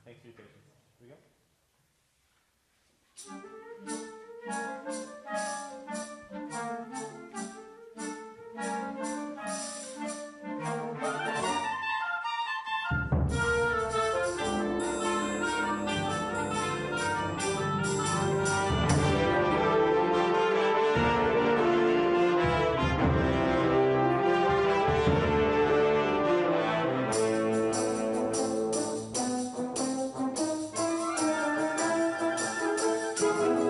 Thanks for your patience. Here we go.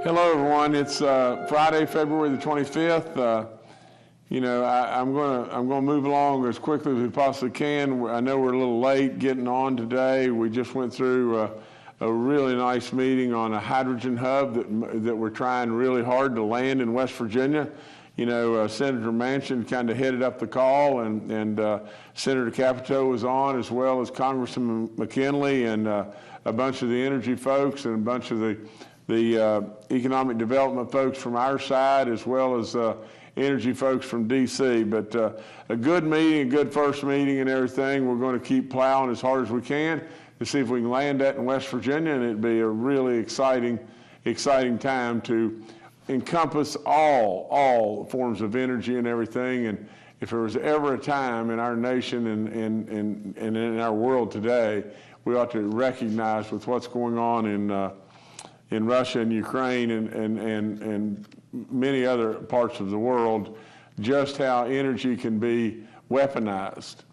Hello, everyone. It's Friday, February the 25th. I'm gonna move along as quickly as we possibly can. I know we're a little late getting on today. We just went through a really nice meeting on a hydrogen hub that we're trying really hard to land in West Virginia. Senator Manchin kind of headed up the call, and Senator Capito was on, as well as Congressman McKinley and a bunch of the energy folks and a bunch of the economic development folks from our side, as well as energy folks from D.C. But a good meeting, a good first meeting and everything. We're going to keep plowing as hard as we can to see if we can land that in West Virginia, and it'd be a really exciting time to encompass all forms of energy and everything. And if there was ever a time in our nation and in our world today, we ought to recognize with what's going on in Russia and Ukraine and many other parts of the world, just how energy can be weaponized.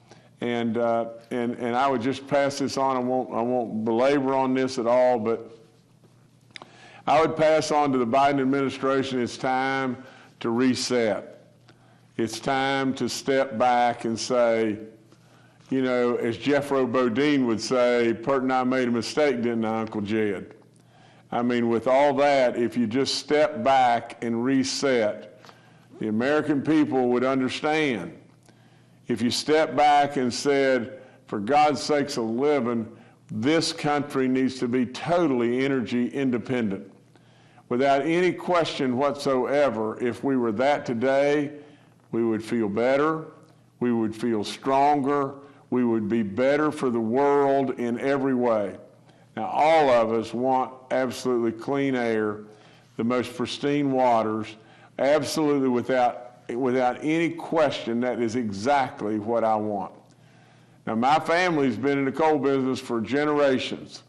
And I would just pass this on. I won't belabor on this at all, but I would pass on to the Biden administration. It's time to reset. It's time to step back and say, as Jeffro Bodine would say, Pert and I made a mistake, didn't I, Uncle Jed? I mean, with all that, if you just step back and reset, the American people would understand. If you step back and said, for God's sakes a living, this country needs to be totally energy independent. Without any question whatsoever, if we were that today, we would feel better, we would feel stronger, we would be better for the world in every way. Now, all of us want absolutely clean air, the most pristine waters, absolutely without any question. That is exactly what I want. Now, my family's been in the coal business for generations,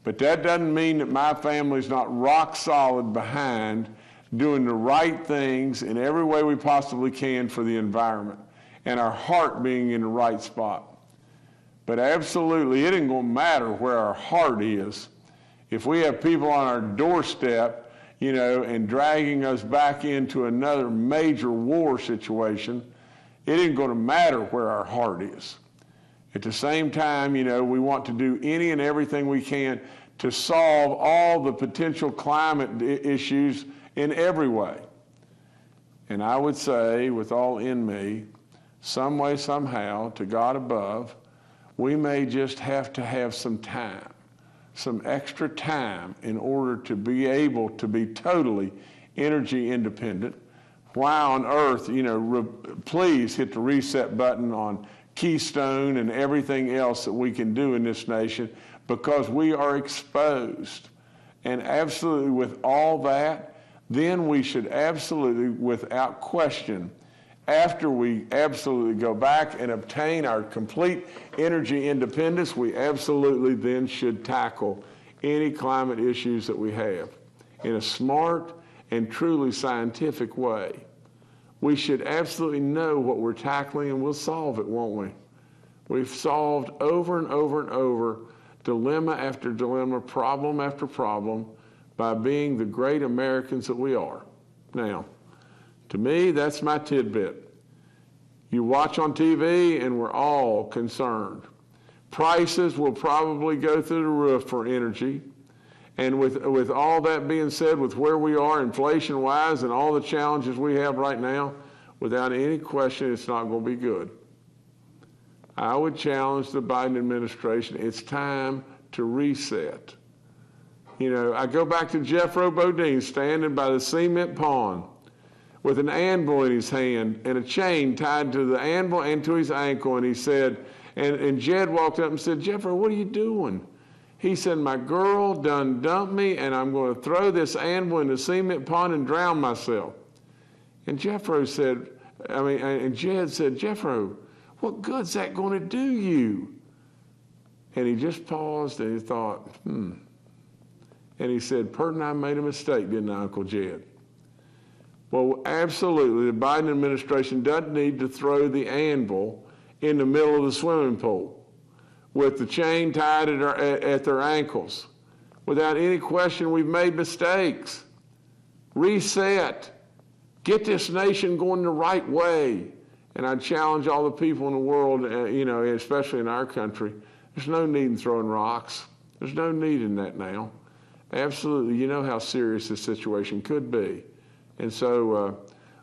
but that doesn't mean that my family's not rock solid behind doing the right things in every way we possibly can for the environment, and our heart being in the right spot. But absolutely, it ain't gonna matter where our heart is. If we have people on our doorstep, and dragging us back into another major war situation, it ain't gonna matter where our heart is. At the same time, we want to do any and everything we can to solve all the potential climate issues in every way. And I would say, with all in me, some way, somehow, to God above, we may just have to have some time, some extra time, in order to be able to be totally energy independent. Why on earth, please hit the reset button on Keystone and everything else that we can do in this nation, because we are exposed. And absolutely with all that, then we should absolutely, without question, after we absolutely go back and obtain our complete energy independence, we absolutely then should tackle any climate issues that we have in a smart and truly scientific way. We should absolutely know what we're tackling, and we'll solve it, won't we? We've solved over and over and over, dilemma after dilemma, problem after problem, by being the great Americans that we are. Now, to me, that's my tidbit. You watch on TV and we're all concerned. Prices will probably go through the roof for energy. And with all that being said, with where we are inflation-wise and all the challenges we have right now, without any question, it's not going to be good. I would challenge the Biden administration, it's time to reset. I go back to Jeffro Bodine standing by the cement pond with an anvil in his hand and a chain tied to the anvil and to his ankle, and he said, and Jed walked up and said, Jeffro, what are you doing? He said, my girl done dumped me, and I'm going to throw this anvil in the cement pond and drown myself. And Jethro said, and Jed said, Jethro, what good's that going to do you? And he just paused and he thought, And he said, Pert and I made a mistake, didn't I, Uncle Jed? Well, absolutely. The Biden administration doesn't need to throw the anvil in the middle of the swimming pool with the chain tied at their ankles. Without any question, we've made mistakes. Reset. Get this nation going the right way. And I challenge all the people in the world, especially in our country, there's no need in throwing rocks. There's no need in that now. Absolutely, you know how serious this situation could be. And so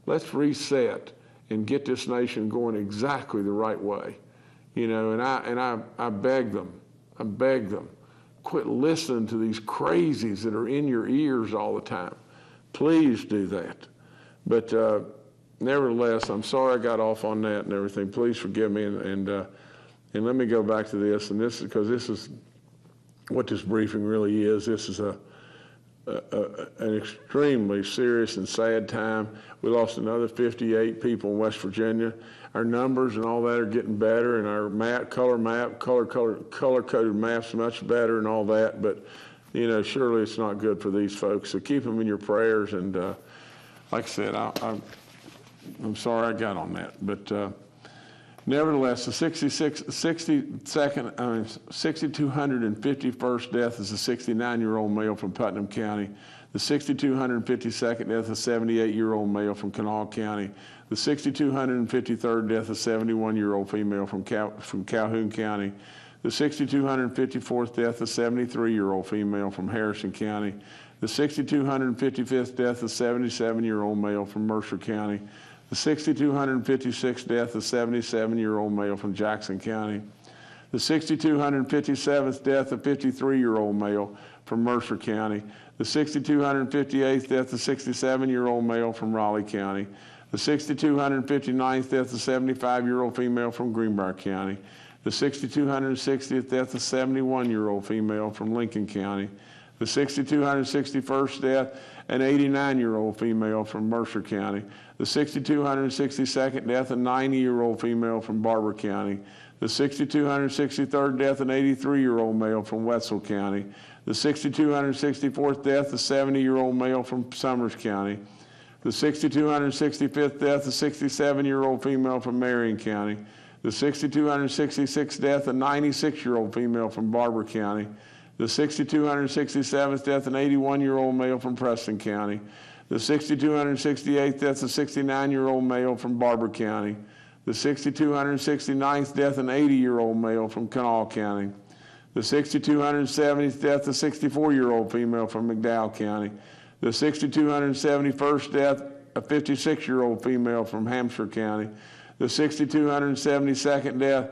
let's reset and get this nation going exactly the right way. And I beg them, quit listening to these crazies that are in your ears all the time. Please do that. But nevertheless, I'm sorry I got off on that and everything. Please forgive me. And let me go back to this. And this is because this is what this briefing really is. This is an extremely serious and sad time. We lost another 58 people in West Virginia. Our numbers and all that are getting better, and our color-coded maps much better and all that. But surely it's not good for these folks. So keep them in your prayers. And like I said, I'm sorry I got on that. But nevertheless, the 6,251st death is a 69-year-old male from Putnam County. The 6,252nd death is a 78-year-old male from Kanawha County. The 6,253rd death is a 71-year-old female from Calhoun County. The 6,254th death is a 73-year-old female from Harrison County. The 6,255th death is a 77-year-old male from Mercer County. The 6,256th death is a 77-year-old male from Jackson County. The 6,257th death, a 53-year-old male from Mercer County. The 6,258th death, a 67-year-old male from Raleigh County. The 6,259th death, a 75-year-old female from Greenbrier County. The 6,260th death, a 71-year-old female from Lincoln County. The 6,261st death, an 89-year-old female from Mercer County. The 6,262nd death, a 90-year-old female from Barber County. The 6,263rd death, an 83-year-old male from Wetzel County. The 6,264th death, a 70-year-old male from Summers County. The 6,265th death, a 67-year-old female from Marion County. The 6,266th death, a 96-year-old female from Barber County. The 6,267th death, an 81-year-old male from Preston County. The 6,268th death, a 69-year-old male from Barber County. The 6,269th death, an 80-year-old male from Kanawha County. The 6,270th death, a 64-year-old female from McDowell County. The 6,271st death, a 56-year-old female from Hampshire County. The 6,272nd death,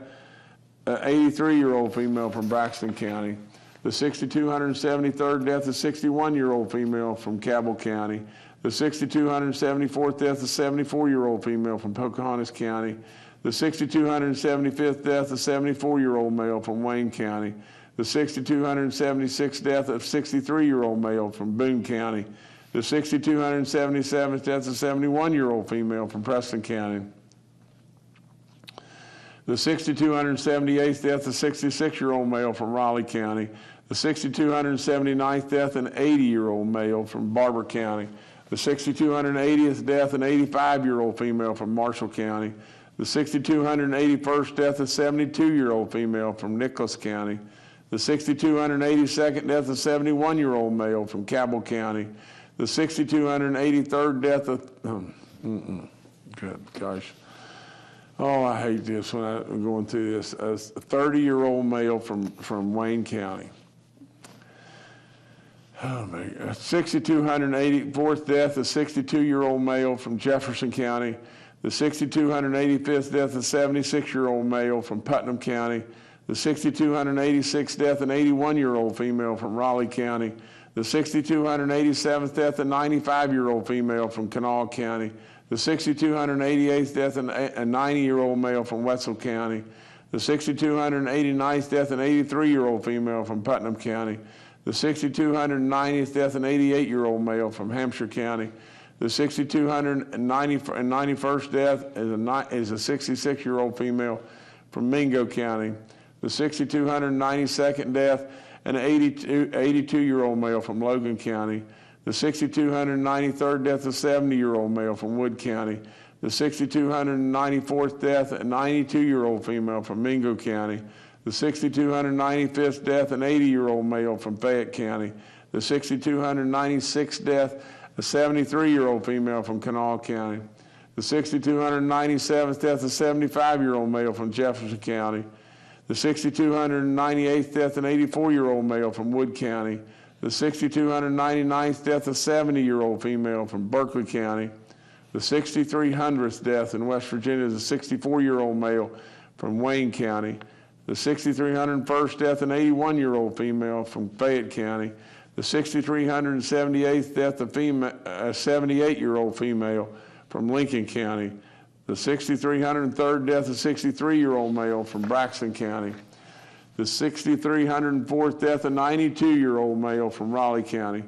an 83-year-old female from Braxton County. The 6,273rd death, a 61-year-old female from Cabell County. The 6,274th death, a 74-year-old female from Pocahontas County. The 6,275th death, a 74-year-old male from Wayne County. The 6,276th death, a 63-year-old male from Boone County. The 6,277th death, a 71-year-old female from Preston County. The 6,278th death, a 66-year-old male from Raleigh County. The 6,279th death, an 80-year-old male from Barber County. The 6,280th death, an 85-year-old female from Marshall County. The 6,281st death, a 72-year-old female from Nicholas County. The 6,282nd death, a 71-year-old male from Cabell County. The 6,283rd death, good gosh. Oh, I hate this when I'm going through this. A 30-year-old male from Wayne County. Oh, man. 6,284th death, a 62-year-old male from Jefferson County. The 6,285th death, a 76-year-old male from Putnam County. The 6,286th death, an 81-year-old female from Raleigh County. The 6,287th death, a 95-year-old female from Kanawha County. The 6,288th death, a 90-year-old male from Wetzel County. The 6,289th death, an 83-year-old female from Putnam County. The 6,290th death, an 88-year-old male from Hampshire County. The 6,291st death is a 66-year-old female from Mingo County. The 6,292nd death, an 82-year-old male from Logan County. The 6,293rd death, a 70-year-old male from Wood County. The 6,294th death, a 92-year-old female from Mingo County. The 6,295th death, an 80-year-old male from Fayette County. The 6,296th death, a 73-year-old female from Kanawha County. The 6,297th death, a 75-year-old male from Jefferson County. The 6,298th death, an 84-year-old male from Wood County. The 6,299th death, a 70-year-old female from Berkeley County. The 6,300th death in West Virginia is a 64-year-old male from Wayne County. The 6,301st death, an 81-year-old female from Fayette County. The 6,378th death, a 78-year-old female from Lincoln County. The 6,303rd death, a 63-year-old male from Braxton County. The 6,304th death, a 92-year-old male from Raleigh County.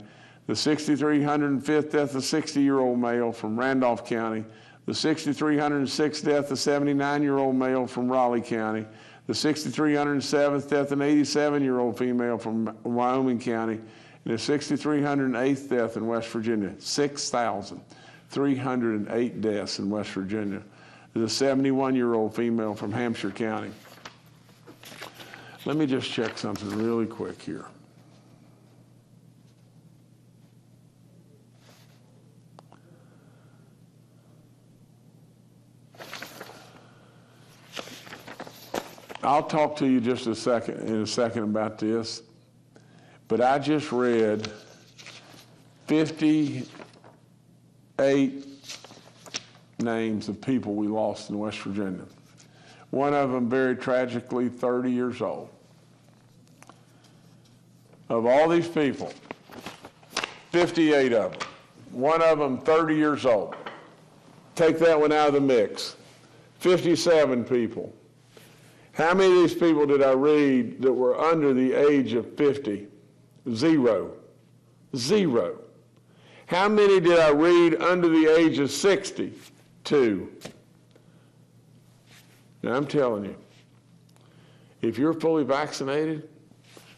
The 6,305th death, a 60-year-old male from Randolph County. The 6,306th death, a 79-year-old male from Raleigh County. The 6,307th death, an 87-year-old female from Wyoming County. And the 6,308th death in West Virginia. 6,308 deaths in West Virginia. There's a 71-year-old female from Hampshire County. Let me just check something really quick here. I'll talk to you just in a second about this, but I just read 58 names of people we lost in West Virginia. One of them very tragically 30 years old. Of all these people, 58 of them, one of them 30 years old. Take that one out of the mix. 57 people. How many of these people did I read that were under the age of 50? Zero. Zero. How many did I read under the age of 60? 2. Now I'm telling you, if you're fully vaccinated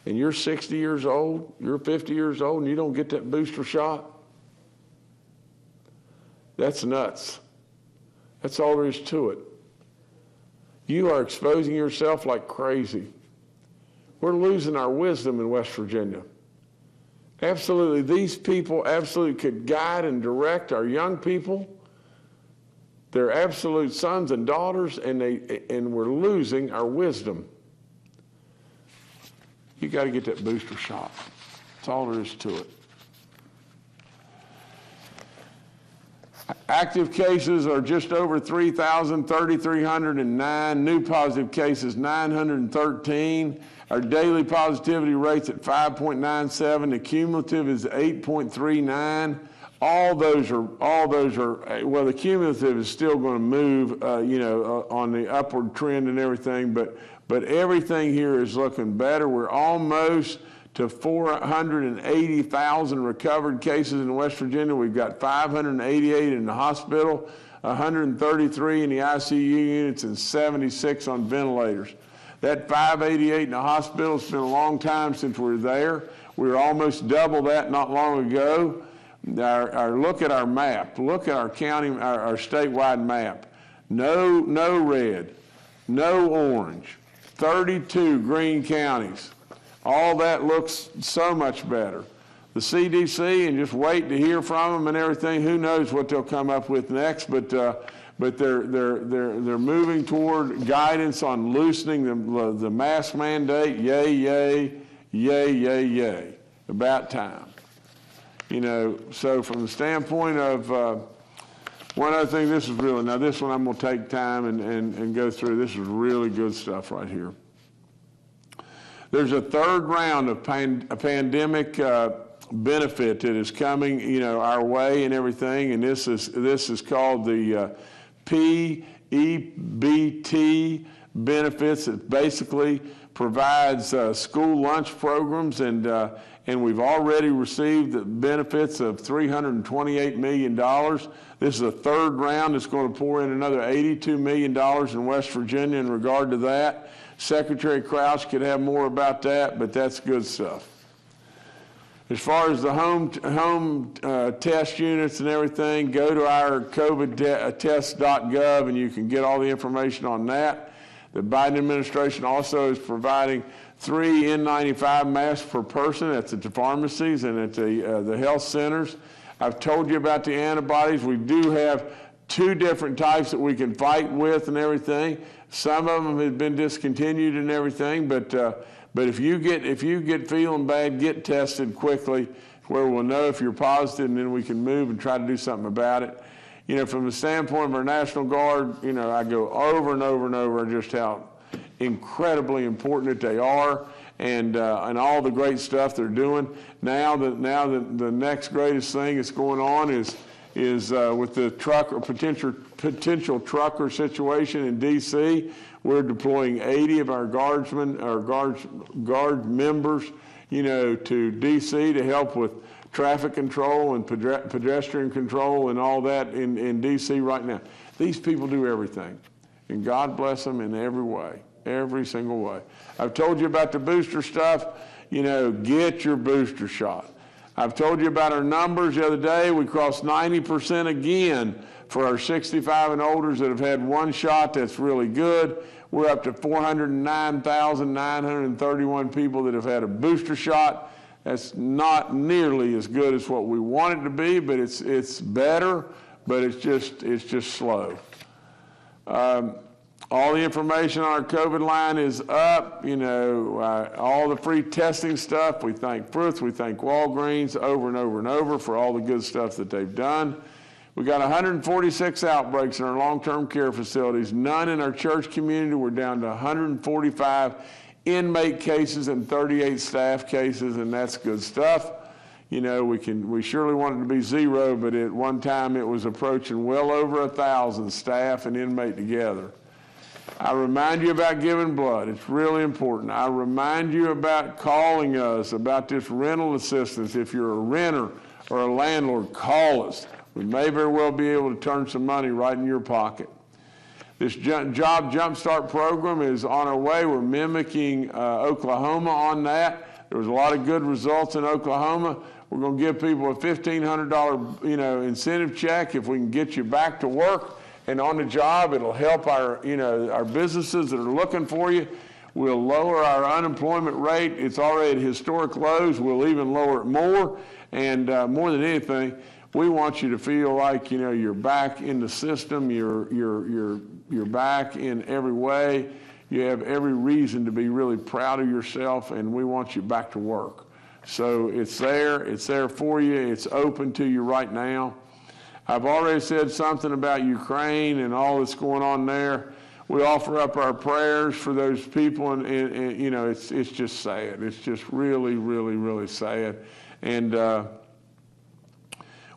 and you're 60 years old, you're 50 years old, and you don't get that booster shot, that's nuts. That's all there is to it. You are exposing yourself like crazy. We're losing our wisdom in West Virginia. Absolutely, these people absolutely could guide and direct our young people. They're absolute sons and daughters, and we're losing our wisdom. You got to get that booster shot. That's all there is to it. Active cases are just over 3,000, 3,309. New positive cases, 913. Our daily positivity rate's at 5.97. The cumulative is 8.39. All those are, well, the cumulative is still going to move, on the upward trend and everything, but everything here is looking better. We're almost to 480,000 recovered cases in West Virginia. We've got 588 in the hospital, 133 in the ICU units, and 76 on ventilators. That 588 in the hospital, it's been a long time since we were there. We were almost double that not long ago. Look at our map. Look at our county, our statewide map. No red, no orange, 32 green counties. All that looks so much better. The CDC, and just wait to hear from them and everything. Who knows what they'll come up with next? But they're moving toward guidance on loosening the mask mandate. Yay, yay, yay, yay, yay. About time. So from the standpoint of one other thing, this one I'm going to take time and go through. This is really good stuff right here. There's a third round of pandemic benefit that is coming, our way and everything, and this is called the PEBT benefits. It basically provides school lunch programs, and we've already received the benefits of $328 million. This is a third round that's going to pour in another $82 million in West Virginia in regard to that. Secretary Crouch could have more about that, but that's good stuff. As far as the home test units and everything, go to our covidtest.gov and you can get all the information on that. The Biden administration also is providing 3 N95 masks per person at the pharmacies and at the health centers. I've told you about the antibodies. We do have 2 different types that we can fight with and everything. Some of them have been discontinued and everything, but if you get feeling bad, get tested quickly, where we'll know if you're positive, and then we can move and try to do something about it. You know, from the standpoint of our National Guard, you know, I go over and over and over just how incredibly important that they are, and all the great stuff they're doing. Now the next greatest thing that's going on is with the potential trucker situation in D.C. We're deploying 80 of our guard members, you know, to D.C. to help with traffic control and pedestrian control and all that in D.C. right now. These people do everything, and God bless them in every way, every single way. I've told you about the booster stuff. You know, get your booster shot. I've told you about our numbers the other day. We crossed 90% again for our 65 and olders that have had 1 shot. That's really good. We're up to 409,931 people that have had a booster shot. That's not nearly as good as what we want it to be, but it's better, but it's just slow. All the information on our COVID line is up. You know, all the free testing stuff. We thank Fruits, we thank Walgreens over and over and over for all the good stuff that they've done. We got 146 outbreaks in our long-term care facilities, none in our church community. We're down to 145 inmate cases and 38 staff cases, and that's good stuff. You know, we surely want it to be 0, but at one time it was approaching well over 1,000 staff and inmate together. I remind you about giving blood. It's really important. I remind you about calling us about this rental assistance. If you're a renter or a landlord, call us. We may very well be able to turn some money right in your pocket. This job Jumpstart program is on our way. We're mimicking Oklahoma on that. There was a lot of good results in Oklahoma. We're going to give people a $1,500, you know, incentive check if we can get you back to work and on the job. It'll help our businesses that are looking for you. We'll lower our unemployment rate. It's already at historic lows. We'll even lower it more. And more than anything, we want you to feel like, you know, you're back in the system. You're back in every way. You have every reason to be really proud of yourself, and we want you back to work. So it's there. It's there for you. It's open to you right now. I've already said something about Ukraine and all that's going on there. We offer up our prayers for those people, and you know, it's just sad. It's just really, really, really sad. And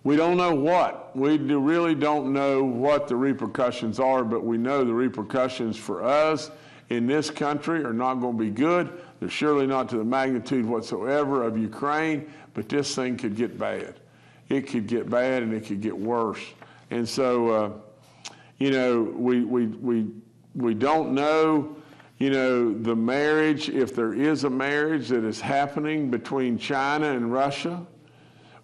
we don't know what. We really don't know what the repercussions are, but we know the repercussions for us in this country are not going to be good. They're surely not to the magnitude whatsoever of Ukraine, but this thing could get bad. It could get bad, and it could get worse. And so, you know, we don't know, you know, the marriage, if there is a marriage that is happening between China and Russia.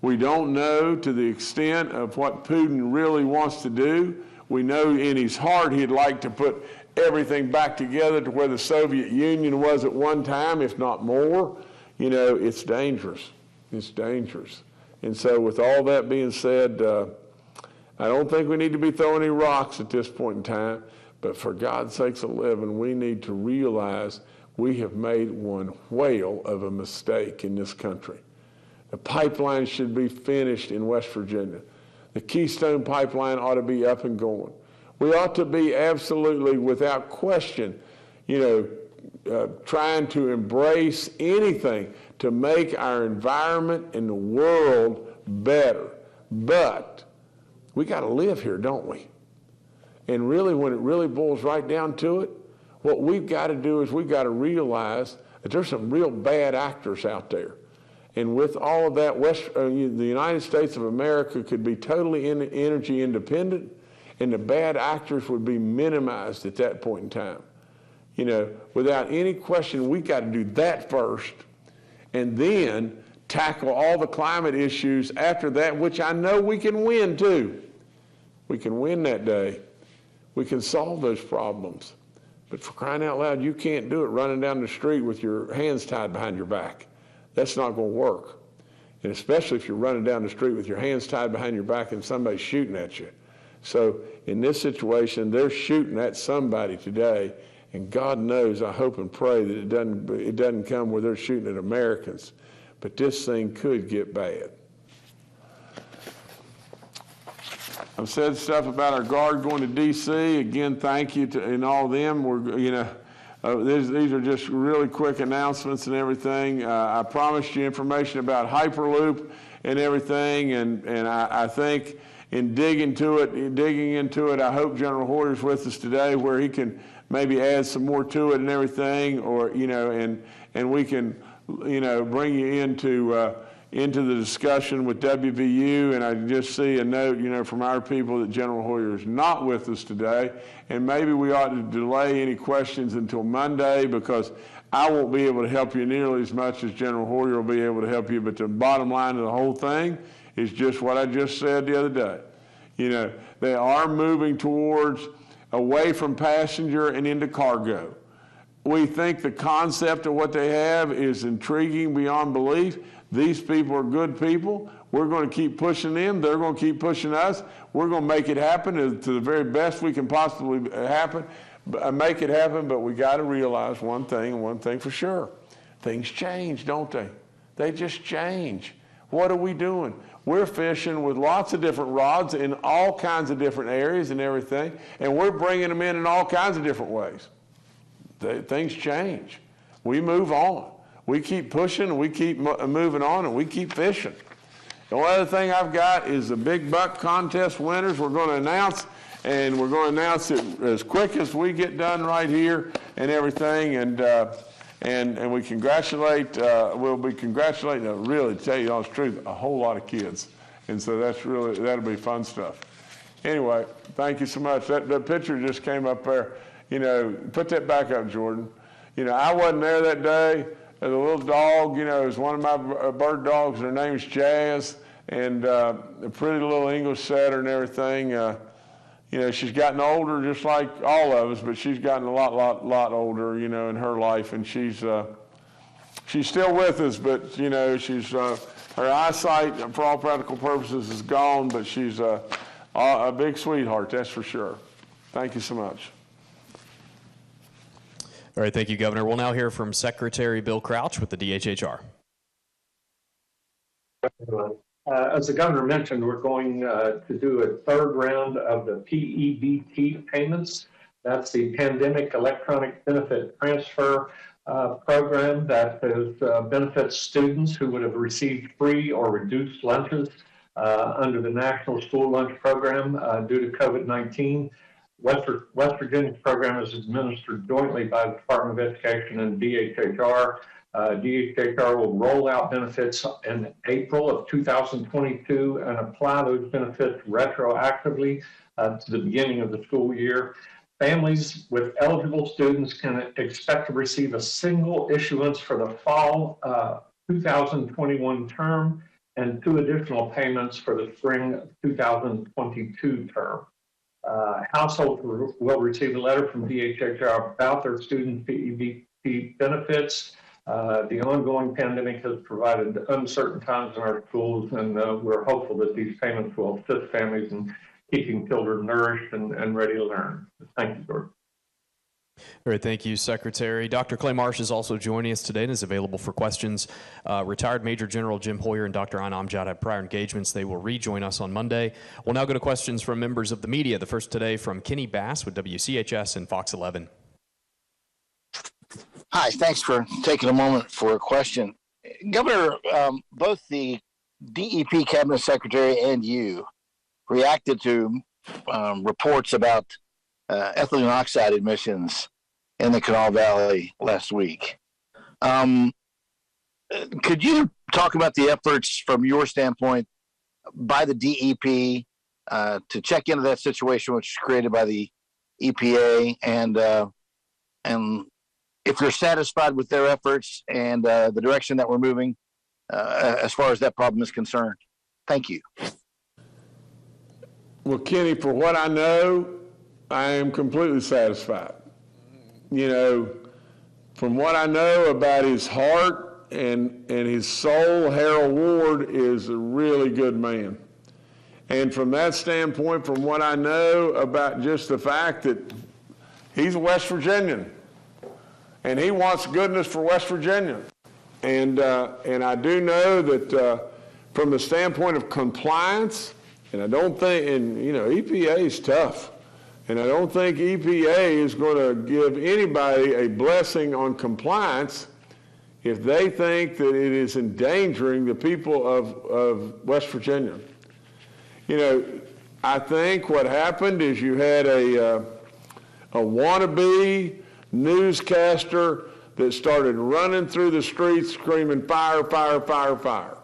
We don't know to the extent of what Putin really wants to do. We know in his heart he'd like to put everything back together to where the Soviet Union was at one time, if not more. You know, it's dangerous. It's dangerous. And so with all that being said, I don't think we need to be throwing any rocks at this point in time, but for God's sakes a living, we need to realize we have made one whale of a mistake in this country. The pipeline should be finished in West Virginia. The Keystone Pipeline ought to be up and going. We ought to be absolutely, without question, you know, trying to embrace anything to make our environment and the world better. But we got to live here, don't we? And really, when it really boils right down to it, What we've got to do is we've got to realize that there's some real bad actors out there. And with all of that, the United States of America could be totally energy independent, and the bad actors would be minimized at that point in time. You know, without any question, we got to do that first, and then tackle all the climate issues after that, which I know we can win too. We can win that day. We can solve those problems. But for crying out loud, you can't do it running down the street with your hands tied behind your back. That's not going to work. And especially if you're running down the street with your hands tied behind your back and somebody's shooting at you. So in this situation, they're shooting at somebody today, and God knows, I hope and pray that it doesn't come where they're shooting at Americans. But this thing could get bad. I've said stuff about our guard going to D.C. Again, thank you to and all of them. These are just really quick announcements and everything. I promised you information about Hyperloop and everything, and I think in digging into it, I hope General Hoyer's with us today, where he can maybe add some more to it and everything, or and we can bring you into the discussion with WVU. And I just see a note, from our people that General Hoyer is not with us today. And maybe we ought to delay any questions until Monday, because I won't be able to help you nearly as much as General Hoyer will be able to help you. But the bottom line of the whole thing is just what I just said the other day. They are moving away from passenger and into cargo. We think the concept of what they have is intriguing beyond belief. These people are good people. We're going to keep pushing them. They're going to keep pushing us. We're going to make it happen to the very best we can possibly make it happen. But we got to realize one thing, and one thing for sure. Things change, don't they? They just change. What are we doing? We're fishing with lots of different rods in all kinds of different areas and everything, and we're bringing them in all kinds of different ways. Things change. We move on. We keep pushing, and we keep moving on, and we keep fishing. The only other thing I've got is the big buck contest winners we're going to announce, and we're going to announce it as quick as we get done right here and everything. And we congratulate, we'll be congratulating, really, to tell you all the truth, a whole lot of kids. And so that'll be fun stuff. Anyway, thank you so much. That picture just came up there. Put that back up, Jordan. I wasn't there that day. The little dog, is one of my bird dogs. Her name's Jazz, and a pretty little English setter and everything. She's gotten older just like all of us, but she's gotten a lot older, in her life, and she's still with us, but she's her eyesight for all practical purposes is gone, but she's a big sweetheart, that's for sure. Thank you so much. All right, thank you, Governor. We'll now hear from Secretary Bill Crouch with the DHHR. As the governor mentioned, we're going to do a third round of the PEBT payments. That's the Pandemic Electronic Benefit Transfer program that benefits students who would have received free or reduced lunches under the National School Lunch Program due to COVID-19. West Virginia's program is administered jointly by the Department of Education and DHHR. DHHR will roll out benefits in April of 2022 and apply those benefits retroactively to the beginning of the school year. Families with eligible students can expect to receive a single issuance for the fall 2021 term and 2 additional payments for the spring 2022 term. Households will receive a letter from DHHR about their student PEBT benefits. The ongoing pandemic has provided uncertain times in our schools, and we're hopeful that these payments will assist families in keeping children nourished and ready to learn. Thank you, George. All right, thank you, Secretary. Dr. Clay Marsh is also joining us today and is available for questions. Retired Major General Jim Hoyer and Dr. Ann Amjad have prior engagements. They will rejoin us on Monday. We'll now go to questions from members of the media. The first today from Kenny Bass with WCHS and Fox 11. Hi, thanks for taking a moment for a question. Governor, both the DEP Cabinet Secretary and you reacted to reports about ethylene oxide emissions in the Kanawha Valley last week. Could you talk about the efforts from your standpoint by the DEP to check into that situation, which is created by the EPA, and if you're satisfied with their efforts and the direction that we're moving as far as that problem is concerned? Thank you. Well, Kenny, for what I know, I am completely satisfied. You know, from what I know about his heart and his soul, Harold Ward is a really good man. And from that standpoint, from what I know about just the fact that he's a West Virginian and he wants goodness for West Virginia. And I do know that from the standpoint of compliance, and I don't think, and you know, EPA is tough. And I don't think EPA is going to give anybody a blessing on compliance if they think that it is endangering the people of West Virginia. You know, I think what happened is you had a wannabe newscaster that started running through the streets screaming, fire, fire, fire, fire.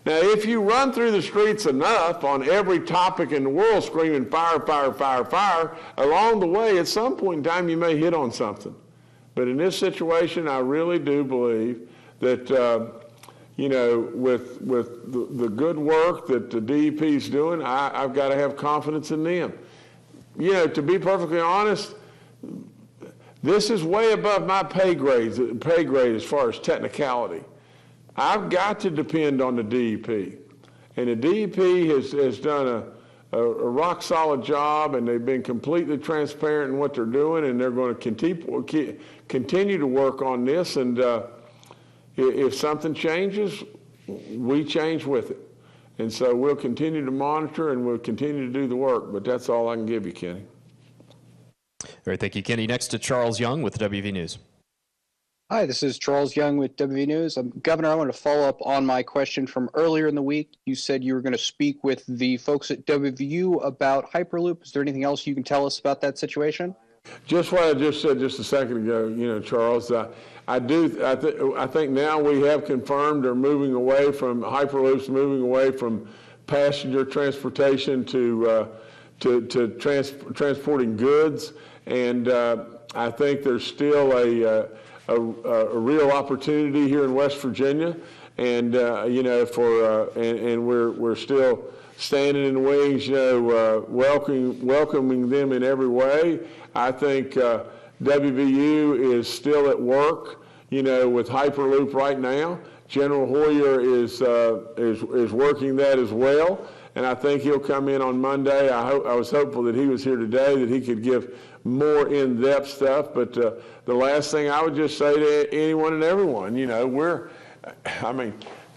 Now, if you run through the streets enough on every topic in the world screaming fire, fire, fire, fire, along the way, at some point in time, you may hit on something. But in this situation, I really do believe that, you know, with the good work that the DEP is doing, I've got to have confidence in them. You know, to be perfectly honest, this is way above my pay grade as far as technicality. I've got to depend on the DEP. And the DEP has done a rock solid job, and they've been completely transparent in what they're doing, and they're going to continue to work on this. And if something changes, we change with it. And so we'll continue to monitor and we'll continue to do the work, but that's all I can give you, Kenny. All right, thank you, Kenny. Next to Charles Young with WV News. Hi, this is Charles Young with WV News. Governor, I want to follow up on my question from earlier in the week. You said you were going to speak with the folks at WVU about Hyperloop. Is there anything else you can tell us about that situation? Just what I just said just a second ago, you know, Charles. I think now we have confirmed they're moving away from Hyperloop's moving away from passenger transportation to transporting goods, and I think there's still a real opportunity here in West Virginia, and you know, and we're still standing in the wings, you know, welcoming them in every way. I think WVU is still at work, you know, with Hyperloop right now. General Hoyer is working that as well, and I think he'll come in on Monday. I was hopeful that he was here today, that he could give more in-depth stuff. But the last thing I would just say to anyone and everyone, you know,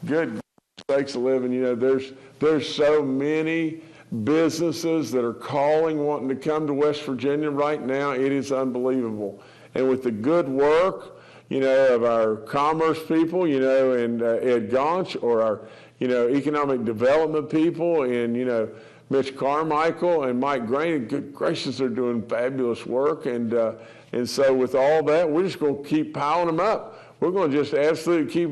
good sakes of living, you know, there's so many businesses that are calling, wanting to come to West Virginia right now. It is unbelievable. And with the good work, you know, of our commerce people, you know, and Ed Gaunch, or our, you know, economic development people, and, you know, Mitch Carmichael and Mike Grain, good gracious, they're doing fabulous work. And so with all that, we're just going to keep piling them up. We're going to just absolutely keep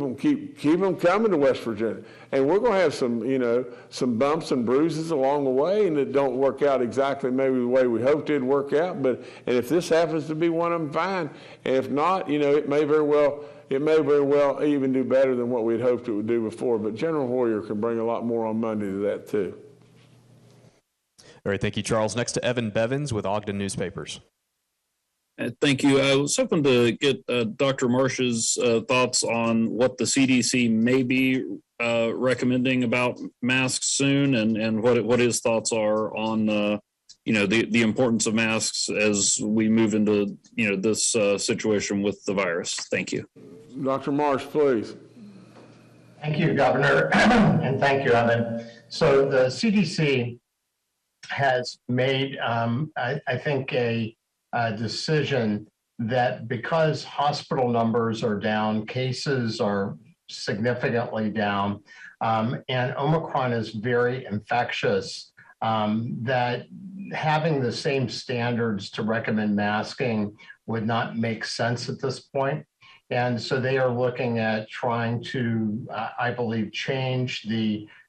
them coming to West Virginia. And we're going to have some, you know, some bumps and bruises along the way, and that don't work out exactly maybe the way we hoped it'd work out. And if this happens to be one of them, fine. And if not, you know, it may very well even do better than what we'd hoped it would do before. But General Hoyer can bring a lot more on Monday to that too. All right, thank you, Charles. Next to Evan Bevins with Ogden Newspapers. Thank you. I was hoping to get Dr. Marsh's thoughts on what the CDC may be recommending about masks soon, and what his thoughts are on you know, the importance of masks as we move into, you know, this situation with the virus. Thank you. Dr. Marsh, please. Thank you, Governor, and thank you, Evan. So the CDC has made, I think, a decision that because hospital numbers are down, cases are significantly down, and Omicron is very infectious, that having the same standards to recommend masking would not make sense at this point. And so they are looking at trying to, I believe, change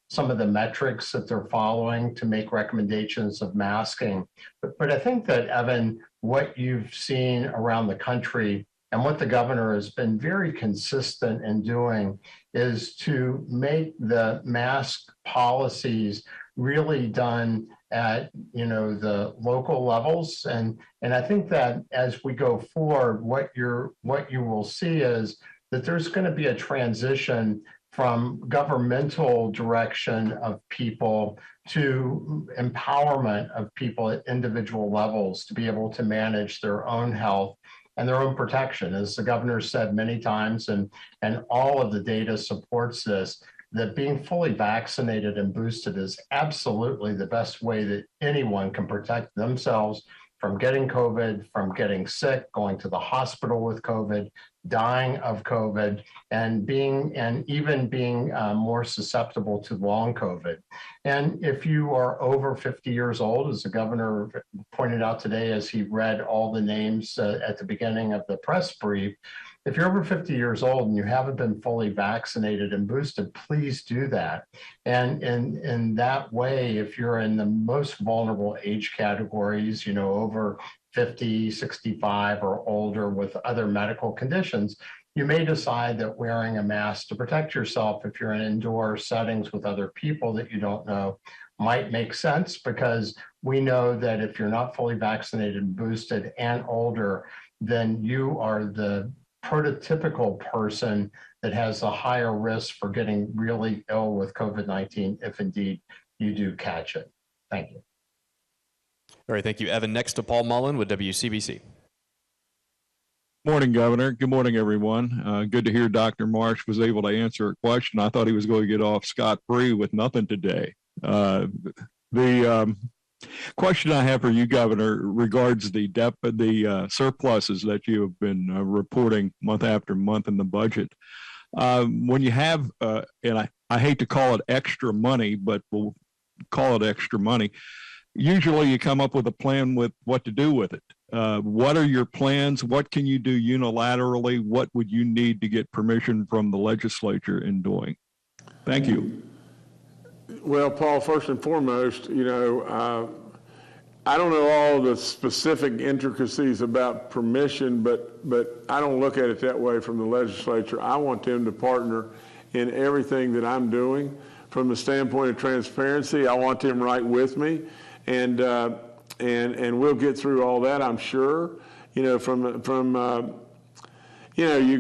some of the metrics that they're following to make recommendations of masking. But I think that, Evan, what you've seen around the country and what the governor has been very consistent in doing is to make the mask policies really done at the local levels, and I think that as we go forward, what you will see is that there's going to be a transition from governmental direction of people to empowerment of people at individual levels to be able to manage their own health and their own protection. As the governor said many times, and all of the data supports this, that being fully vaccinated and boosted is absolutely the best way that anyone can protect themselves from getting COVID, from getting sick, going to the hospital with COVID, dying of COVID, and even being more susceptible to long COVID. And if you are over 50 years old, as the governor pointed out today as he read all the names at the beginning of the press brief, if you're over 50 years old and you haven't been fully vaccinated and boosted, please do that. And in that way, if you're in the most vulnerable age categories, over 50, 65 or older with other medical conditions, you may decide that wearing a mask to protect yourself if you're in indoor settings with other people that you don't know might make sense, because we know that if you're not fully vaccinated and boosted and older, then you are the prototypical person that has a higher risk for getting really ill with COVID-19 if indeed you do catch it. Thank you. All right, thank you, Evan. Next to Paul Mullen with WCBC. Morning, Governor. Good morning, everyone. Good to hear Dr. Marsh was able to answer a question. I thought he was going to get off scot-free with nothing today. The question I have for you, Governor, regards the surpluses that you have been reporting month after month in the budget. When you have, and I hate to call it extra money, but we'll call it extra money, usually you come up with a plan with what to do with it. What are your plans? What can you do unilaterally? What would you need to get permission from the legislature in doing? Thank you. Well, Paul, first and foremost, I don't know all the specific intricacies about permission, but I don't look at it that way from the legislature. I want them to partner in everything that I'm doing. From the standpoint of transparency, I want them right with me, and we'll get through all that, I'm sure. You've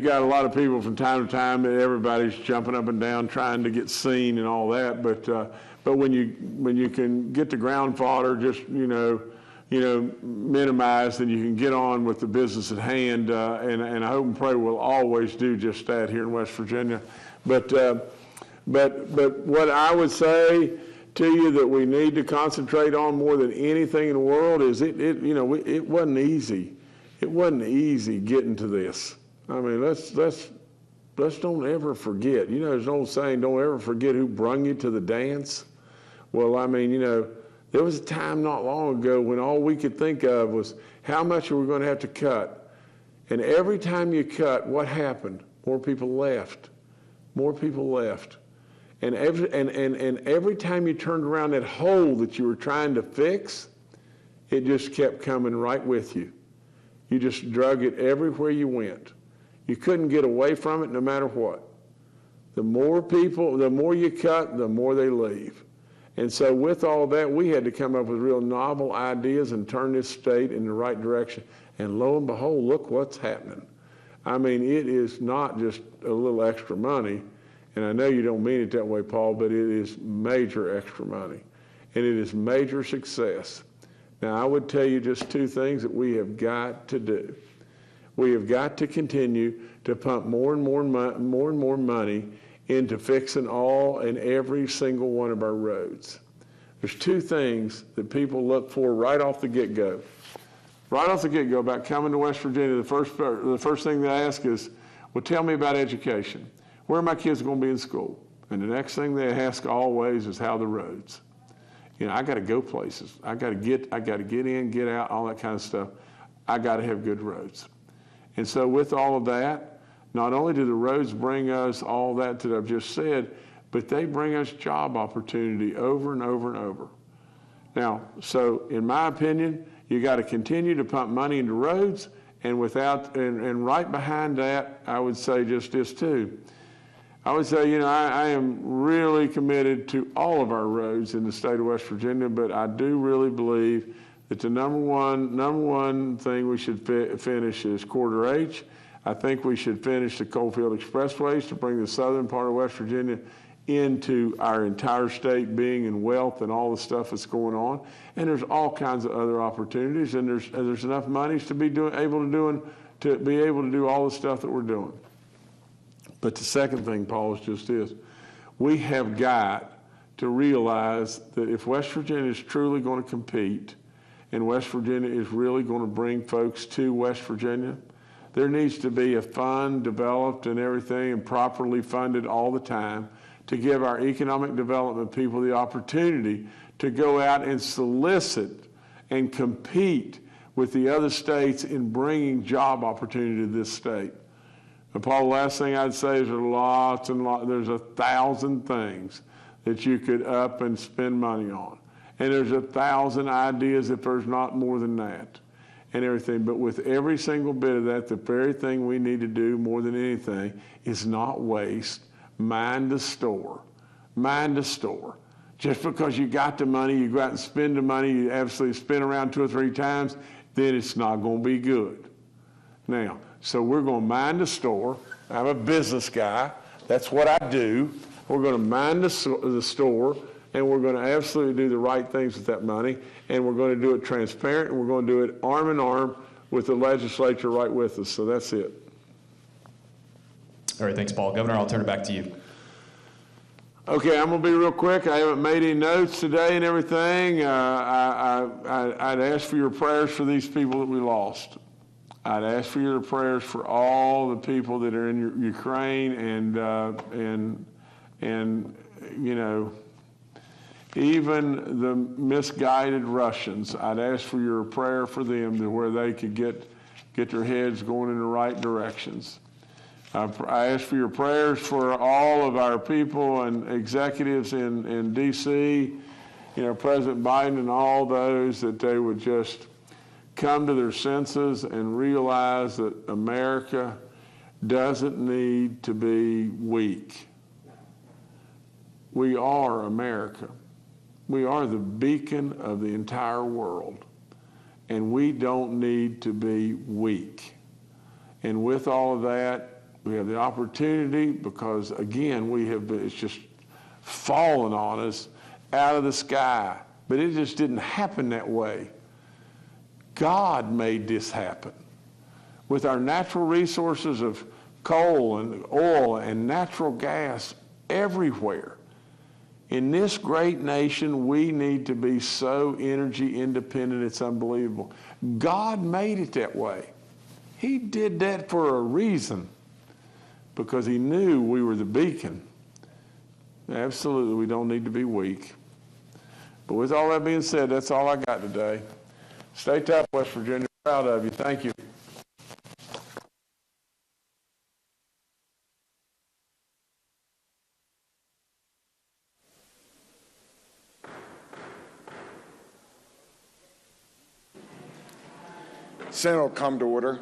got a lot of people from time to time that everybody's jumping up and down trying to get seen and all that, but when you can get the ground fodder just minimized, then you can get on with the business at hand, and I hope and pray we'll always do just that here in West Virginia. But what I would say to you that we need to concentrate on more than anything in the world is it wasn't easy. It wasn't easy getting to this. I mean, let's don't ever forget. There's an old saying, don't ever forget who brung you to the dance. Well, I mean, there was a time not long ago when all we could think of was how much are we going to have to cut? And every time you cut, what happened? More people left. More people left. And every time you turned around, that hole that you were trying to fix, it just kept coming right with you. You just drug it everywhere you went. You couldn't get away from it no matter what. The more people, the more you cut, the more they leave. And so with all that, we had to come up with real novel ideas and turn this state in the right direction. And lo and behold, look what's happening. I mean, it is not just a little extra money. And I know you don't mean it that way, Paul, but it is major extra money. And it is major success. Now, I would tell you just two things that we have got to do. We have got to continue to pump more and more money into fixing all and every single one of our roads. There's two things that people look for right off the get-go. Right off the get-go about coming to West Virginia, the first thing they ask is, well, tell me about education. Where are my kids going to be in school? And the next thing they ask always is how the roads. You know, I got to go places. I got to get in, get out, all that kind of stuff. I got to have good roads. And so with all of that, not only do the roads bring us all that I've just said, but they bring us job opportunity over and over and over. Now, so in my opinion, you got to continue to pump money into roads, and and right behind that, I would say just this too. I would say, you know, I am really committed to all of our roads in the state of West Virginia, but I do really believe that the number one thing we should finish is Quarter H. I think we should finish the Coalfield Expressways to bring the southern part of West Virginia into our entire state being in wealth and all the stuff that's going on. And there's all kinds of other opportunities, and there's enough monies to be able to do all the stuff that we're doing. But the second thing, Paul, is just this. We have got to realize that if West Virginia is truly going to compete and West Virginia is really going to bring folks to West Virginia, there needs to be a fund developed and everything and properly funded all the time to give our economic development people the opportunity to go out and solicit and compete with the other states in bringing job opportunity to this state. And Paul, the last thing I'd say is there's 1,000 things that you could up and spend money on. And there's 1,000 ideas if there's not more than that and everything. But with every single bit of that, the very thing we need to do more than anything is not waste. Mind to store. Mind to store. Just because you got the money, you go out and spend the money, you absolutely spin around 2 or 3 times, then it's not going to be good. Now, so we're going to mind the store. I'm a business guy. That's what I do. We're going to mind the store, and we're going to absolutely do the right things with that money, and we're going to do it transparent, and we're going to do it arm in arm with the legislature right with us. So that's it. All right, thanks, Paul. Governor, I'll turn it back to you. Okay, I'm going to be real quick. I haven't made any notes today and everything. I'd ask for your prayers for these people that we lost. I'd ask for your prayers for all the people that are in Ukraine and you know, even the misguided Russians. I'd ask for your prayer for them to where they could get their heads going in the right directions. I ask for your prayers for all of our people and executives in D.C., you know, President Biden and all those, that they would just come to their senses and realize that America doesn't need to be weak. We are America. We are the beacon of the entire world, and we don't need to be weak. And with all of that, we have the opportunity, because again, it's just fallen on us out of the sky. But it just didn't happen that way. God made this happen. With our natural resources of coal and oil and natural gas everywhere. In this great nation, we need to be so energy independent, it's unbelievable. God made it that way. He did that for a reason, because he knew we were the beacon. Absolutely, we don't need to be weak. But with all that being said, that's all I got today. Stay tough, West Virginia. Proud of you. Thank you. Senate will come to order.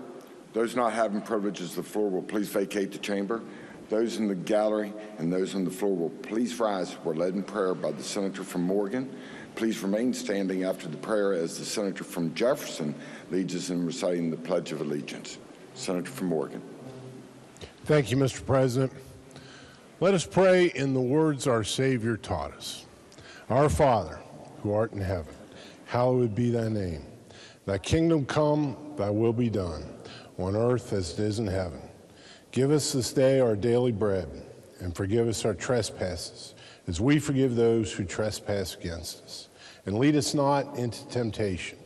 Those not having privileges of the floor will please vacate the chamber. Those in the gallery and those on the floor will please rise. We're led in prayer by the Senator from Morgan. Please remain standing after the prayer as the Senator from Jefferson leads us in reciting the Pledge of Allegiance. Senator from Morgan. Thank you, Mr. President. Let us pray in the words our Savior taught us. Our Father, who art in heaven, hallowed be thy name. Thy kingdom come, thy will be done, on earth as it is in heaven. Give us this day our daily bread, and forgive us our trespasses, as we forgive those who trespass against us. And lead us not into temptation,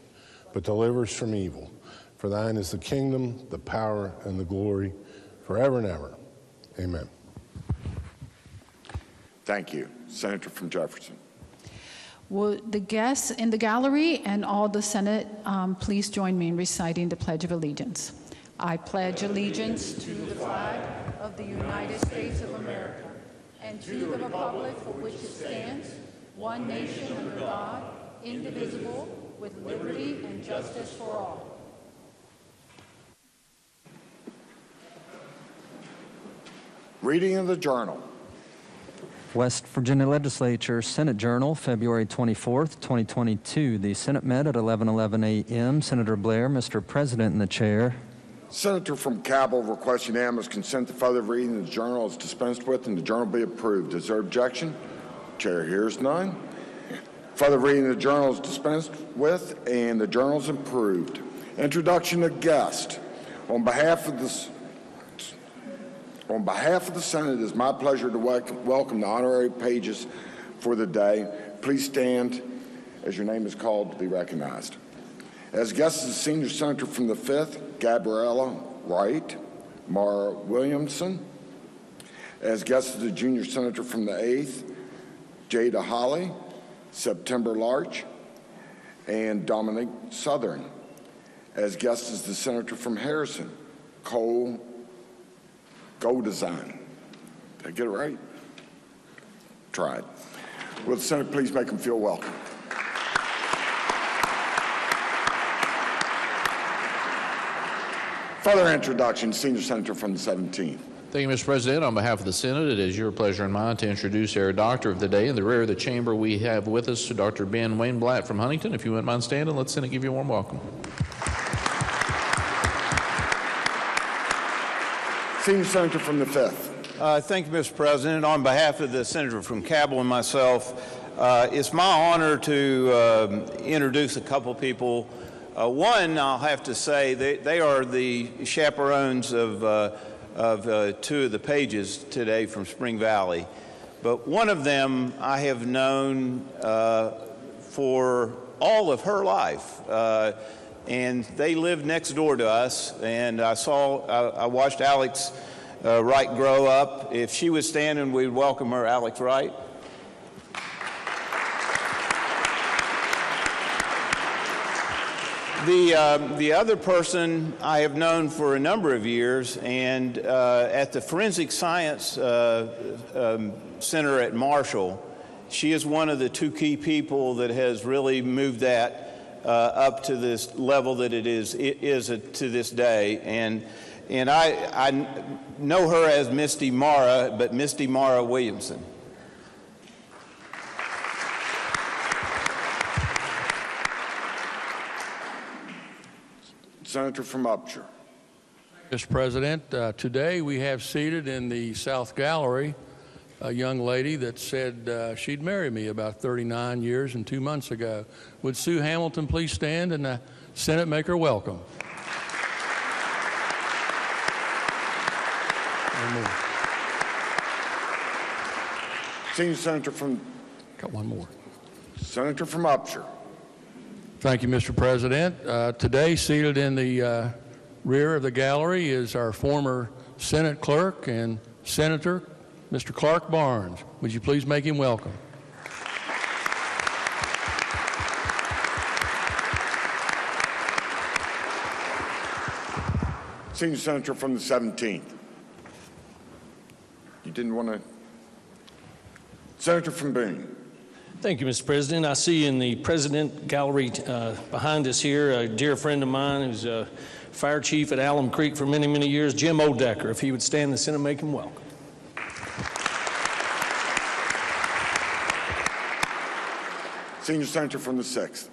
but deliver us from evil. For thine is the kingdom, the power, and the glory, forever and ever. Amen. Thank you. Senator from Jefferson. Will the guests in the gallery and all the Senate please join me in reciting the Pledge of Allegiance. I pledge allegiance to the flag of the United States of America and to the republic for which it stands, one nation under God, indivisible, with liberty and justice for all. Reading of the Journal. West Virginia Legislature, Senate Journal, February 24th, 2022. The Senate met at 11:11 a.m. Senator Blair, Mr. President, in the chair. Senator from Cabell requests unanimous consent to further reading of the Journal is dispensed with and the Journal be approved. Is there objection? Chair hears none. Further reading of the Journal is dispensed with and the Journal is approved. Introduction of guest. On behalf of the Senate, it is my pleasure to welcome the honorary pages for the day. Please stand as your name is called to be recognized. As guest is the Senior Senator from the 5th, Gabriella Wright, Mara Williamson. As guest is the Junior Senator from the 8th, Jada Holly, September Larch, and Dominic Southern. As guest is the Senator from Harrison, Cole Golddesign. Did I get it right? Tried. Will the Senate please make them feel welcome? Further introduction, Senior Senator from the 17th. Thank you, Mr. President. On behalf of the Senate, it is your pleasure and mine to introduce our doctor of the day. In the rear of the chamber, we have with us Dr. Ben Wainblatt from Huntington. If you wouldn't mind standing, let the Senate give you a warm welcome. Senior Senator from the 5th. Thank you, Mr. President. On behalf of the Senator from Cabell and myself, it's my honor to introduce a couple people. One, I'll have to say, they are the chaperones of two of the pages today from Spring Valley. But one of them I have known for all of her life. And they lived next door to us, and I watched Alex Wright grow up. If she was standing, we'd welcome her. Alex Wright. The other person I have known for a number of years, and at the Forensic Science Center at Marshall, she is one of the two key people that has really moved that up to this level that it is to this day. And I know her as Misty Mara, but Misty Mara Williamson. Senator from Upshur. Mr. President, today we have seated in the South Gallery a young lady that said she'd marry me about 39 years and 2 months ago. Would Sue Hamilton please stand and the Senate make her welcome? Senior Senator from... Got one more. Senator from Upshur. Thank you, Mr. President. Today, seated in the rear of the gallery is our former Senate clerk and Senator, Mr. Clark Barnes. Would you please make him welcome? Senior Senator from the 17th. You didn't want to... Senator from Boone. Thank you, Mr. President. I see in the President Gallery behind us here a dear friend of mine who's a fire chief at Alum Creek for many, many years, Jim Odecker. If he would stand in the Senate, make him welcome. Senior Senator from the 6th.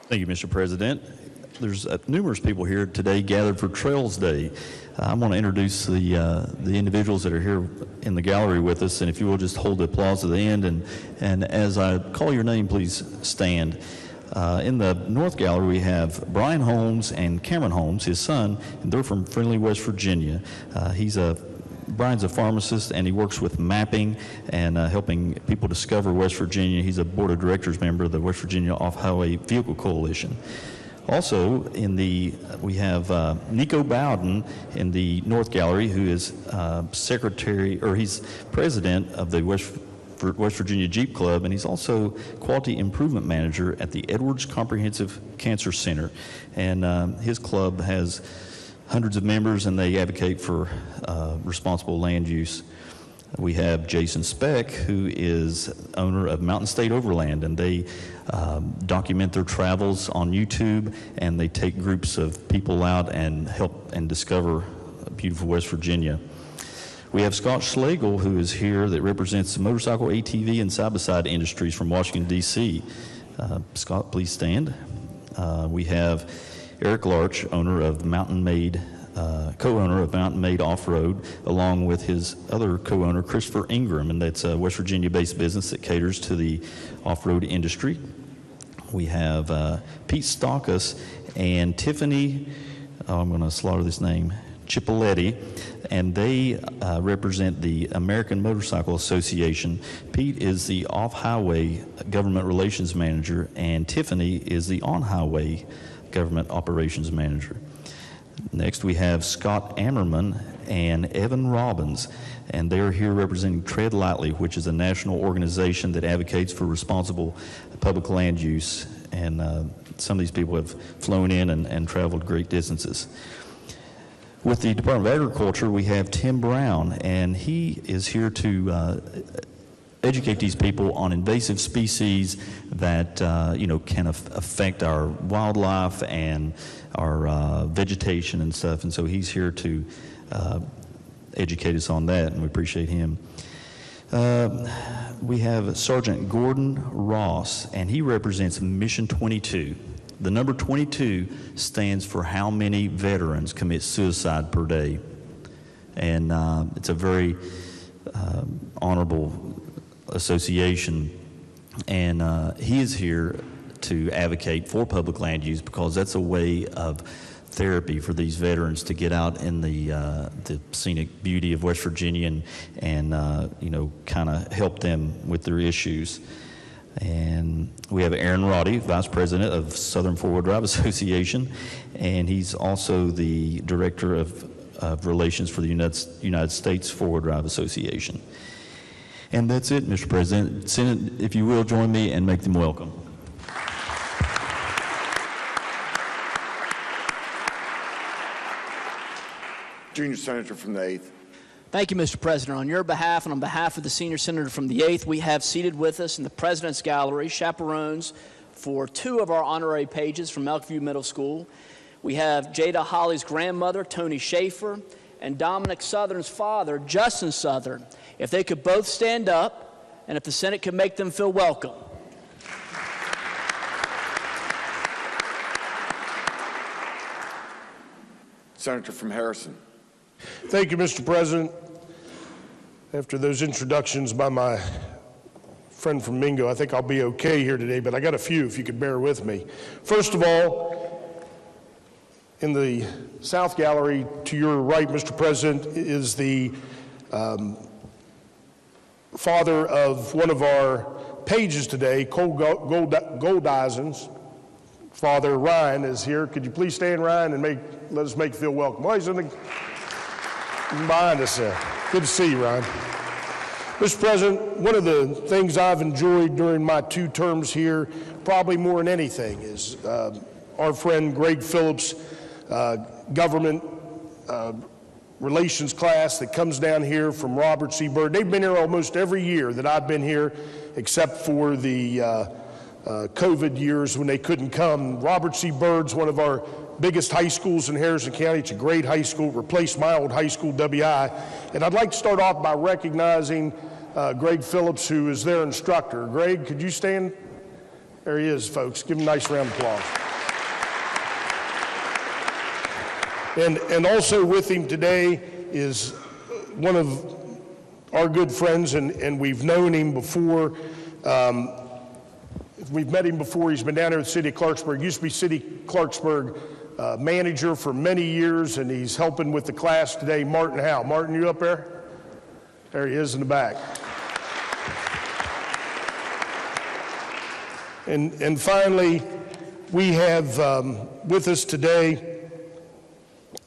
Thank you, Mr. President. There's numerous people here today gathered for Trails Day. I want to introduce the individuals that are here in the gallery with us, and if you will just hold the applause to the end, and as I call your name, please stand. In the North Gallery, we have Brian Holmes and Cameron Holmes, his son, and they're from Friendly, West Virginia. Brian's a pharmacist, and he works with mapping and helping people discover West Virginia. He's a board of directors member of the West Virginia Off-Highway Vehicle Coalition. Also, we have Nico Bowden in the North Gallery, who is he's president of the West Virginia Jeep Club, and he's also Quality Improvement Manager at the Edwards Comprehensive Cancer Center. And his club has hundreds of members, and they advocate for responsible land use. We have Jason Speck, who is owner of Mountain State Overland, and they document their travels on YouTube, and they take groups of people out and help and discover beautiful West Virginia. We have Scott Schlegel, who is here, that represents the motorcycle, ATV, and side-by-side industries from Washington, D.C. Scott, please stand. We have Eric Larch, owner of Mountain Made, co-owner of Mountain Made Off-Road, along with his other co-owner, Christopher Ingram, and that's a West Virginia-based business that caters to the off-road industry. We have Pete Stockus and Tiffany, I'm going to slaughter this name, Cipoletti, and they represent the American Motorcycle Association. Pete is the off-highway government relations manager, and Tiffany is the on-highway government operations manager. Next, we have Scott Ammerman and Evan Robbins, and they're here representing Tread Lightly, which is a national organization that advocates for responsible public land use, and some of these people have flown in and traveled great distances. With the Department of Agriculture, we have Tim Brown, and he is here to educate these people on invasive species that can affect our wildlife and our vegetation and stuff. And so he's here to educate us on that, and we appreciate him. We have Sergeant Gordon Ross, and he represents Mission 22. The number 22 stands for how many veterans commit suicide per day. And it's a very honorable association. And he is here to advocate for public land use because that's a way of therapy for these veterans to get out in the scenic beauty of West Virginia and kind of help them with their issues. And we have Aaron Roddy, Vice President of Southern Four-Wheel Drive Association, and he's also the Director of Relations for the United States Four-Wheel Drive Association. And that's it, Mr. President. Senate, if you will, join me and make them welcome. Junior Senator from the 8th. Thank you, Mr. President. On your behalf and on behalf of the senior senator from the 8th, we have seated with us in the President's Gallery chaperones for two of our honorary pages from Elkview Middle School. We have Jada Holly's grandmother, Tony Schaefer, and Dominic Southern's father, Justin Southern. If they could both stand up, and if the Senate could make them feel welcome. Senator from Harrison. Thank you, Mr. President. After those introductions by my friend from Mingo, I think I'll be okay here today, but I got a few, if you could bear with me. First of all, in the South Gallery, to your right, Mr. President, is the father of one of our pages today, Cole Goldeisen's father, Ryan, is here. Could you please stand, Ryan, and let us make you feel welcome? Well, he's in the behind us there. Good to see you, Ryan. Mr. President, one of the things I've enjoyed during my 2 terms here, probably more than anything, is our friend Greg Phillips' government relations class that comes down here from Robert C. Byrd. They've been here almost every year that I've been here, except for the COVID years when they couldn't come. Robert C. Byrd's one of our biggest high schools in Harrison County. It's a great high school, replaced my old high school, WI. And I'd like to start off by recognizing Greg Phillips, who is their instructor. Greg, could you stand? There he is, folks. Give him a nice round of applause. And also with him today is one of our good friends, and we've known him before. We've met him before. He's been down here at the city of Clarksburg. Used to be city Clarksburg manager for many years, and he's helping with the class today, Martin Howe. Martin, you up there? There he is in the back. And finally, we have with us today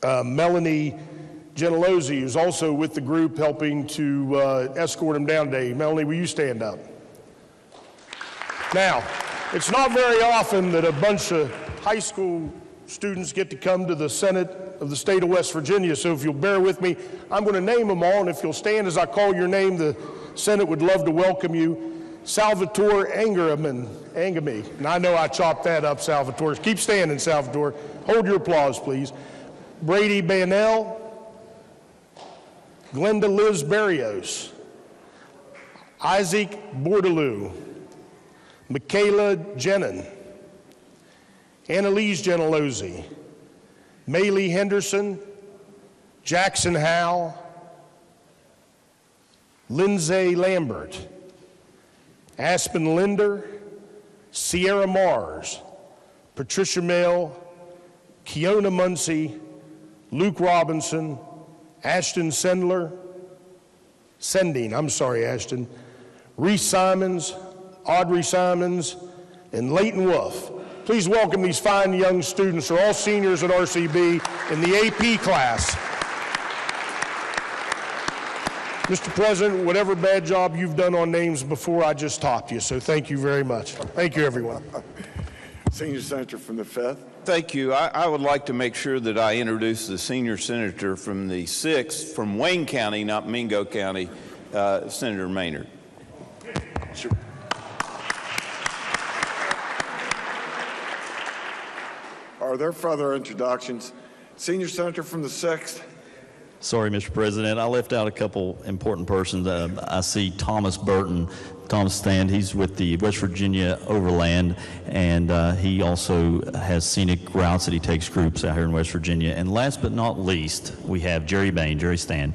Melanie Gentilozzi, who's also with the group helping to escort him down today. Melanie, will you stand up? Now, it's not very often that a bunch of high school students get to come to the Senate of the state of West Virginia, so if you'll bear with me, I'm going to name them all, and if you'll stand as I call your name, the Senate would love to welcome you. Salvatore Ammerman, and I know I chopped that up, Salvatore. Keep standing, Salvatore. Hold your applause, please. Brady Banell, Glenda Liz Barrios, Isaac Bordaloo, Michaela Jenin, Annalise Gentilozzi, Maylee Henderson, Jackson Howe, Lindsay Lambert, Aspen Linder, Sierra Mars, Patricia Mail, Kiona Muncie, Luke Robinson, Ashton Sending, Ashton, Reese Simons, Audrey Simons, and Leighton Wolf. Please welcome these fine young students. They're all seniors at RCB in the AP class. Mr. President, whatever bad job you've done on names before, I just topped you, so thank you very much. Thank you, everyone. Senior Senator from the 5th. Thank you. I would like to make sure that I introduce the senior senator from the 6th, from Wayne County, not Mingo County, Senator Maynard. Sure. Are there further introductions? Senior Senator from the 6th. Sorry, Mr. President. I left out a couple important persons. I see Thomas Burton. Thomas Stand, he's with the West Virginia Overland, and he also has scenic routes that he takes groups out here in West Virginia. And last but not least, we have Jerry Stand.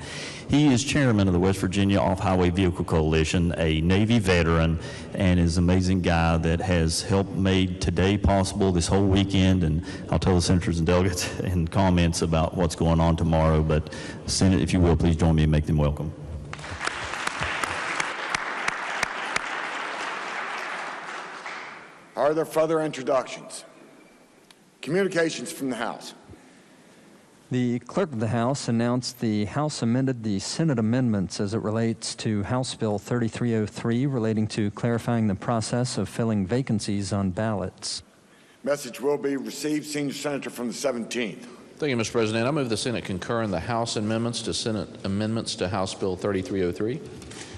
He is chairman of the West Virginia Off-Highway Vehicle Coalition, a Navy veteran, and is an amazing guy that has helped made today possible this whole weekend. And I'll tell the senators and delegates in comments about what's going on tomorrow. But Senate, if you will, please join me and make them welcome. Are there further introductions? Communications from the House. The Clerk of the House announced the House amended the Senate amendments as it relates to House Bill 3303 relating to clarifying the process of filling vacancies on ballots. Message will be received. Senior Senator from the 17th. Thank you, Mr. President. I move the Senate concur in the House amendments to Senate amendments to House Bill 3303.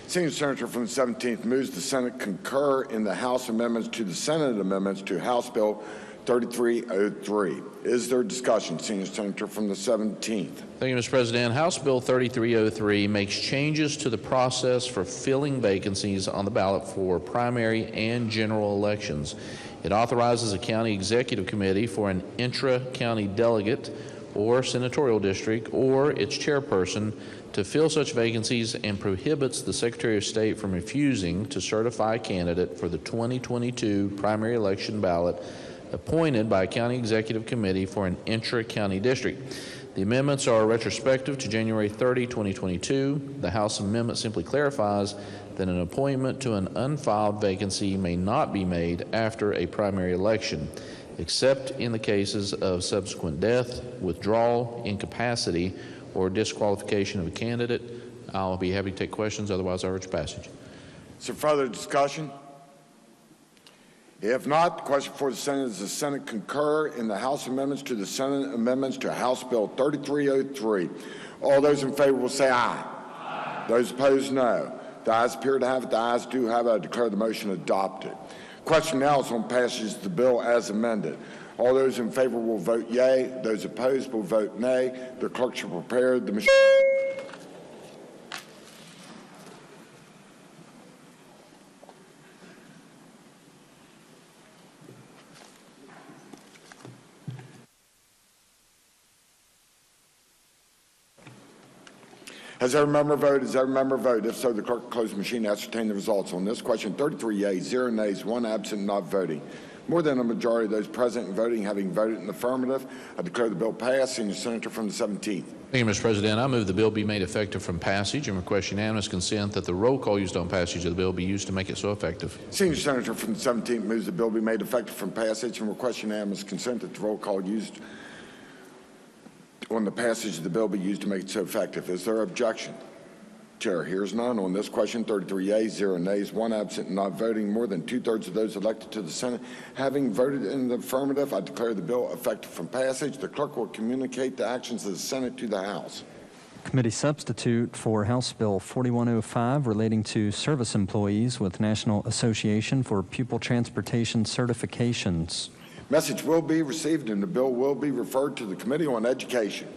Senior Senator from the 17th moves the Senate concur in the House amendments to the Senate amendments to House Bill 3303. Is there discussion? Senior Senator from the 17th. Thank you, Mr. President. House Bill 3303 makes changes to the process for filling vacancies on the ballot for primary and general elections. It authorizes a county executive committee for an intra-county delegate or senatorial district or its chairperson to fill such vacancies and prohibits the Secretary of State from refusing to certify a candidate for the 2022 primary election ballot appointed by a county executive committee for an intra-county district. The amendments are retrospective to January 30, 2022. The House amendment simply clarifies that an appointment to an unfiled vacancy may not be made after a primary election, except in the cases of subsequent death, withdrawal, incapacity, or disqualification of a candidate. I'll be happy to take questions. Otherwise, I urge passage. Is there further discussion? If not, the question for the Senate is the Senate concur in the House amendments to the Senate amendments to House Bill 3303. All those in favor will say aye. Aye. Those opposed, no. The ayes appear to have it. The ayes do have it. I declare the motion adopted. Question now is on passage of the bill as amended. All those in favor will vote yea. Those opposed will vote nay. The clerk shall prepare the machine. Has every member voted? Has every member voted? If so, the clerk will close the machine to ascertain the results on this question. 33 yeas, 0 nays, 1 absent, not voting. More than a majority of those present and voting having voted in the affirmative, I declare the bill passed. Senior Senator from the 17th. Thank you, Mr. President. I move the bill be made effective from passage and request unanimous consent that the roll call used on passage of the bill be used to make it so effective. Senior Senator from the 17th moves the bill be made effective from passage and request unanimous consent that the roll call used on the passage of the bill be used to make it so effective. Is there objection? Chair hears none. On this question, 33 yeas, 0 nays, 1 absent, and not voting. More than 2/3 of those elected to the Senate having voted in the affirmative, I declare the bill effective from passage. The clerk will communicate the actions of the Senate to the House. Committee substitute for House Bill 4105 relating to service employees with National Association for Pupil Transportation Certifications. Message will be received and the bill will be referred to the Committee on Education.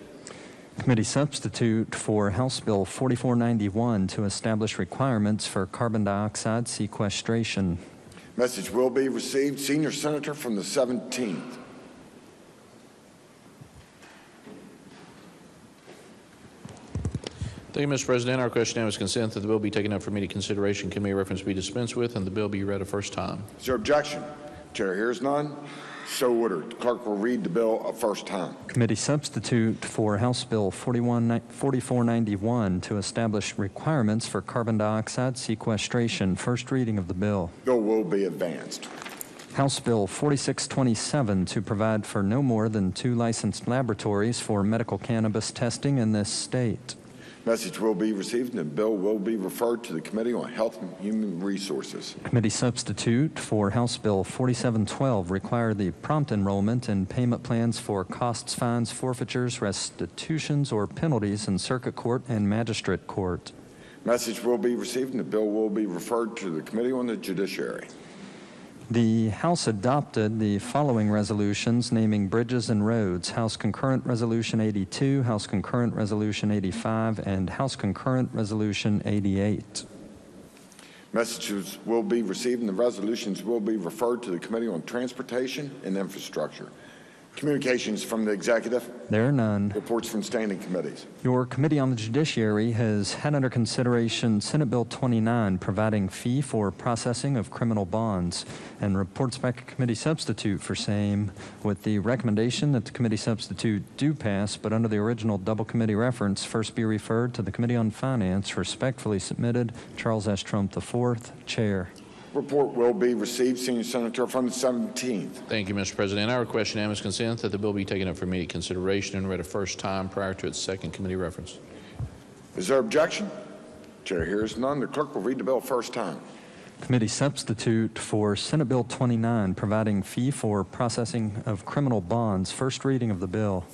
Committee substitute for House Bill 4491 to establish requirements for carbon dioxide sequestration. Message will be received. Senior Senator from the 17th. Thank you, Mr. President. Our question now is consent that the bill be taken up for immediate consideration, committee reference be dispensed with, and the bill be read a first time. Is there objection? Chair hears none. So ordered. The clerk will read the bill a first time. Committee substitute for House Bill 4491 to establish requirements for carbon dioxide sequestration. First reading of the bill. Bill will be advanced. House Bill 4627 to provide for no more than 2 licensed laboratories for medical cannabis testing in this state. Message will be received and the bill will be referred to the Committee on Health and Human Resources. Committee substitute for House Bill 4712 require the prompt enrollment in payment plans for costs, fines, forfeitures, restitutions, or penalties in circuit court and magistrate court. Message will be received and the bill will be referred to the Committee on the Judiciary. The House adopted the following resolutions naming bridges and roads: House Concurrent Resolution 82, House Concurrent Resolution 85, and House Concurrent Resolution 88. Messages will be received and the resolutions will be referred to the Committee on Transportation and Infrastructure. Communications from the Executive. There are none. Reports from standing committees. Your Committee on the Judiciary has had under consideration Senate Bill 29, providing fee for processing of criminal bonds, and reports back a committee substitute for same, with the recommendation that the committee substitute do pass, but under the original double committee reference, first be referred to the Committee on Finance. Respectfully submitted, Charles S. Trump IV, Chair. Report will be received. Senior Senator from the 17th. Thank you, Mr. President. Our question now is consent that the bill be taken up for immediate consideration and read a first time prior to its second committee reference. Is there objection? Chair hears none. The clerk will read the bill first time. Committee substitute for Senate Bill 29, providing fee for processing of criminal bonds. First reading of the bill.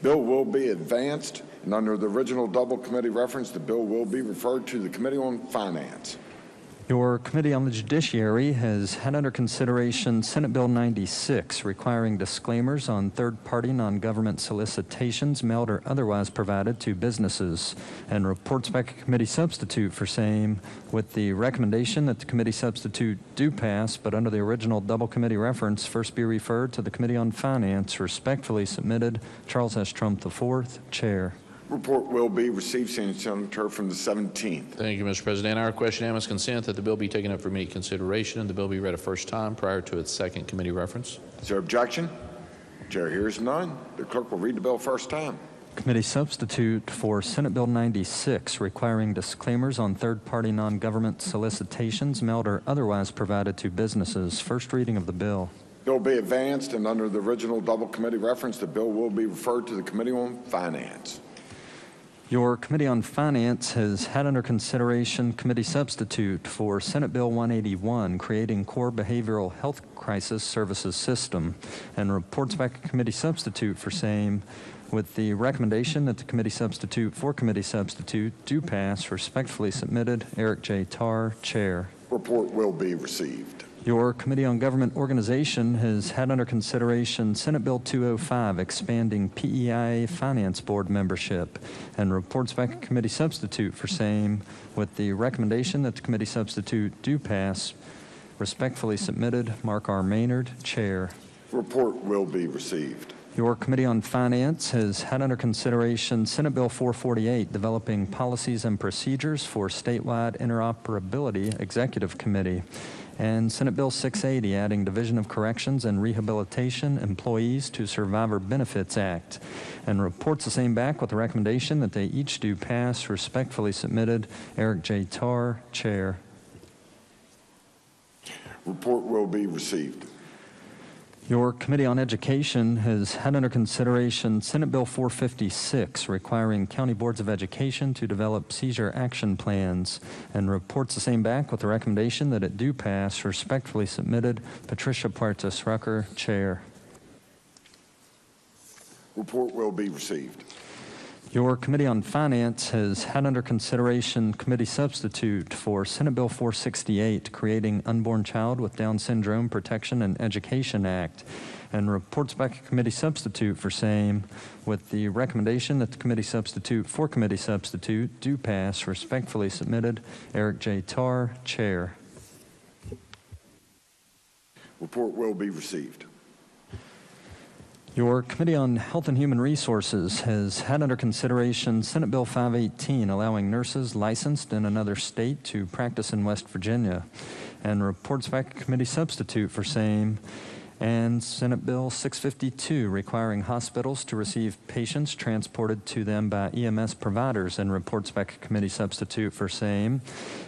Bill will be advanced, and under the original double committee reference, the bill will be referred to the Committee on Finance. Your Committee on the Judiciary has had under consideration Senate Bill 96, requiring disclaimers on third-party non-government solicitations mailed or otherwise provided to businesses, and reports back a committee substitute for same, with the recommendation that the committee substitute do pass, but under the original double committee reference, first be referred to the Committee on Finance. Respectfully submitted, Charles S. Trump IV, Chair. Report will be received. Senior Senator from the 17th. Thank you, Mr. President. Our question now is consent that the bill be taken up for immediate consideration and the bill be read a first time prior to its second committee reference. Is there objection? Chair hears none. The clerk will read the bill first time. Committee substitute for Senate Bill 96, requiring disclaimers on third-party non-government solicitations mailed or otherwise provided to businesses. First reading of the bill. Bill will be advanced, and under the original double committee reference, the bill will be referred to the Committee on Finance. Your Committee on Finance has had under consideration committee substitute for Senate Bill 181, creating core behavioral health crisis services system, and reports back a committee substitute for same, with the recommendation that the committee substitute for committee substitute do pass. Respectfully submitted, Eric J. Tarr, Chair. Report will be received. Your Committee on Government Organization has had under consideration Senate Bill 205, expanding PEIA Finance Board membership, and reports back a committee substitute for same, with the recommendation that the committee substitute do pass. Respectfully submitted, Mark R. Maynard, Chair. Report will be received. Your Committee on Finance has had under consideration Senate Bill 448, developing policies and procedures for statewide interoperability executive committee, and Senate Bill 680, adding Division of Corrections and Rehabilitation Employees to Survivor Benefits Act, and reports the same back with the recommendation that they each do pass. Respectfully submitted, Eric J. Tarr, Chair. Report will be received. Your Committee on Education has had under consideration Senate Bill 456, requiring county boards of education to develop seizure action plans, and reports the same back with the recommendation that it do pass. Respectfully submitted, Patricia Puertas Rucker, Chair. Report will be received. Your Committee on Finance has had under consideration committee substitute for Senate Bill 468, creating Unborn Child with Down Syndrome Protection and Education Act, and reports back a committee substitute for same, with the recommendation that the committee substitute for committee substitute do pass. Respectfully submitted, Eric J. Tarr, Chair. Report will be received. Your Committee on Health and Human Resources has had under consideration Senate Bill 518, allowing nurses licensed in another state to practice in West Virginia, and reports back a committee substitute for same, and Senate Bill 652, requiring hospitals to receive patients transported to them by EMS providers, and reports back a committee substitute for same,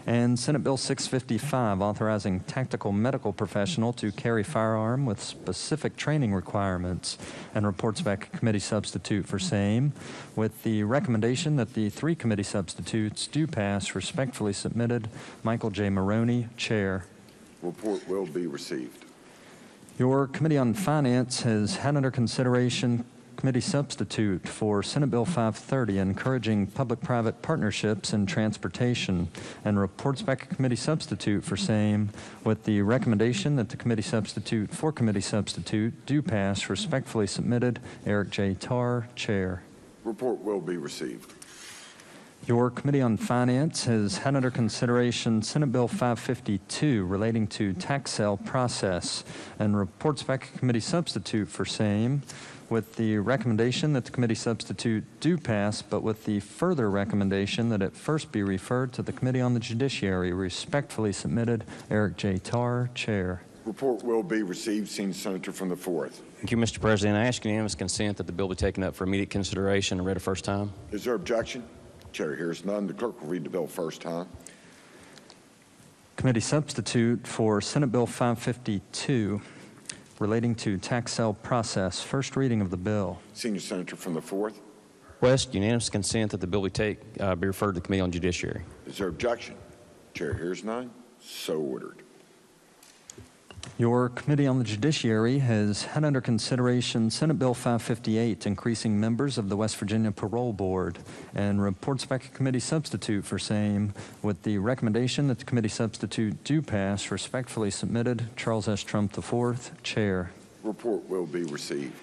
and Senate Bill 655, authorizing tactical medical professional to carry firearm with specific training requirements, and reports back a committee substitute for same, with the recommendation that the three committee substitutes do pass. Respectfully submitted, Michael J. Maroney, Chair. Report will be received. Your Committee on Finance has had under consideration committee substitute for Senate Bill 530, encouraging public-private partnerships in transportation, and reports back a committee substitute for same, with the recommendation that the committee substitute for committee substitute do pass. Respectfully submitted, Eric J. Tarr, Chair. Report will be received. Your Committee on Finance has had under consideration Senate Bill 552 relating to tax sale process, and reports back a committee substitute for same, with the recommendation that the committee substitute do pass, but with the further recommendation that it first be referred to the Committee on the Judiciary. Respectfully submitted, Eric J. Tarr, Chair. Report will be received. Senior Senator from the 4th. Thank you, Mr. President. I ask unanimous consent that the bill be taken up for immediate consideration and read a first time. Is there objection? Chair hears none. The clerk will read the bill first time. Committee substitute for Senate Bill 552 relating to tax sale process. First reading of the bill. Senior Senator from the 4th. Request unanimous consent that the bill be referred to the Committee on Judiciary. Is there objection? Chair hears none. So ordered. Your Committee on the Judiciary has had under consideration Senate Bill 558, increasing members of the West Virginia Parole Board, and reports back a committee substitute for same, with the recommendation that the committee substitute do pass. Respectfully submitted, Charles S. Trump IV, Chair. Report will be received.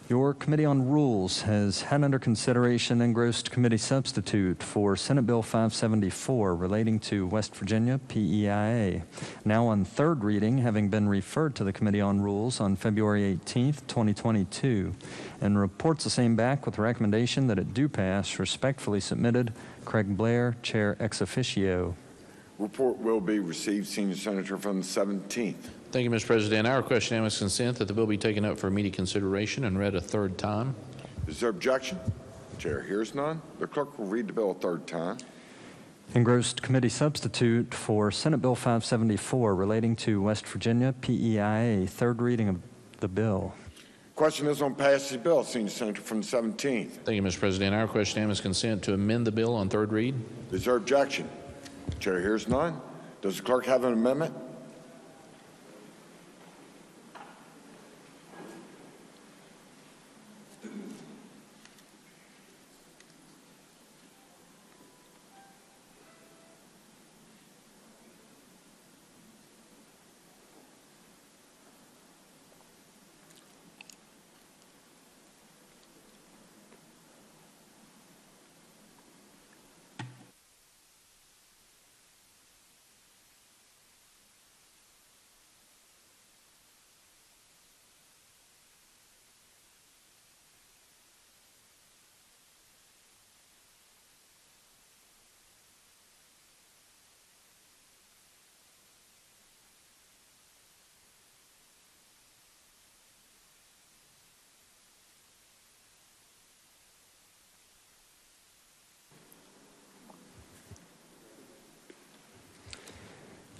Your Committee on Rules has had under consideration engrossed committee substitute for Senate Bill 574 relating to West Virginia PEIA, now on third reading, having been referred to the Committee on Rules on February 18th, 2022, and reports the same back with the recommendation that it do pass. Respectfully submitted, Craig Blair, Chair ex officio. Report will be received. Senior Senator from the 17th. Thank you, Mr. President. I request unanimous consent that the bill be taken up for immediate consideration and read a third time. Is there objection? Chair hears none. The clerk will read the bill a third time. Engrossed committee substitute for Senate Bill 574 relating to West Virginia PEIA. Third reading of the bill. Question is on passage of the bill. Senior Senator from the 17th. Thank you, Mr. President. I request unanimous consent to amend the bill on third read. Is there objection? Chair hears none. Does the clerk have an amendment?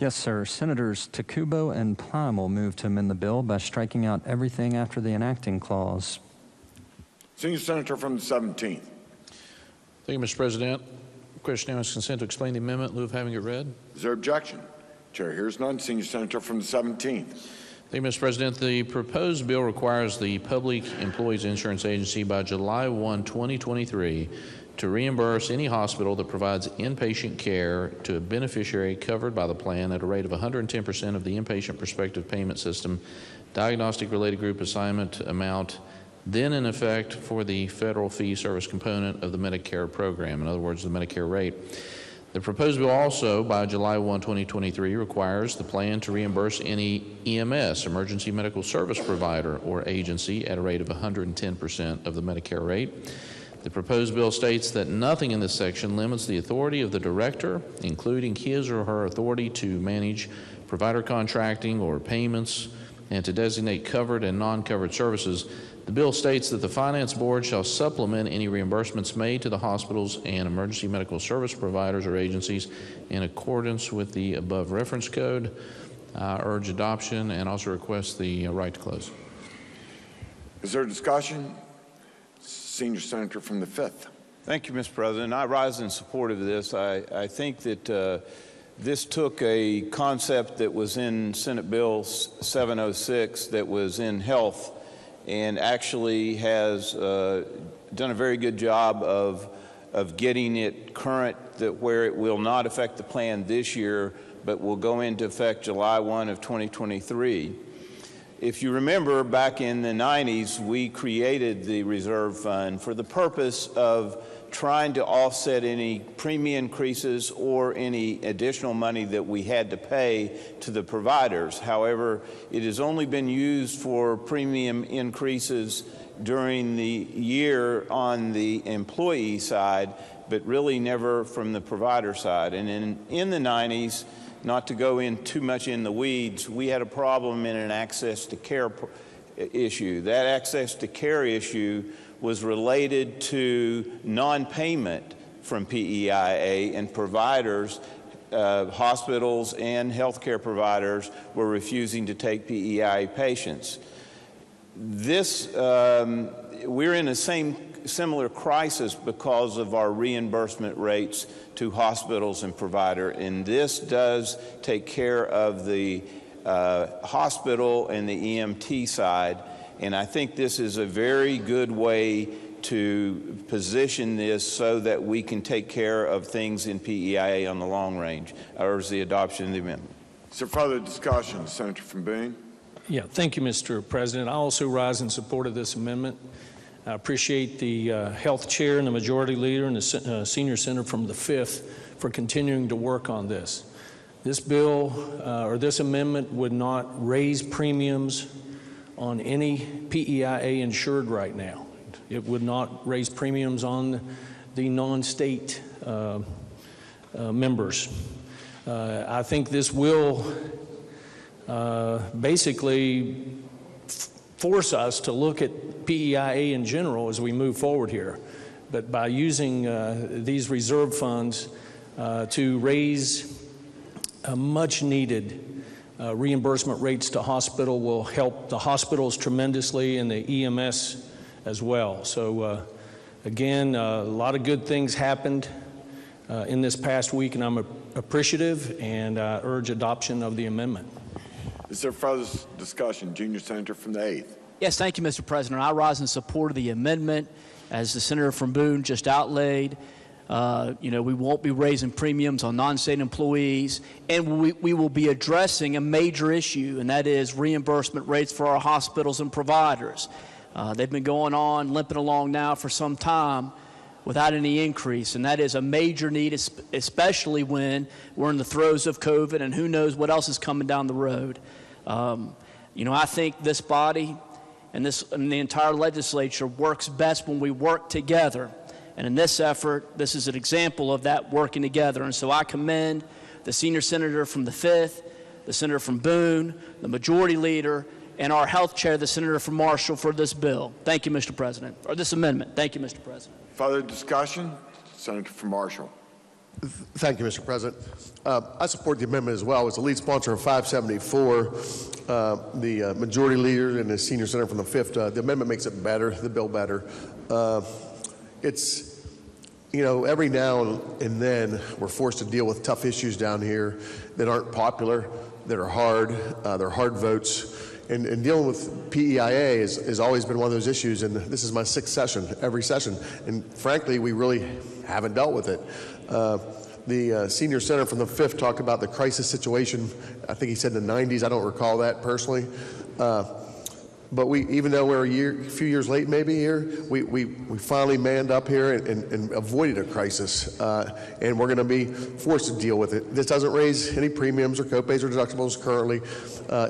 Yes, sir. Senators Takubo and Plum will move to amend the bill by striking out everything after the enacting clause. Senior Senator from the 17th. Thank you, Mr. President. Question now is consent to explain the amendment in lieu of having it read. Is there objection? Chair hears none. Senior Senator from the 17th. Thank you, Mr. President. The proposed bill requires the Public Employees Insurance Agency by July 1, 2023 to reimburse any hospital that provides inpatient care to a beneficiary covered by the plan at a rate of 110% of the inpatient prospective payment system diagnostic related group assignment amount then in effect for the federal fee service component of the Medicare program, in other words, the Medicare rate. The proposed bill also, by July 1, 2023, requires the plan to reimburse any EMS, emergency medical service provider or agency, at a rate of 110% of the Medicare rate. The proposed bill states that nothing in this section limits the authority of the director, including his or her authority to manage provider contracting or payments and to designate covered and non-covered services. The bill states that the Finance Board shall supplement any reimbursements made to the hospitals and emergency medical service providers or agencies in accordance with the above reference code. I urge adoption and also request the right to close. Is there discussion? Senior Senator from the 5th. Thank you, Mr. President. I rise in support of this. I think that this took a concept that was in Senate Bill 706 that was in health and actually has done a very good job of getting it current, that where it will not affect the plan this year, but will go into effect July 1 of 2023. If you remember, back in the 90s, we created the reserve fund for the purpose of trying to offset any premium increases or any additional money that we had to pay to the providers. However, it has only been used for premium increases during the year on the employee side, but really never from the provider side. And in the 90s, not to go in too much in the weeds, we had a problem in an access to care issue. That access to care issue was related to non-payment from PEIA, and providers, hospitals and healthcare providers were refusing to take PEIA patients. We're in the similar crisis because of our reimbursement rates to hospitals and provider, and this does take care of the hospital and the EMT side. And I think this is a very good way to position this so that we can take care of things in PEIA on the long range. I urge the adoption of the amendment. So further discussion, Senator from Boone. Yeah, thank you, Mr. President. I also rise in support of this amendment. I appreciate the health chair and the majority leader and the senior senator from the 5th for continuing to work on this. This bill or this amendment would not raise premiums on any PEIA insured right now. It would not raise premiums on the non-state members. I think this will basically force us to look at PEIA in general as we move forward here. But by using these reserve funds to raise much needed reimbursement rates to hospital will help the hospitals tremendously and the EMS as well. So again, a lot of good things happened in this past week, and I'm appreciative, and I urge adoption of the amendment. Is there further discussion? Junior Senator from the 8th. Yes, thank you, Mr. President. I rise in support of the amendment, as the senator from Boone just outlaid. We won't be raising premiums on non-state employees, and we will be addressing a major issue, and that is reimbursement rates for our hospitals and providers. They've been going on, limping along now for some time without any increase, and that is a major need, especially when we're in the throes of COVID and who knows what else is coming down the road. I think this body and the entire legislature works best when we work together. And in this effort, this is an example of that working together. And so I commend the senior senator from the 5th, the senator from Boone, the majority leader, and our health chair, the senator from Marshall, for this bill. Thank you, Mr. President, or this amendment. Thank you, Mr. President. Further discussion? Senator from Marshall. Thank you, Mr. President. I support the amendment as well. I was the lead sponsor of 574. The majority leader and the senior senator from the 5th. The amendment makes it better, the bill better. It's, you know, every now and then we're forced to deal with tough issues down here that aren't popular, that are hard. They're hard votes. And dealing with PEIA has always been one of those issues, and this is my 6th session, every session. And frankly, we really haven't dealt with it. The senior senator from the 5th talked about the crisis situation. I think he said in the 90s. I don't recall that personally. But we, even though we're a few years late maybe here, we finally manned up here and avoided a crisis. And we're going to be forced to deal with it. This doesn't raise any premiums or copays or deductibles currently.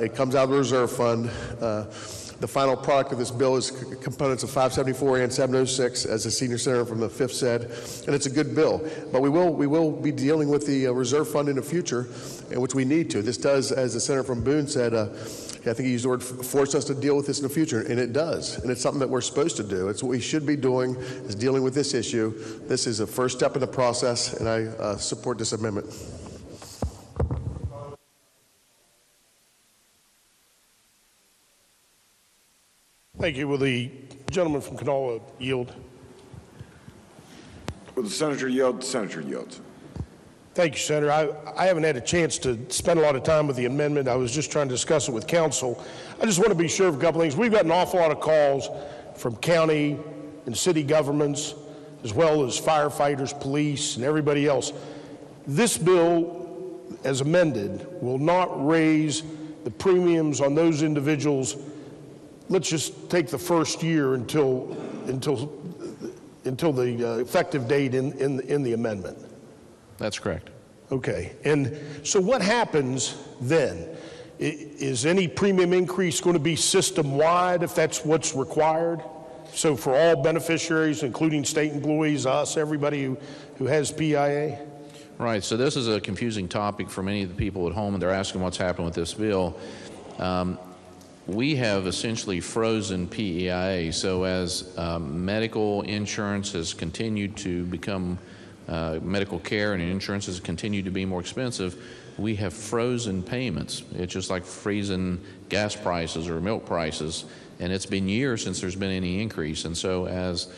It comes out of the reserve fund. The final product of this bill is components of 574 and 706, as the senior senator from the 5th said, and it's a good bill. But we will be dealing with the reserve fund in the future, which we need to. This does, as the senator from Boone said, I think he used the word force us to deal with this in the future, and it does. And it's something that we're supposed to do. It's what we should be doing, is dealing with this issue. This is a first step in the process, and I support this amendment. Thank you. Will the gentleman from Kanawha yield? Will the senator yield? The senator yields. Thank you, Senator. I haven't had a chance to spend a lot of time with the amendment. I was just trying to discuss it with council. I just want to be sure of a couple things. We've got an awful lot of calls from county and city governments, as well as firefighters, police, and everybody else. This bill, as amended, will not raise the premiums on those individuals. Let's just take the first year until the effective date in the amendment. That's correct. Okay. And so what happens then? Is any premium increase going to be system-wide if that's what's required? So for all beneficiaries, including state employees, us, everybody who has PIA? Right. So this is a confusing topic for many of the people at home, and they're asking what's happened with this bill. We have essentially frozen PEIA. So as medical insurance has continued to become medical care and insurance has continued to be more expensive, we have frozen payments. It's just like freezing gas prices or milk prices. And it's been years since there's been any increase. And so as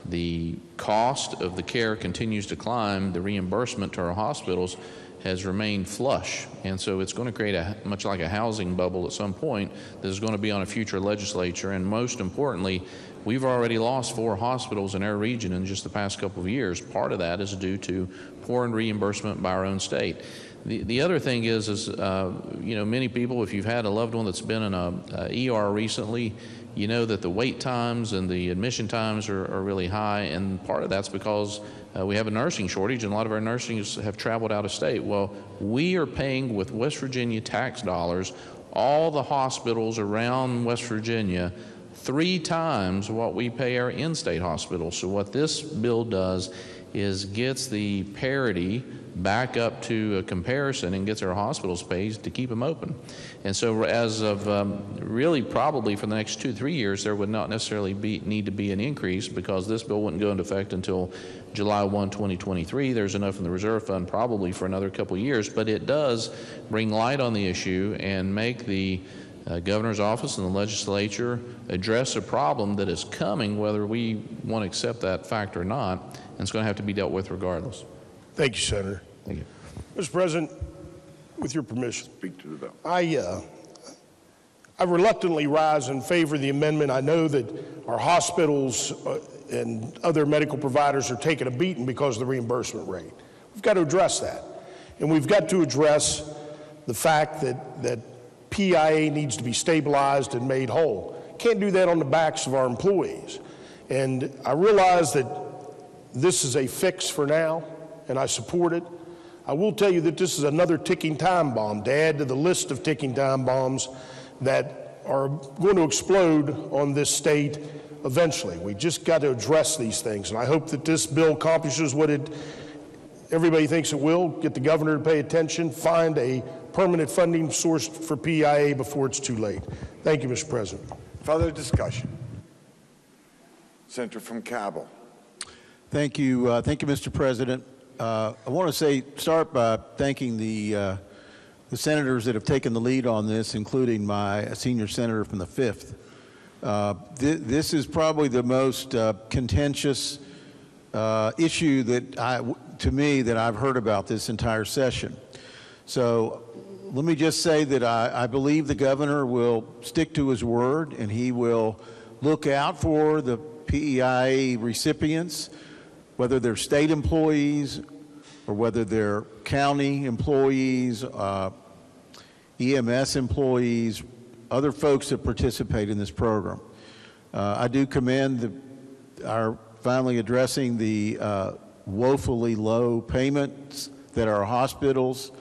the cost of the care continues to climb, the reimbursement to our hospitals has remained flush. And so it's going to create much like a housing bubble at some point that is going to be on a future legislature. And most importantly, we've already lost 4 hospitals in our region in just the past couple of years. Part of that is due to poor reimbursement by our own state. The other thing is you know, many people, if you've had a loved one that's been in a ER recently, you know that the wait times and the admission times are really high, and part of that's because we have a nursing shortage, and a lot of our nurses have traveled out of state. Well, we are paying with West Virginia tax dollars all the hospitals around West Virginia 3 times what we pay our in-state hospitals. So what this bill does is gets the parity back up to a comparison and gets our hospitals paid to keep them open. And so as of really probably for the next 2-3 years, there would not necessarily need to be an increase, because this bill wouldn't go into effect until July 1, 2023. There's enough in the reserve fund probably for another couple of years, but it does bring light on the issue and make the governor's office and the legislature address a problem that is coming, whether we want to accept that fact or not, and it's going to have to be dealt with regardless. Thank you, Senator. Thank you. Mr. President, with your permission, Speak to the bill. I reluctantly rise in favor of the amendment. I know that our hospitals and other medical providers are taking a beating because of the reimbursement rate. We've got to address that. And we've got to address the fact that PIA needs to be stabilized and made whole. Can't do that on the backs of our employees. And I realize that this is a fix for now, and I support it. I will tell you that this is another ticking time bomb to add to the list of ticking time bombs that are going to explode on this state eventually. We just got to address these things, and I hope that this bill accomplishes what everybody thinks it will, get the governor to pay attention, find a permanent funding source for PIA before it's too late. Thank you, Mr. President. Further discussion. Senator from Cabell. Thank you, Mr. President. I want to start by thanking the senators that have taken the lead on this, including my senior senator from the 5th. This is probably the most contentious issue to me that I've heard about this entire session. So let me just say that I believe the governor will stick to his word, and he will look out for the PEIA recipients, whether they're state employees or whether they're county employees, EMS employees, other folks that participate in this program. I do commend our finally addressing the woefully low payments that our hospitals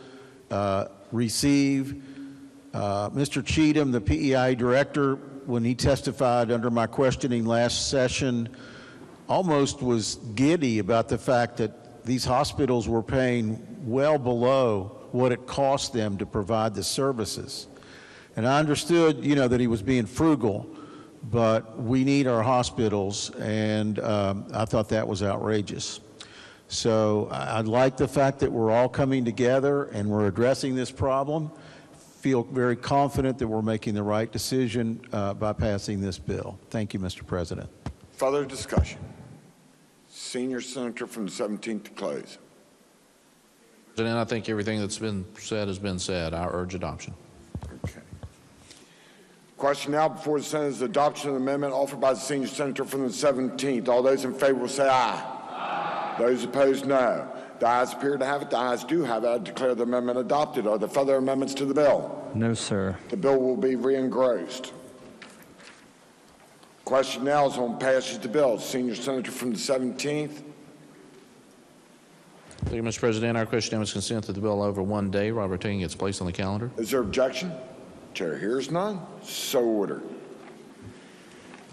receive. Mr. Cheatham, the PEI director, when he testified under my questioning last session, almost was giddy about the fact that these hospitals were paying well below what it cost them to provide the services. And I understood, that he was being frugal, but we need our hospitals, and I thought that was outrageous. So I like the fact that we're all coming together and we're addressing this problem. Feel very confident that we're making the right decision by passing this bill. Thank you, Mr. President. Further discussion. Senior Senator from the 17th to close. President, I think everything that's been said has been said. I urge adoption. Okay. Question now before the Senate is the adoption of the amendment offered by the senior senator from the 17th. All those in favor will say aye. Aye. Those opposed, no. The ayes appear to have it. The ayes do have it. I declare the amendment adopted. Are there further amendments to the bill? No, sir. The bill will be re-engrossed. Question now is on passage of the bill. Senior senator from the 17th. Thank you, Mr. President. Our question now is consent that the bill over 1 day, Robert taking its place on the calendar. Is there objection? Chair hears none. So ordered.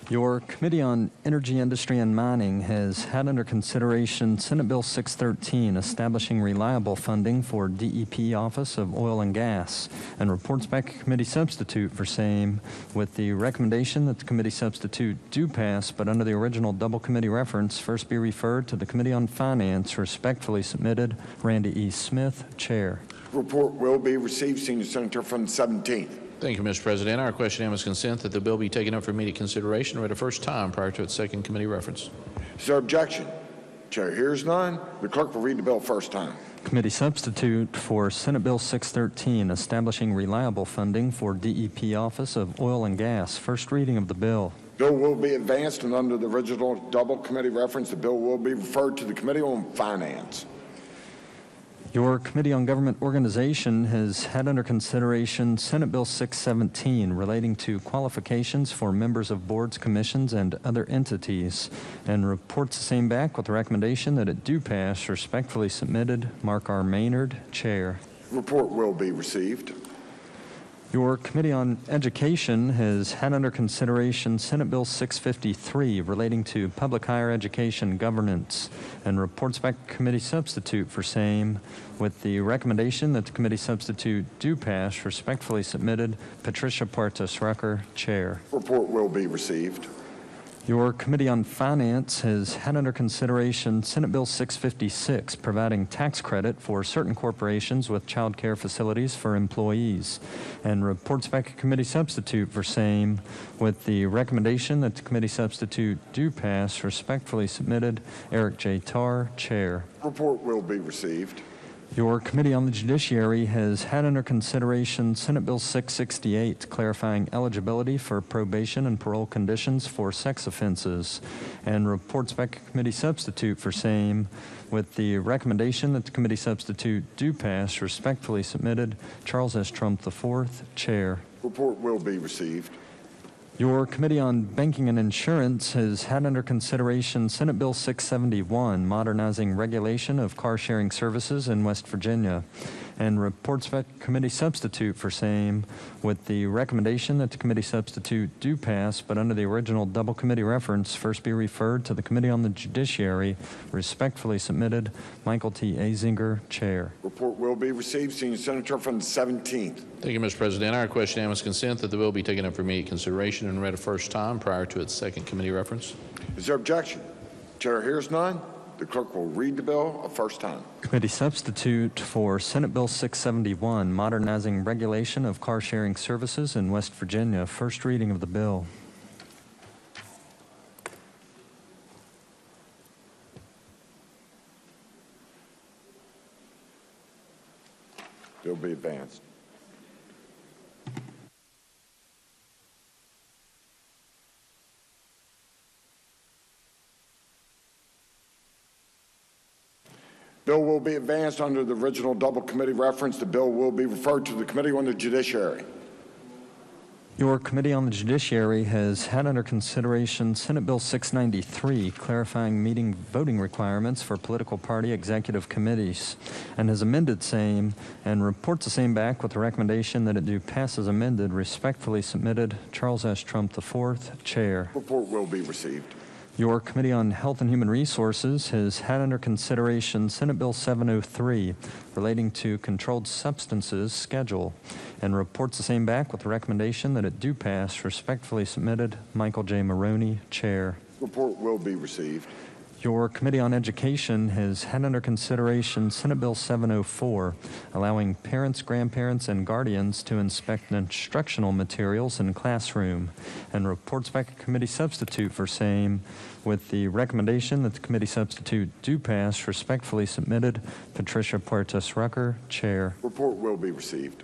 Your Committee on Energy, Industry, and Mining has had under consideration Senate Bill 613, establishing reliable funding for DEP Office of Oil and Gas, and reports back a committee substitute for same, with the recommendation that the committee substitute do pass, but under the original double committee reference, first be referred to the Committee on Finance. Respectfully submitted, Randy E. Smith, Chair. Report will be received. Senior senator from the 17th. Thank you, Mr. President. Our question now is consent that the bill be taken up for immediate consideration and read a first time prior to its second committee reference. Is there objection? Chair hears none. The clerk will read the bill first time. Committee substitute for Senate Bill 613, establishing reliable funding for DEP Office of Oil and Gas. First reading of the bill. Bill will be advanced, and under the original double committee reference, the bill will be referred to the Committee on Finance. Your Committee on Government Organization has had under consideration Senate Bill 617 relating to qualifications for members of boards, commissions, and other entities, and reports the same back with the recommendation that it do pass. Respectfully submitted, Mark R. Maynard, Chair. Report will be received. Your Committee on Education has had under consideration Senate Bill 653 relating to public higher education governance, and reports back committee substitute for same, with the recommendation that the committee substitute do pass. Respectfully submitted, Patricia Partos Rucker, Chair. Report will be received. Your Committee on Finance has had under consideration Senate Bill 656, providing tax credit for certain corporations with child care facilities for employees, and reports back a committee substitute for same, with the recommendation that the committee substitute do pass. Respectfully submitted, Eric J. Tarr, Chair. Report will be received. Your Committee on the Judiciary has had under consideration Senate Bill 668, clarifying eligibility for probation and parole conditions for sex offenses, and reports back a committee substitute for same, with the recommendation that the committee substitute do pass. Respectfully submitted, Charles S. Trump IV, Chair. Report will be received. Your Committee on Banking and Insurance has had under consideration Senate Bill 671, modernizing regulation of car-sharing services in West Virginia, and reports back committee substitute for same, with the recommendation that the committee substitute do pass, but under the original double committee reference, first be referred to the Committee on the Judiciary. Respectfully submitted, Michael T. Azinger, Chair. Report will be received. Senior Senator from the 17th. Thank you, Mr. President. Our question now is consent that the bill be taken up for immediate consideration and read a first time prior to its second committee reference. Is there objection? Chair hears none. The clerk will read the bill a first time. Committee substitute for Senate Bill 671, modernizing regulation of car sharing services in West Virginia. First reading of the bill. Bill be advanced. Bill will be advanced under the original double committee reference. The bill will be referred to the Committee on the Judiciary. Your Committee on the Judiciary has had under consideration Senate Bill 693, clarifying meeting voting requirements for political party executive committees, and has amended same and reports the same back with the recommendation that it do pass as amended. Respectfully submitted, Charles S. Trump IV, Chair. Report will be received. Your Committee on Health and Human Resources has had under consideration Senate Bill 703 relating to controlled substances schedule and reports the same back with the recommendation that it do pass. Respectfully submitted, Michael J. Maroney, Chair. Report will be received. Your Committee on Education has had under consideration Senate Bill 704, allowing parents, grandparents, and guardians to inspect instructional materials in classroom, and reports back a committee substitute for same with the recommendation that the committee substitute do pass. Respectfully submitted, Patricia Puertas Rucker, Chair. Report will be received.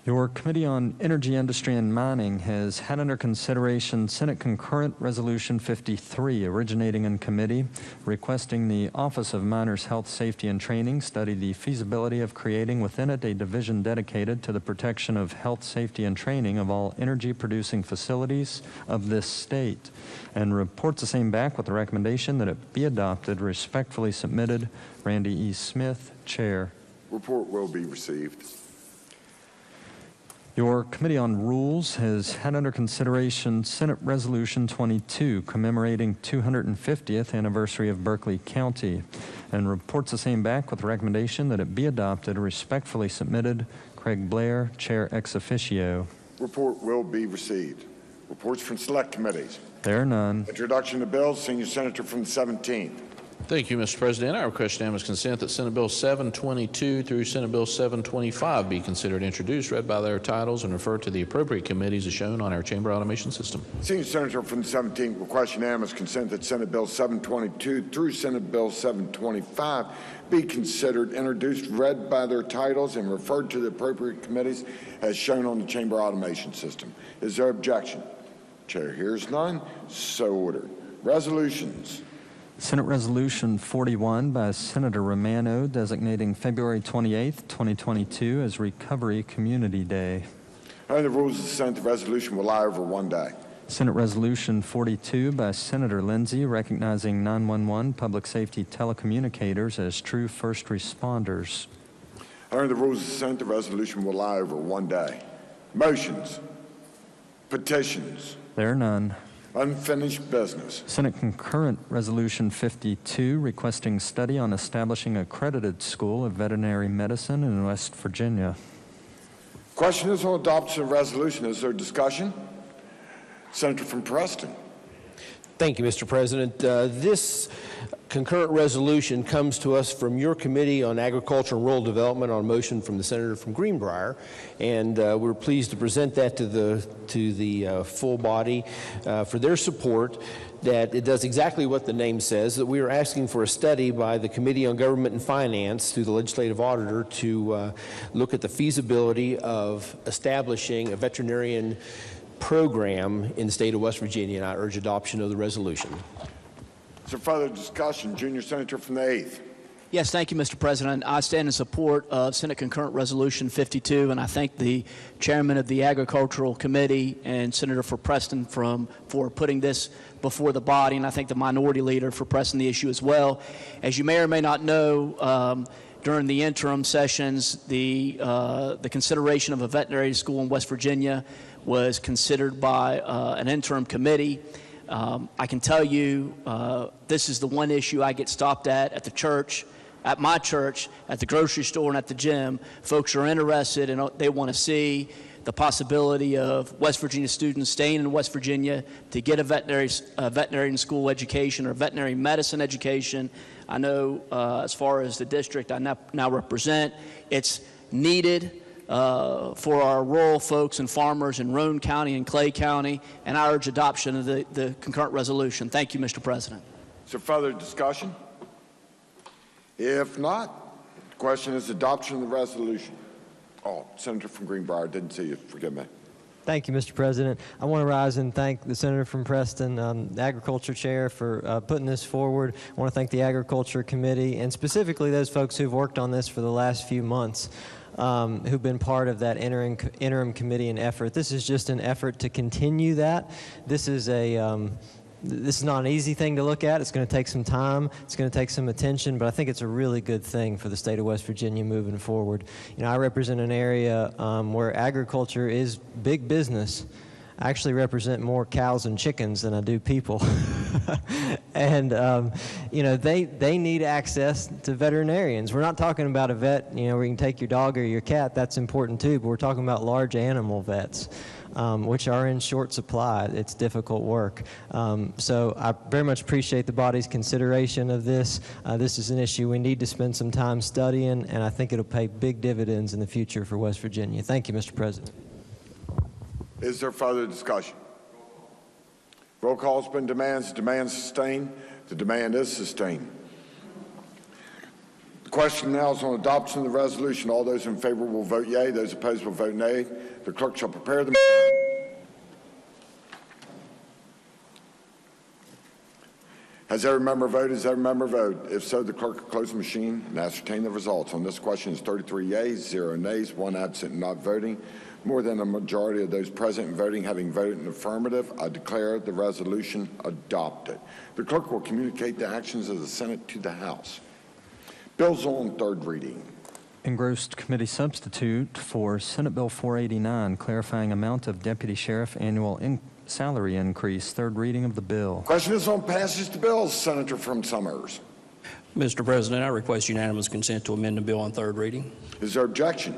Your Committee on Energy, Industry, and Mining has had under consideration Senate Concurrent Resolution 53, originating in committee, requesting the Office of Miners Health, Safety, and Training study the feasibility of creating within it a division dedicated to the protection of health, safety, and training of all energy-producing facilities of this state, and reports the same back with the recommendation that it be adopted. Respectfully submitted, Randy E. Smith, Chair. Report will be received. Your Committee on Rules has had under consideration Senate Resolution 22, commemorating 250th anniversary of Berkeley County, and reports the same back with the recommendation that it be adopted. Respectfully submitted, Craig Blair, Chair ex officio. Report will be received. Reports from select committees. There are none. Introduction of bills, Senior Senator from the 17th. Thank you, Mr. President. I request unanimous consent that Senate Bill 722 through Senate Bill 725 be considered introduced, read by their titles, and referred to the appropriate committees as shown on our chamber automation system. Senior Senator from the 17th requests unanimous consent that Senate Bill 722 through Senate Bill 725 be considered introduced, read by their titles, and referred to the appropriate committees as shown on the chamber automation system. Is there objection? Chair hears none. So ordered. Resolutions. Senate Resolution 41 by Senator Romano designating February 28, 2022 as Recovery Community Day. Under the rules of the Senate, the resolution will lie over one day. Senate Resolution 42 by Senator Lindsay recognizing 911 public safety telecommunicators as true first responders. Under the rules of the Senate, the resolution will lie over one day. Motions. Petitions. There are none. Unfinished business. Senate Concurrent Resolution 52 requesting study on establishing Accredited School of Veterinary Medicine in West Virginia. Question is on adoption of resolution. Is there discussion? Senator from Preston. Thank you, Mr. President. This concurrent resolution comes to us from your Committee on Agriculture and Rural Development on a motion from the Senator from Greenbrier, and we're pleased to present that to the full body for their support. That it does exactly what the name says, that we are asking for a study by the Committee on Government and Finance through the Legislative Auditor to look at the feasibility of establishing a veterinarian program in the state of West Virginia, and I urge adoption of the resolution. Is there further discussion? Junior Senator from the 8th. Yes, thank you, Mr. President. I stand in support of Senate Concurrent Resolution 52, and I thank the Chairman of the Agricultural Committee and Senator for Preston for putting this before the body, and I thank the Minority Leader for pressing the issue as well. As you may or may not know, during the interim sessions, the consideration of a veterinary school in West Virginia was considered by an interim committee. I can tell you this is the one issue I get stopped at the church, at my church, at the grocery store, and at the gym. Folks are interested and they want to see the possibility of West Virginia students staying in West Virginia to get a veterinary school education or veterinary medicine education. I know as far as the district I now represent, it's needed for our rural folks and farmers in Roane County and Clay County, and I urge adoption of the concurrent resolution. Thank you, Mr. President. Is there further discussion? If not, the question is adoption of the resolution. Oh, Senator from Greenbrier, didn't see you. Forgive me. Thank you, Mr. President. I want to rise and thank the Senator from Preston, the Agriculture Chair, for putting this forward. I want to thank the Agriculture Committee and specifically those folks who've worked on this for the last few months, who've been part of that interim committee and effort. This is just an effort to continue that. This is not an easy thing to look at. It's going to take some time. It's going to take some attention, but I think it's a really good thing for the state of West Virginia moving forward. You know, I represent an area where agriculture is big business. I actually represent more cows and chickens than I do people. And, you know, they need access to veterinarians. We're not talking about a vet, you know, where you can take your dog or your cat. That's important too, but we're talking about large animal vets. Which are in short supply. It's difficult work. So I very much appreciate the body's consideration of this. This is an issue we need to spend some time studying, and I think it'll pay big dividends in the future for West Virginia. Thank you, Mr. President. Is there further discussion? Roll call has been demanded. Demand sustained. The demand is sustained. The question now is on adoption of the resolution. All those in favor will vote yea. Those opposed will vote nay. The clerk shall prepare them. Has every member voted? Has every member voted? If so, the clerk will close the machine and ascertain the results. On this question is 33 yeas, 0 nays, 1 absent and not voting. More than a majority of those present and voting having voted in the affirmative, I declare the resolution adopted. The clerk will communicate the actions of the Senate to the House. Bills on third reading. Engrossed committee substitute for Senate Bill 489, clarifying amount of deputy sheriff annual salary increase. Third reading of the bill. Question is on passage to bills. Senator from Summers. Mr. President, I request unanimous consent to amend the bill on third reading. Is there objection?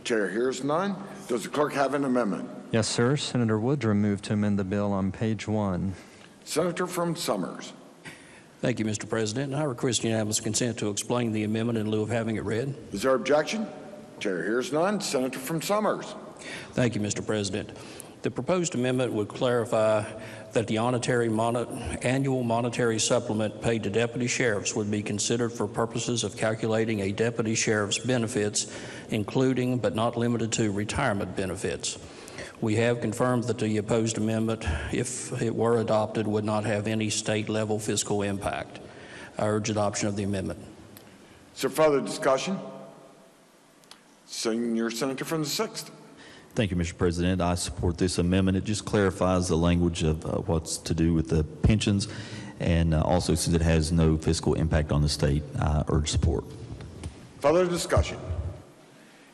Chair hears none. Does the clerk have an amendment? Yes, sir. Senator Woodrum moved to amend the bill on page 1. Senator from Summers. Thank you, Mr. President. I request unanimous consent to explain the amendment in lieu of having it read. Is there objection? Chair hears none. Senator from Summers. Thank you, Mr. President. The proposed amendment would clarify that the annual monetary supplement paid to deputy sheriffs would be considered for purposes of calculating a deputy sheriff's benefits, including but not limited to retirement benefits. We have confirmed that the opposed amendment, if it were adopted, would not have any state-level fiscal impact. I urge adoption of the amendment. Is there further discussion? Senior Senator from the 6th. Thank you, Mr. President. I support this amendment. It just clarifies the language of what's to do with the pensions, and also since it has no fiscal impact on the state, I urge support. Further discussion?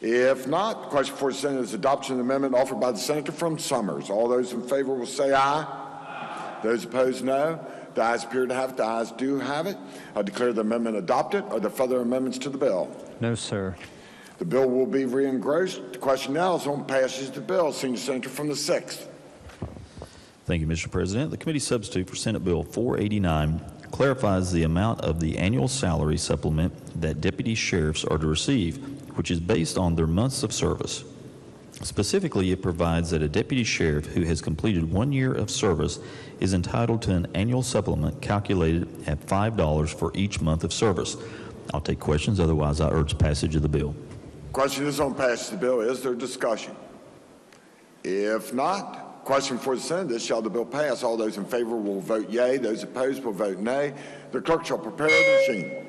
If not, the question for the Senate is adoption of the amendment offered by the Senator from Summers. All those in favor will say aye. Aye. Those opposed, no. The ayes appear to have it. The ayes do have it. I declare the amendment adopted. Are there further amendments to the bill? No, sir. The bill will be re-engrossed. The question now is on passage of the bill. Senior Senator from the 6th. Thank you, Mr. President. The committee substitute for Senate Bill 489 clarifies the amount of the annual salary supplement that deputy sheriffs are to receive, which is based on their months of service. Specifically, it provides that a deputy sheriff who has completed 1 year of service is entitled to an annual supplement calculated at $5 for each month of service. I'll take questions. Otherwise, I urge passage of the bill. Question is on passage of the bill. Is there discussion? If not, question for the Senate, shall the bill pass? All those in favor will vote yea. Those opposed will vote nay. The clerk shall prepare the machine.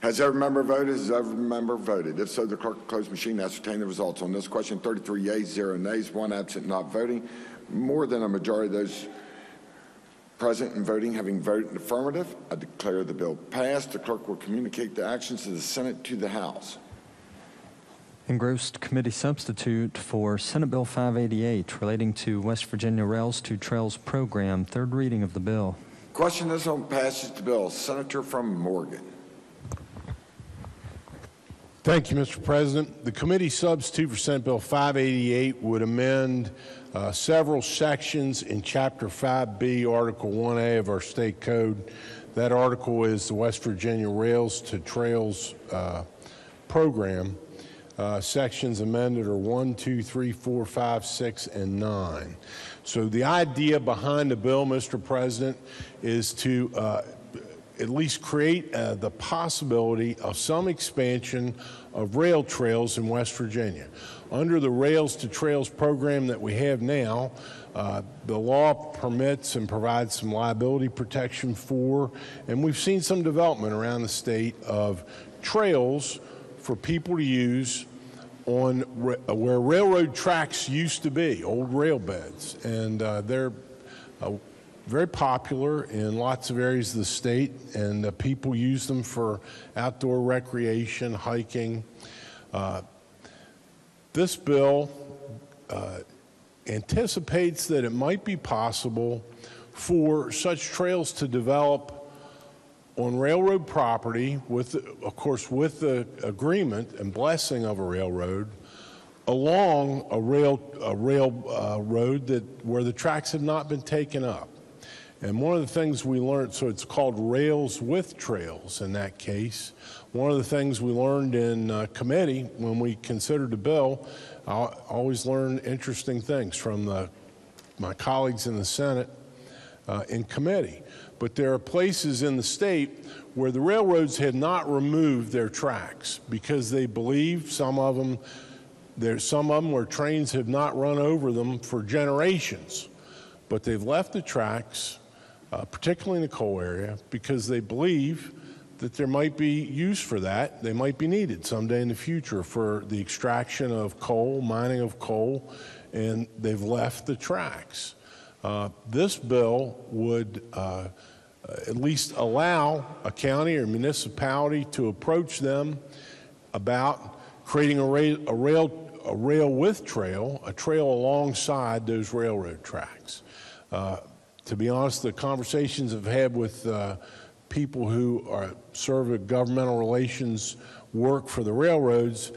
Has every member voted? Has every member voted? If so, the clerk will close the machine and ascertain the results. On this question, 33 yeas, 0 nays, 1 absent not voting. More than a majority of those present and voting having voted in the affirmative, I declare the bill passed. The clerk will communicate the actions of the Senate to the House. Engrossed committee substitute for Senate Bill 588 relating to West Virginia Rails to Trails program. Third reading of the bill. Question is on passage of the bill. Senator from Morgan. Thank you, Mr. President. The committee substitute for Senate Bill 588 would amend several sections in Chapter 5B, Article 1A of our state code. That article is the West Virginia Rails to Trails program. Sections amended are 1, 2, 3, 4, 5, 6, and 9. So the idea behind the bill, Mr. President, is to at least create the possibility of some expansion of rail trails in West Virginia. Under the Rails to Trails program that we have now, the law permits and provides some liability protection for, and we've seen some development around the state of trails for people to use on where railroad tracks used to be, old rail beds, and they're very popular in lots of areas of the state, and people use them for outdoor recreation, hiking. This bill anticipates that it might be possible for such trails to develop on railroad property, of course, with the agreement and blessing of a railroad, along a railroad where the tracks have not been taken up. And one of the things we learned, so it's called Rails with Trails in that case. One of the things we learned in committee when we considered the bill, I always learn interesting things from my colleagues in the Senate in committee. But there are places in the state where the railroads had not removed their tracks because they believe some of them where trains have not run over them for generations. But they've left the tracks, particularly in the coal area, because they believe that there might be use for that. They might be needed someday in the future for the extraction of coal, mining of coal, and they've left the tracks. This bill would at least allow a county or municipality to approach them about creating a rail with trail, a trail alongside those railroad tracks. To be honest, the conversations I've had with people who serve at governmental relations work for the railroads,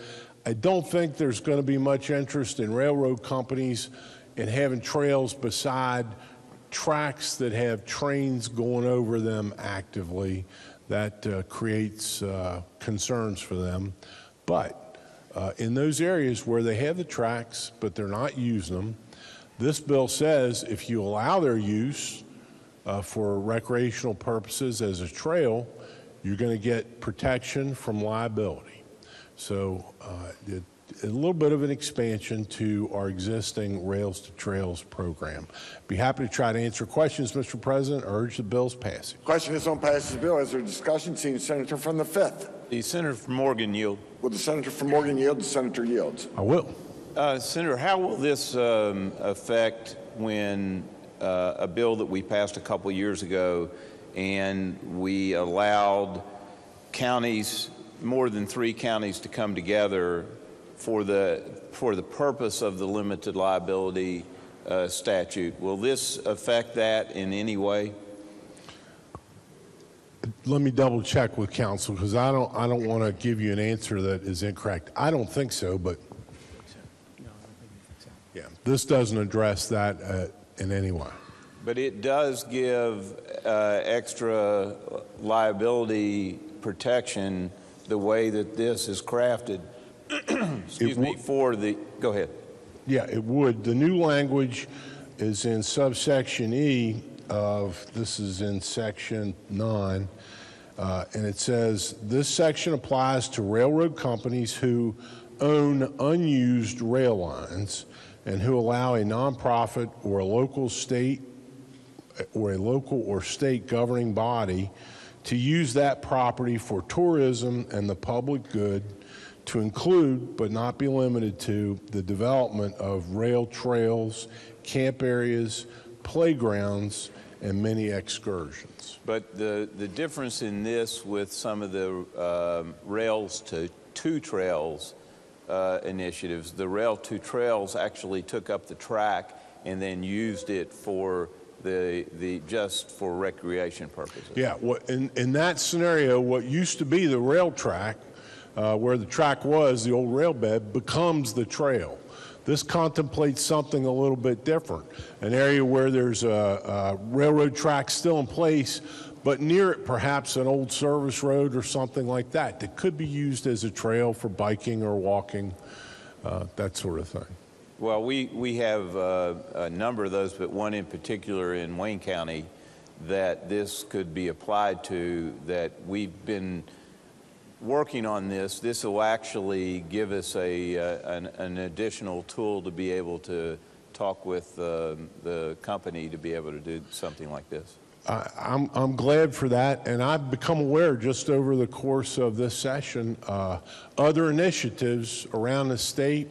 I don't think there's going to be much interest in railroad companies in having trails beside tracks that have trains going over them actively. That creates concerns for them. But in those areas where they have the tracks but they're not using them, this bill says if you allow their use for recreational purposes as a trail, you're going to get protection from liability. So a little bit of an expansion to our existing Rails to Trails program. Be happy to try to answer questions, Mr. President. I urge the bill's passage. Question is on passage of the bill. Is there discussion? Seeing the senator from the 5th. The senator from Morgan yield. Will the senator from Morgan yield? The senator yields. I will. Senator, how will this affect when a bill that we passed a couple years ago and we allowed counties, more than 3 counties, to come together for the purpose of the limited liability statute? Will this affect that in any way? Let me double check with counsel because I don't want to give you an answer that is incorrect. I don't think so, but yeah, this doesn't address that in any way. But it does give extra liability protection the way that this is crafted. Excuse me, for the, go ahead. Yeah, it would. The new language is in subsection E of, this is in section 9, and it says, this section applies to railroad companies who own unused rail lines and who allow a nonprofit or a local or state governing body to use that property for tourism and the public good, to include but not be limited to the development of rail trails, camp areas, playgrounds, and many excursions. But the difference in this with some of the Rails to Trails initiatives, the Rail to Trails actually took up the track and then used it for just for recreation purposes. Yeah, in that scenario, what used to be the rail track where the track was, the old rail bed, becomes the trail. This contemplates something a little bit different, an area where there's a railroad track still in place, but near it perhaps an old service road or something like that that could be used as a trail for biking or walking, that sort of thing. Well, we have a number of those, but one in particular in Wayne County that this could be applied to, that we've been working on this. This will actually give us an additional tool to be able to talk with the company to be able to do something like this. I'm glad for that, and I've become aware just over the course of this session, other initiatives around the state.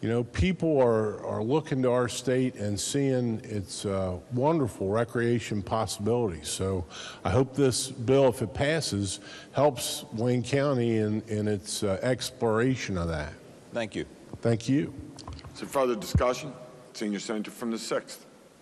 You know, people are looking to our state and seeing its wonderful recreation possibilities. So I hope this bill, if it passes, helps Wayne County in its exploration of that. Thank you. Thank you. So further discussion? Senior Senator from the 6th.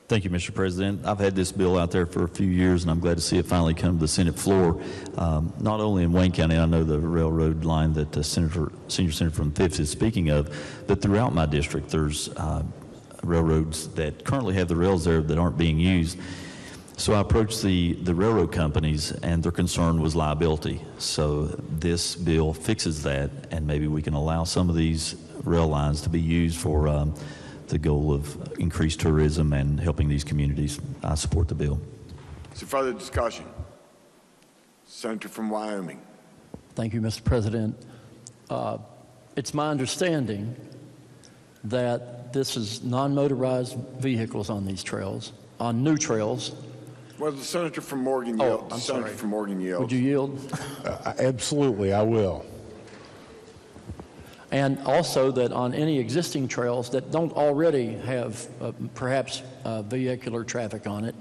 Thank you, Mr. President. I've had this bill out there for a few years, and I'm glad to see it finally come to the Senate floor. Not only in Wayne County, I know the railroad line that the Senior Senator from 5th is speaking of, but throughout my district, there's railroads that currently have the rails there that aren't being used. So I approached the railroad companies, and their concern was liability. So this bill fixes that, and maybe we can allow some of these rail lines to be used for the goal of increased tourism and helping these communities. I support the bill. So further discussion? Senator from Wyoming. Thank you, Mr. President. It's my understanding that this is non-motorized vehicles on these trails, on new trails. Well, the Senator from Morgan yelled. I'm sorry. Senator from Morgan yelled. Would you yield? Absolutely, I will. And also that on any existing trails that don't already have perhaps vehicular traffic on it,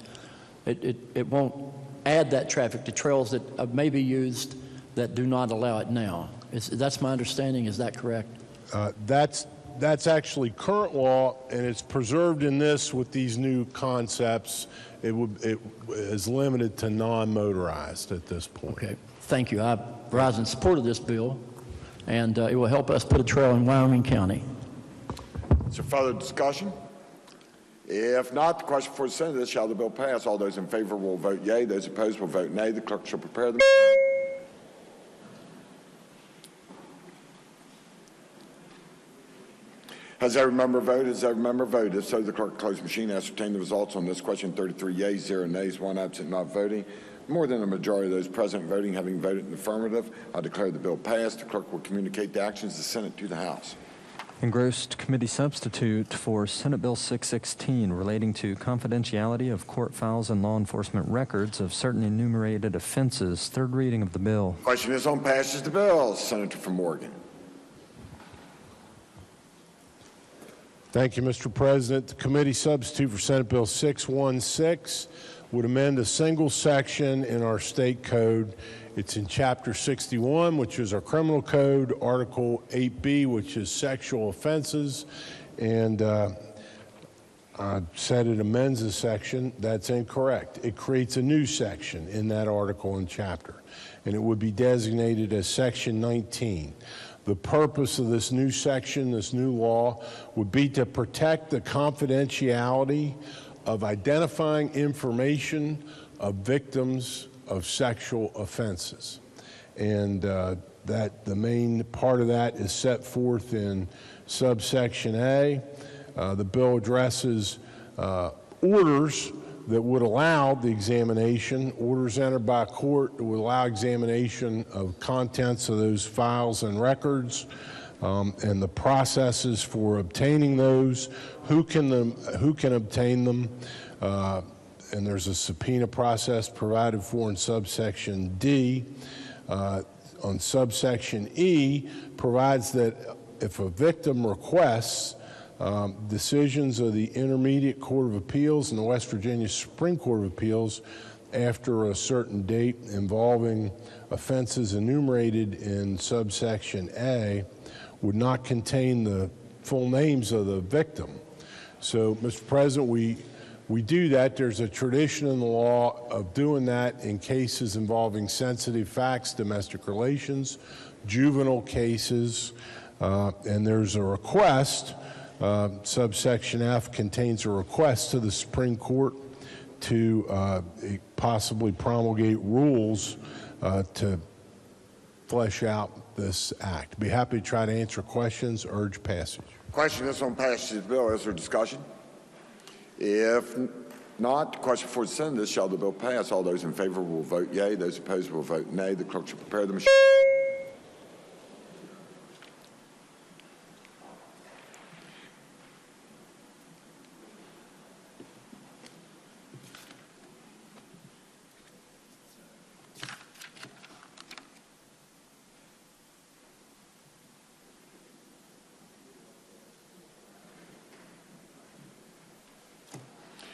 it won't add that traffic to trails that may be used that do not allow it now. That's my understanding. Is that correct? That's actually current law, and it's preserved in this with these new concepts. It is limited to non-motorized at this point. Okay. Thank you. I rise in support of this bill, and it will help us put a trail in Wyoming County. Is there further discussion? If not, the question for the Senate is, shall the bill pass? All those in favor will vote yea. Those opposed will vote nay. The clerk shall prepare them. Has every member voted? Has every member voted? If so, the clerk close the machine. Ascertain the results on this question. 33 yeas, 0 nays, 1 absent not voting. More than a majority of those present voting having voted in the affirmative, I declare the bill passed. The clerk will communicate the actions of the Senate to the House. Engrossed committee substitute for Senate Bill 616 relating to confidentiality of court files and law enforcement records of certain enumerated offenses. Third reading of the bill. Question is on passage of the bill. Senator from Morgan. Thank you, Mr. President. The committee substitute for Senate Bill 616 would amend a single section in our state code. It's in Chapter 61, which is our criminal code, Article 8B, which is sexual offenses, and I said it amends a section. That's incorrect. It creates a new section in that article and chapter, and it would be designated as Section 19. The purpose of this new section, this new law, would be to protect the confidentiality of identifying information of victims of sexual offenses. And that the main part of that is set forth in subsection A. The bill addresses orders that would allow the examination, orders entered by a court that would allow examination of contents of those files and records, and the processes for obtaining those, who can obtain them, and there's a subpoena process provided for in subsection D. On subsection E, provides that if a victim requests decisions of the Intermediate Court of Appeals and the West Virginia Supreme Court of Appeals after a certain date involving offenses enumerated in subsection A would not contain the full names of the victim. So, Mr. President, we do that. There's a tradition in the law of doing that in cases involving sensitive facts, domestic relations, juvenile cases, and there's a request, subsection F contains a request to the Supreme Court to possibly promulgate rules to flesh out this act. Be happy to try to answer questions, urge passage. Question is on passage of the bill. Is there discussion? If not, the question for the Senate is, shall the bill pass? All those in favor will vote yea. Those opposed will vote nay. The clerk shall prepare the machine.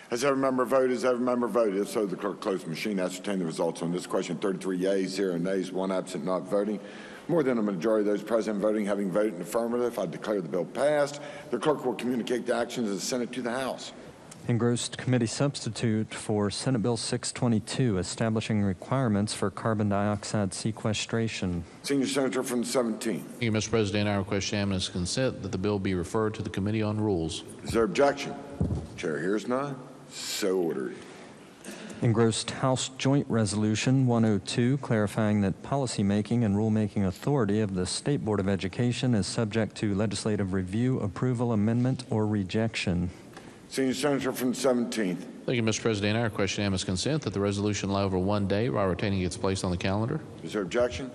Has every member voted? Has every member voted? If so, the clerk close the machine. Ascertain the results on this question. 33 yeas, 0 nays, 1 absent, not voting. More than a majority of those present voting having voted in affirmative, I declare the bill passed. The clerk will communicate the actions of the Senate to the House. Engrossed committee substitute for Senate Bill 622, establishing requirements for carbon dioxide sequestration. Senior Senator from the 17th. Thank you, Mr. President. I request unanimous consent that the bill be referred to the Committee on Rules. Is there objection? Chair hears none. So ordered. Engrossed House Joint Resolution 102, clarifying that policymaking and rulemaking authority of the State Board of Education is subject to legislative review, approval, amendment, or rejection. Senior Senator from the 17th. Thank you, Mr. President. I request unanimous consent that the resolution lie over 1 day while retaining its place on the calendar. Is there objection?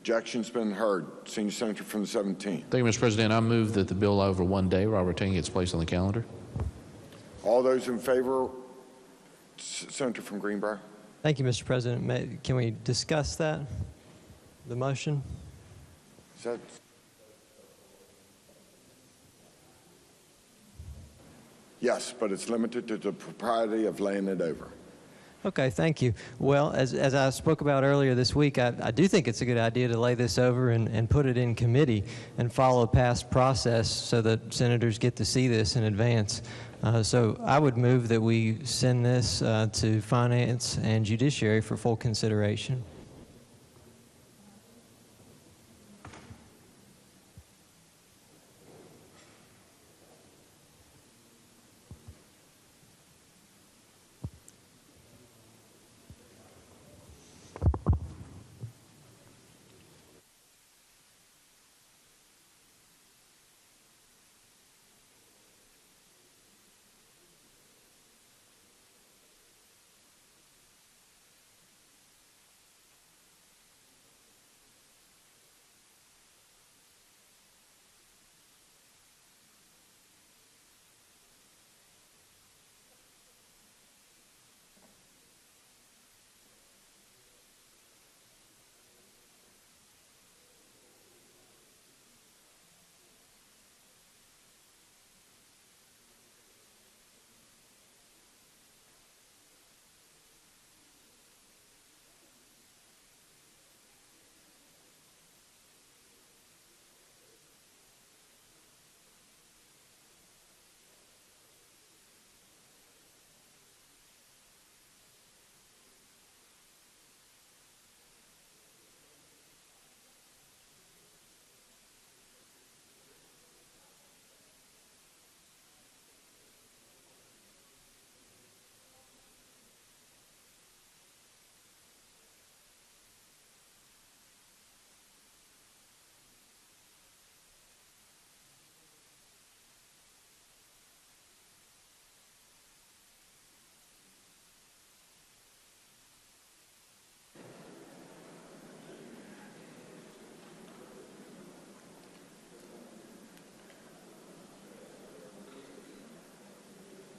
Objection's been heard. Senior Senator from the 17th. Thank you, Mr. President. I move that the bill lie over 1 day while retaining its place on the calendar. All those in favor, Senator from Greenbrier. Thank you, Mr. President. Can we discuss that, the motion? Is that yes, but it's limited to the propriety of laying it over. Okay, thank you. Well, as I spoke about earlier this week, I do think it's a good idea to lay this over and put it in committee and follow a past process so that senators get to see this in advance. So I would move that we send this to Finance and Judiciary for full consideration.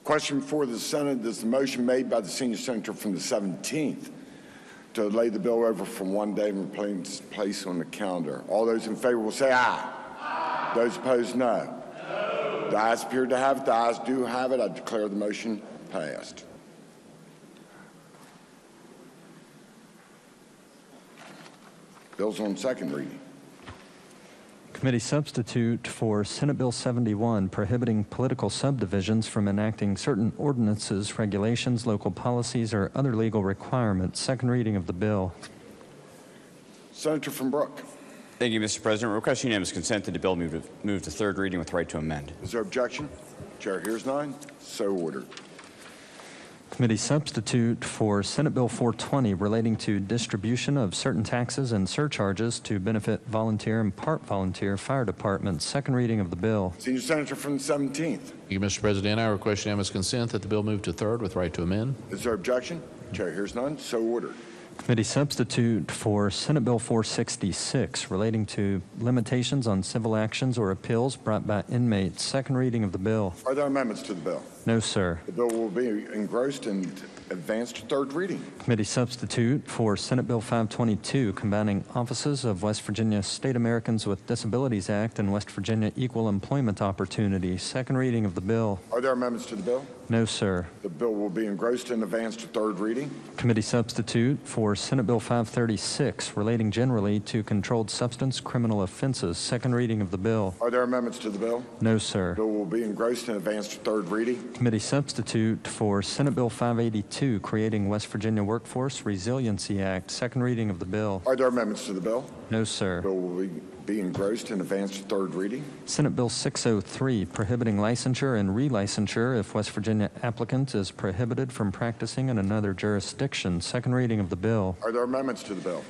Question before the Senate is the motion made by the Senior Senator from the 17th to lay the bill over from 1 day and place on the calendar. All those in favor will say aye. Aye. Those opposed, no. No. The ayes appear to have it. The ayes do have it. I declare the motion passed. Bill's on second reading. Committee substitute for Senate Bill 71, prohibiting political subdivisions from enacting certain ordinances, regulations, local policies, or other legal requirements. Second reading of the bill. Senator from Brooke. Thank you, Mr. President. Request unanimous consent that the bill move to third reading with right to amend. Is there objection? Chair hears none. So ordered. Committee substitute for Senate Bill 420 relating to distribution of certain taxes and surcharges to benefit volunteer and part volunteer fire departments. Second reading of the bill. Senior Senator from the 17th. Thank you, Mr. President. I request unanimous consent that the bill move to third with right to amend. Is there objection? Chair hears none. So ordered. Committee substitute for Senate Bill 466 relating to limitations on civil actions or appeals brought by inmates. Second reading of the bill. Are there amendments to the bill? No, sir. The bill will be engrossed and advanced to third reading. Committee substitute for Senate Bill 522 combining offices of West Virginia State Americans with Disabilities Act and West Virginia Equal Employment Opportunity. Second reading of the bill. Are there amendments to the bill? No, sir. The bill will be engrossed and advanced to third reading. Committee substitute for Senate Bill 536 relating generally to controlled substance criminal offenses. Second reading of the bill. Are there amendments to the bill? No, sir. The bill will be engrossed and advanced to third reading. Committee substitute for Senate Bill 582 creating West Virginia Workforce Resiliency Act. Second reading of the bill. Are there amendments to the bill? No, sir. The bill will be engrossed and advanced to third reading. Senate Bill 603 prohibiting licensure and relicensure if West Virginia applicant is prohibited from practicing in another jurisdiction. Second reading of the bill. Are there amendments to the bill?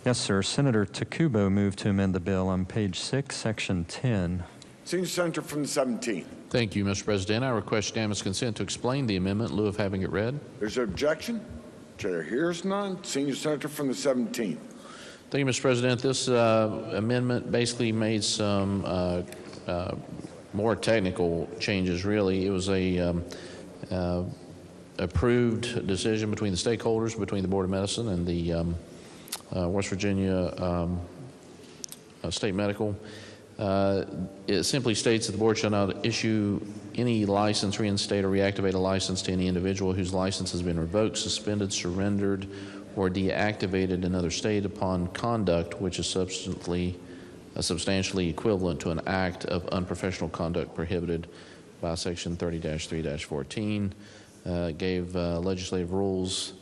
Yes, sir. Senator Takubo moved to amend the bill on page 6, section 10. Senior Senator from the 17th. Thank you, Mr. President. I request unanimous consent to explain the amendment in lieu of having it read. There's an objection? Chair hears none. Senior Senator from the 17th. Thank you, Mr. President. This amendment basically made some more technical changes, really. It was a approved decision between the stakeholders, between the Board of Medicine and the West Virginia State Medical. It simply states that the board shall not issue any license, reinstate, or reactivate a license to any individual whose license has been revoked, suspended, surrendered, or deactivated in another state upon conduct which is substantially equivalent to an act of unprofessional conduct prohibited by Section 30-3-14. Gave legislative rules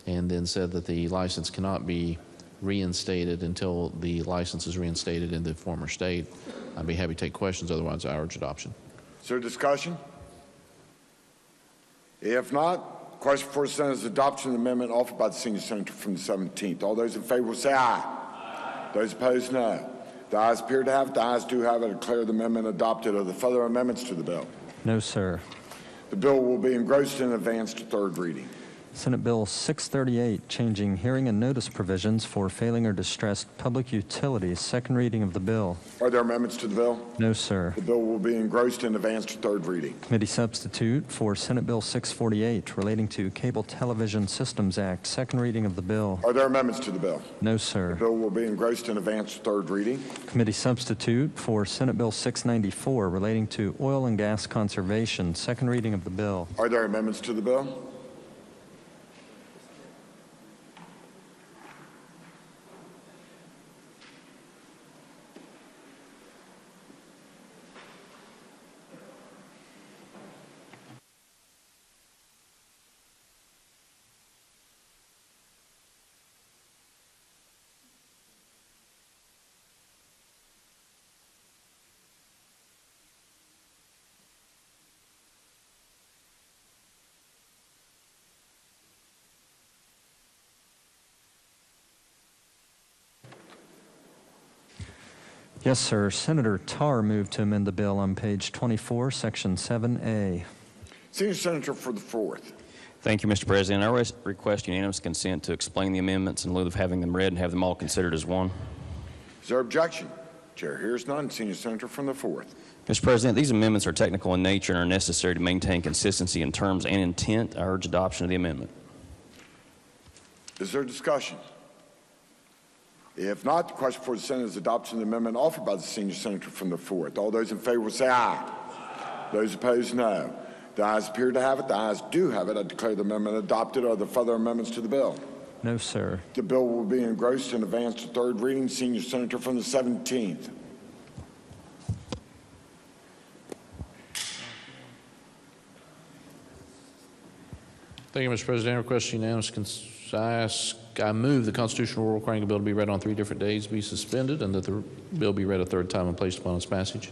and then said that the license cannot be reinstated until the license is reinstated in the former state. I'd be happy to take questions, otherwise I urge adoption. Is there discussion? If not, question for the Senate is adoption of the amendment offered by the Senior Senator from the 17th. All those in favor will say aye. Aye. Those opposed, no. The ayes appear to have it. The ayes do have it. I declare the amendment adopted. Are there further amendments to the bill? No, sir. The bill will be engrossed and advanced to third reading. Senate Bill 638, changing hearing and notice provisions for failing or distressed public utilities. Second reading of the bill. Are there amendments to the bill? No, sir. The bill will be engrossed and advanced to third reading. Committee substitute for Senate Bill 648, relating to Cable Television Systems Act. Second reading of the bill. Are there amendments to the bill? No, sir. The bill will be engrossed and advanced to third reading. Committee substitute for Senate Bill 694, relating to oil and gas conservation. Second reading of the bill. Are there amendments to the bill? Yes, sir. Senator Tarr moved to amend the bill on page 24, section 7A. Senior Senator for the 4th. Thank you, Mr. President. I request unanimous consent to explain the amendments in lieu of having them read and have them all considered as one. Is there objection? Chair hears none. Senior Senator from the 4th. Mr. President, these amendments are technical in nature and are necessary to maintain consistency in terms and intent. I urge adoption of the amendment. Is there discussion? If not, the question for the Senate is adoption of the amendment offered by the Senior Senator from the 4th. All those in favor will say aye. Aye. Those opposed, no. The ayes appear to have it. The ayes do have it. I declare the amendment adopted. Are there further amendments to the bill? No, sir. The bill will be engrossed and advanced to third reading. Senior Senator from the 17th. Thank you, Mr. President. I request unanimous consent I move the constitutional rule requiring a bill to be read on 3 different days be suspended and that the bill be read a third time and placed upon its passage.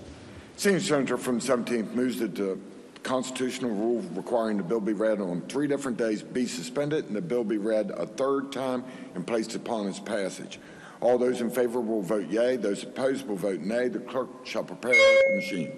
Senior Senator from the 17th moves that the constitutional rule requiring the bill be read on 3 different days be suspended and the bill be read a third time and placed upon its passage. All those in favor will vote yea. Those opposed will vote nay. The clerk shall prepare the machine.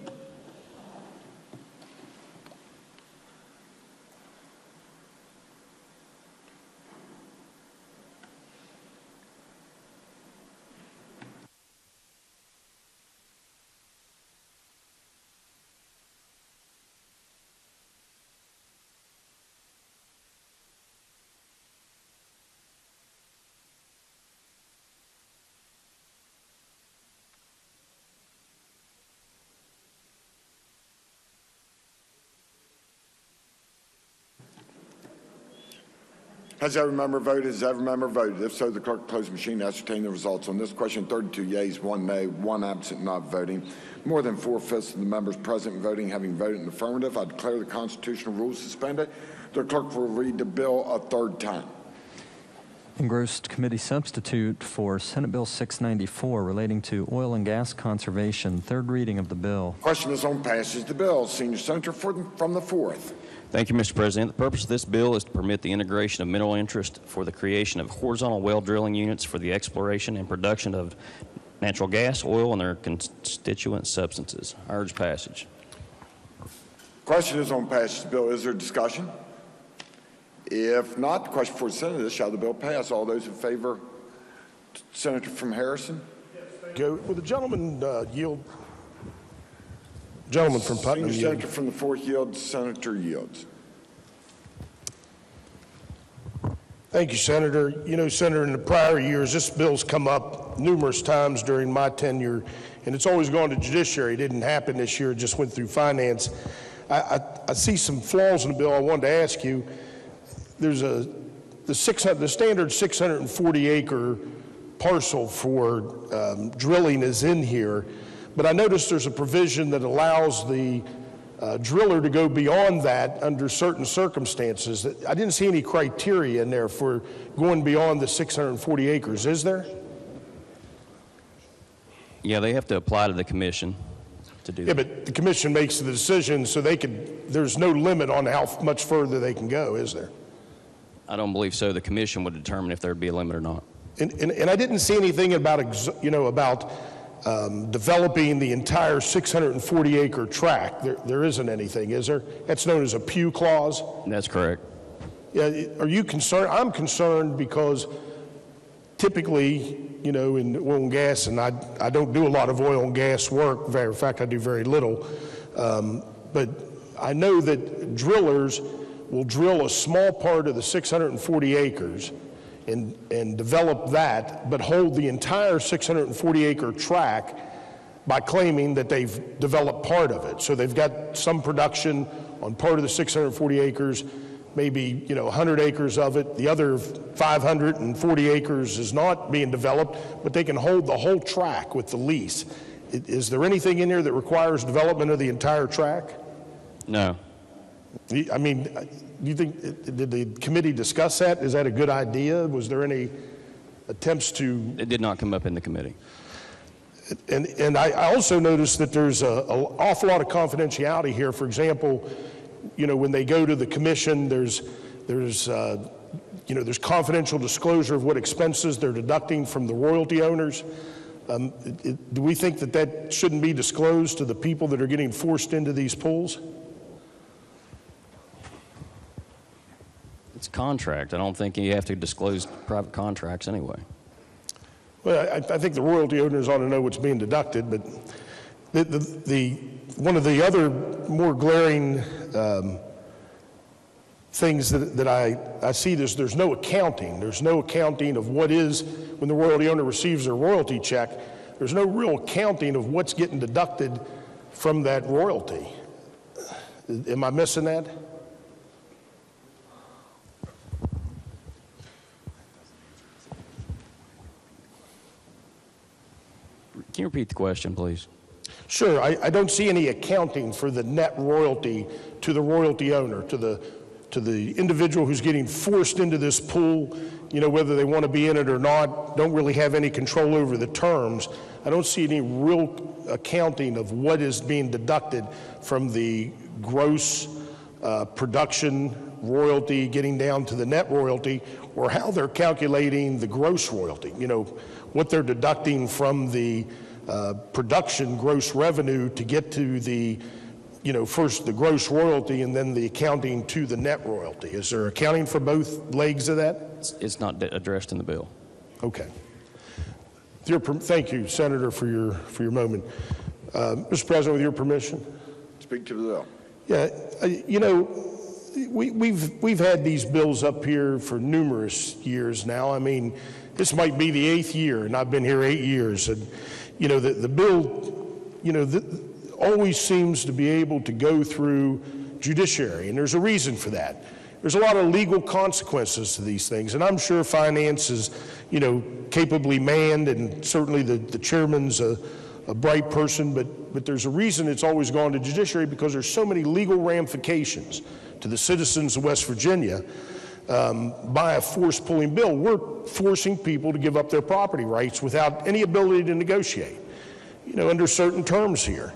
Has every member voted? Has every member voted? If so, the clerk will close the machine to ascertain the results. On this question, 32 yeas, 1 nay, 1 absent, not voting. More than 4/5 of the members present and voting having voted in the affirmative, I declare the constitutional rules suspended. The clerk will read the bill a third time. Engrossed committee substitute for Senate Bill 694 relating to oil and gas conservation. Third reading of the bill. Question is on passage of the bill. Senior Senator from the 4th. Thank you, Mr. President. The purpose of this bill is to permit the integration of mineral interest for the creation of horizontal well drilling units for the exploration and production of natural gas, oil, and their constituent substances. I urge passage. Question is on passage of the bill. Is there discussion? If not, the question for the Senate is, shall the bill pass? All those in favor? Senator from Harrison? Go. Will the gentleman yield? Gentleman from Putnam Senior yield. Senator from the 4th yields. Senator yields. Thank you, Senator. You know, Senator, in the prior years, this bill's come up numerous times during my tenure, and it's always gone to judiciary. It didn't happen this year. It just went through finance. I see some flaws in the bill. I wanted to ask you, there's the standard 640-acre parcel for drilling is in here, but I noticed there's a provision that allows the driller to go beyond that under certain circumstances. I didn't see any criteria in there for going beyond the 640 acres, is there? Yeah, they have to apply to the commission to do that. Yeah, but the commission makes the decision, so there's no limit on how much further they can go, is there? I don't believe so. The commission would determine if there'd be a limit or not. And I didn't see anything about, developing the entire 640-acre tract. There isn't anything, is there? That's known as a Pew clause. That's correct. Yeah. Are you concerned? I'm concerned because typically, in oil and gas, and I don't do a lot of oil and gas work. Matter of fact, I do very little. But I know that drillers will drill a small part of the 640 acres and develop that, but hold the entire 640-acre tract by claiming that they've developed part of it. So they've got some production on part of the 640 acres, maybe 100 acres of it. The other 540 acres is not being developed, but they can hold the whole tract with the lease. Is there anything in there that requires development of the entire tract? No. I mean, do you think, did the committee discuss that? Is that a good idea? Was there any attempts to? It did not come up in the committee. And I also noticed that there's an awful lot of confidentiality here. For example, when they go to the commission, there's confidential disclosure of what expenses they're deducting from the royalty owners. Do we think that shouldn't be disclosed to the people that are getting forced into these pools? It's a contract. I don't think you have to disclose private contracts anyway. Well, I think the royalty owners ought to know what's being deducted, but one of the other more glaring things that I see is there's no accounting. There's no accounting of what is, when the royalty owner receives their royalty check, there's no real accounting of what's getting deducted from that royalty. Am I missing that? Can you repeat the question, please? Sure. I don't see any accounting for the net royalty to the royalty owner, to the individual who's getting forced into this pool, you know, whether they want to be in it or not, don't really have any control over the terms. I don't see any real accounting of what is being deducted from the gross production royalty getting down to the net royalty, or how they're calculating the gross royalty, you know, what they're deducting from the production gross revenue to get to the, you know, first the gross royalty and then the accounting to the net royalty. Is there accounting for both legs of that? It's not addressed in the bill. Okay. Thank you, Senator, for your moment. Mr. President, with your permission. Speak to the bill. Yeah, you know, we've had these bills up here for numerous years now. I mean, this might be the 8th year, and I've been here 8 years. And, you know, the bill, you know, always seems to be able to go through judiciary, and there's a reason for that. There's a lot of legal consequences to these things, and I'm sure finance is, you know, capably manned, and certainly the chairman's a bright person, but there's a reason it's always gone to judiciary, because there's so many legal ramifications to the citizens of West Virginia. By a force pulling bill, we're forcing people to give up their property rights without any ability to negotiate, you know, under certain terms here.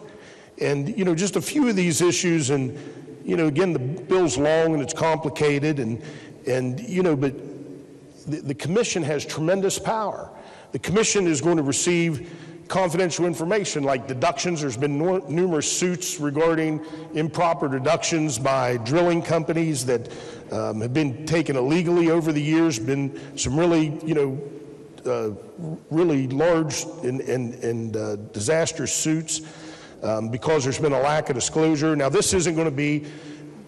And, you know, just a few of these issues, and, you know, again, the bill's long and it's complicated, and you know, but the commission has tremendous power. The commission is going to receive confidential information like deductions. There's been numerous suits regarding improper deductions by drilling companies that have been taken illegally over the years. Been some really, you know, really large and disastrous suits because there's been a lack of disclosure. Now, this isn't going to be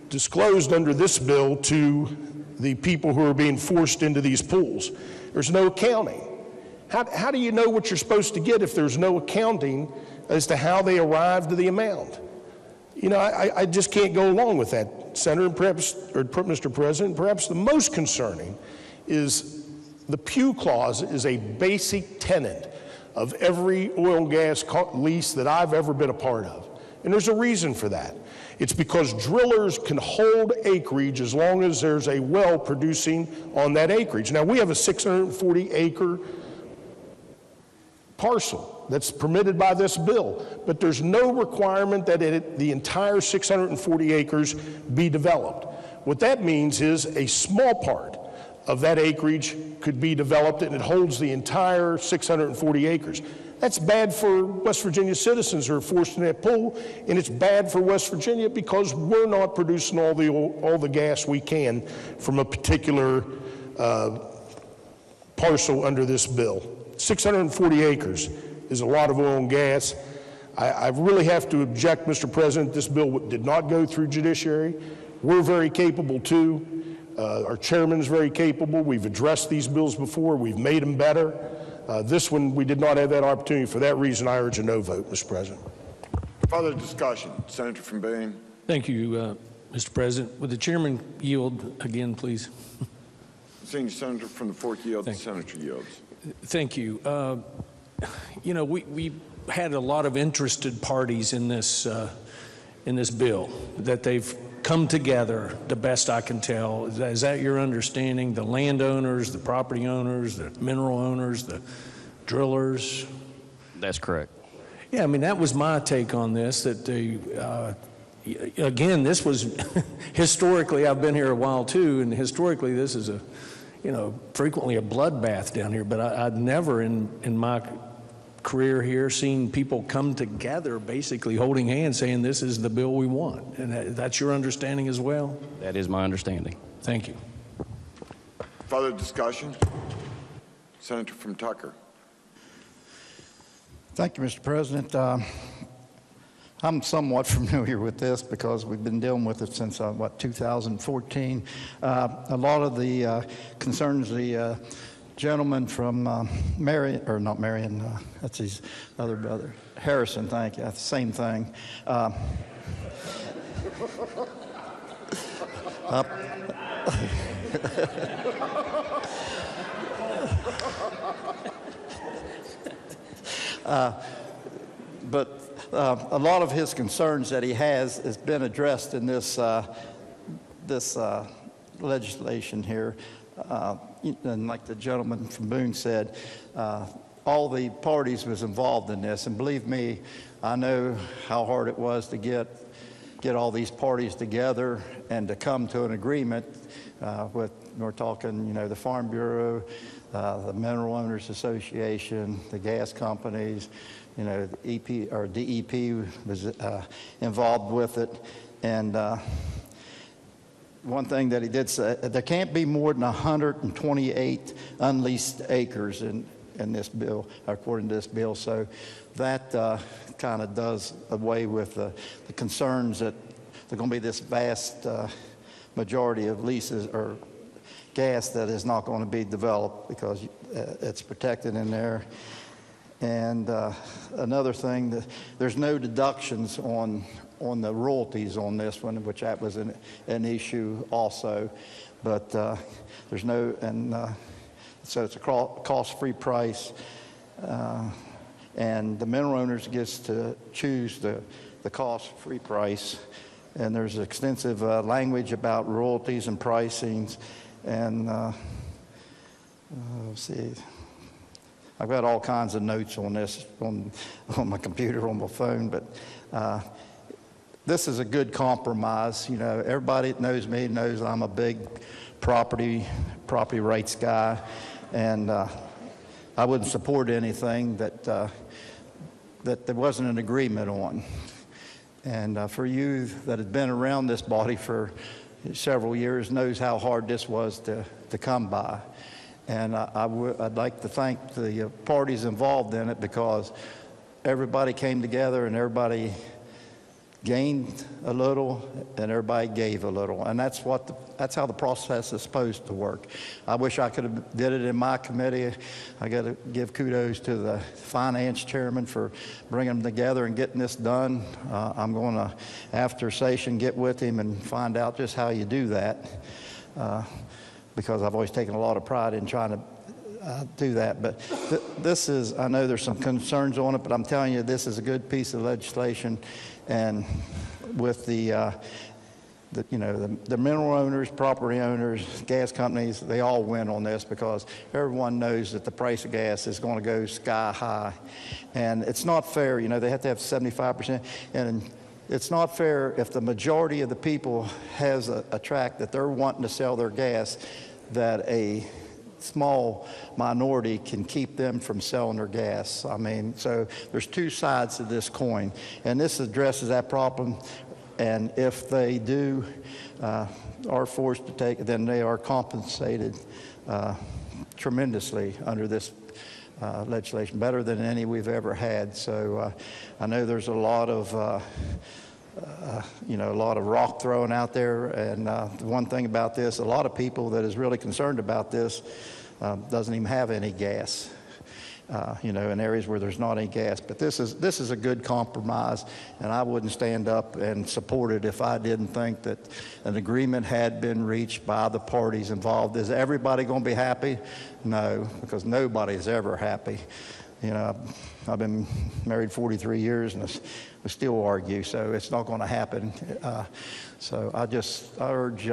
disclosed under this bill to the people who are being forced into these pools. There's no accounting. How do you know what you're supposed to get if there's no accounting as to how they arrived to the amount? You know, I just can't go along with that, Senator, and perhaps, or Mr. President. Perhaps the most concerning is the Pew Clause is a basic tenet of every oil and gas lease that I've ever been a part of. And there's a reason for that. It's because drillers can hold acreage as long as there's a well producing on that acreage. Now, we have a 640-acre parcel that's permitted by this bill, but there's no requirement that the entire 640 acres be developed. What that means is a small part of that acreage could be developed, and it holds the entire 640 acres. That's bad for West Virginia citizens who are forced in that pool, and it's bad for West Virginia because we're not producing all the gas we can from a particular parcel under this bill. 640 acres is a lot of oil and gas. I really have to object, Mr. President. This bill did not go through judiciary. We're very capable too. Our chairman is very capable. We've addressed these bills before. We've made them better. This one, we did not have that opportunity. For that reason, I urge a no vote, Mr. President. Further discussion. Senator from Boone. Thank you, Mr. President. Would the chairman yield again, please? Senior Senator from the 4th yield, the senator yields. Thank you. You know, we had a lot of interested parties in this bill, that they've come together, the best I can tell. Is that your understanding? The landowners, the property owners, the mineral owners, the drillers? That's correct. Yeah, I mean, that was my take on this, that again, this was historically, I've been here a while too, and historically this is frequently a bloodbath down here, but I'd never in my career here seen people come together basically holding hands saying this is the bill we want. And that's your understanding as well? That is my understanding. Thank you. Further discussion? Senator from Tucker. Thank you, Mr. President. I'm somewhat familiar with this because we've been dealing with it since, 2014. A lot of the concerns the gentleman from that's his other brother, Harrison, thank you, that's the same thing. But a lot of his concerns that he has been addressed in this this legislation here, and like the gentleman from Boone said, all the parties was involved in this, and believe me, I know how hard it was to get all these parties together and to come to an agreement we're talking, the Farm Bureau, the Mineral Owners Association, the gas companies, the EP or DEP was involved with it. And one thing that he did say, there can't be more than 128 unleased acres in this bill, according to this bill. So that kind of does away with the concerns that there's going to be this vast majority of leases or gas that is not going to be developed because it's protected in there. And another thing, there's no deductions on the royalties on this one, which that was an issue also. But there's no, and so it's a cost-free price. And the mineral owners gets to choose the cost-free price. And there's extensive language about royalties and pricings. And let's see, I've got all kinds of notes on this on my computer, on my phone, but this is a good compromise. Everybody that knows me knows I'm a big property rights guy, and I wouldn't support anything that there wasn't an agreement on. And for you that have been around this body for several years knows how hard this was to come by. And I'd like to thank the parties involved in it, because everybody came together and everybody gained a little and everybody gave a little. And that's how the process is supposed to work. I wish I could have did it in my committee. I got to give kudos to the finance chairman for bringing them together and getting this done. I'm going to, after session, get with him and find out just how you do that, because I've always taken a lot of pride in trying to do that. But this is, I know there's some concerns on it, but I'm telling you, this is a good piece of legislation. And with the mineral owners, property owners, gas companies, they all win on this, because everyone knows that the price of gas is going to go sky high. And it's not fair, they have to have 75%. And it's not fair if the majority of the people has a tract that they're wanting to sell their gas, that a small minority can keep them from selling their gas. I mean, so there's two sides to this coin, and this addresses that problem. And if they do are forced to take it, then they are compensated tremendously under this legislation, better than any we've ever had. So I know there's a lot of a lot of rock thrown out there. And the one thing about this, a lot of people that is really concerned about this doesn't even have any gas, in areas where there's not any gas. But this is a good compromise, and I wouldn't stand up and support it if I didn't think that an agreement had been reached by the parties involved. Is everybody going to be happy? No, because nobody is ever happy. I've been married 43 years, and we still argue, so it's not going to happen. So I urge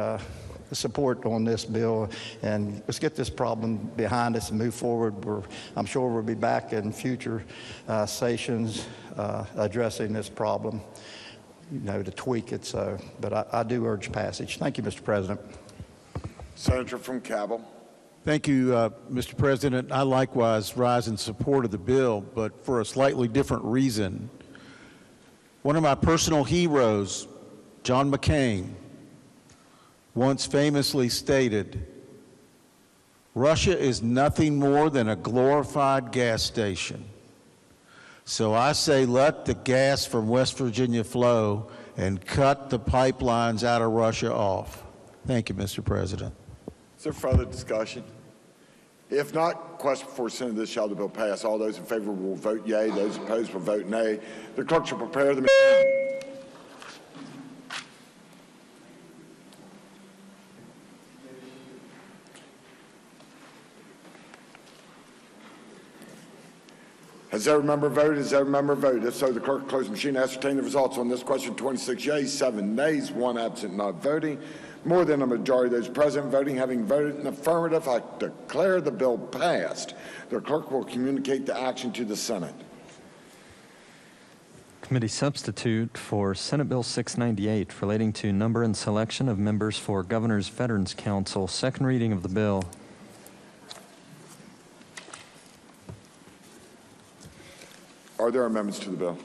support on this bill, and let's get this problem behind us and move forward. I'm sure we'll be back in future sessions addressing this problem, to tweak it. So, but I do urge passage. Thank you, Mr. President. Senator from Cabell. Thank you, Mr. President. I likewise rise in support of the bill, but for a slightly different reason. One of my personal heroes, John McCain, once famously stated, "Russia is nothing more than a glorified gas station." So I say let the gas from West Virginia flow and cut the pipelines out of Russia off. Thank you, Mr. President. Is there further discussion? If not, question before Senate, this shall the bill pass. All those in favor will vote yea. Those opposed will vote nay. The clerk shall prepare the Has Has every member voted? Has every member voted? If so, the clerk will close the machine and ascertain the results on this question. 26 yeas, 7 nays, 1 absent not voting. More than a majority of those present voting having voted in affirmative, I declare the bill passed. The clerk will communicate the action to the Senate. Committee substitute for Senate Bill 698 relating to number and selection of members for Governor's Veterans Council. Second reading of the bill. Are there amendments to the bill?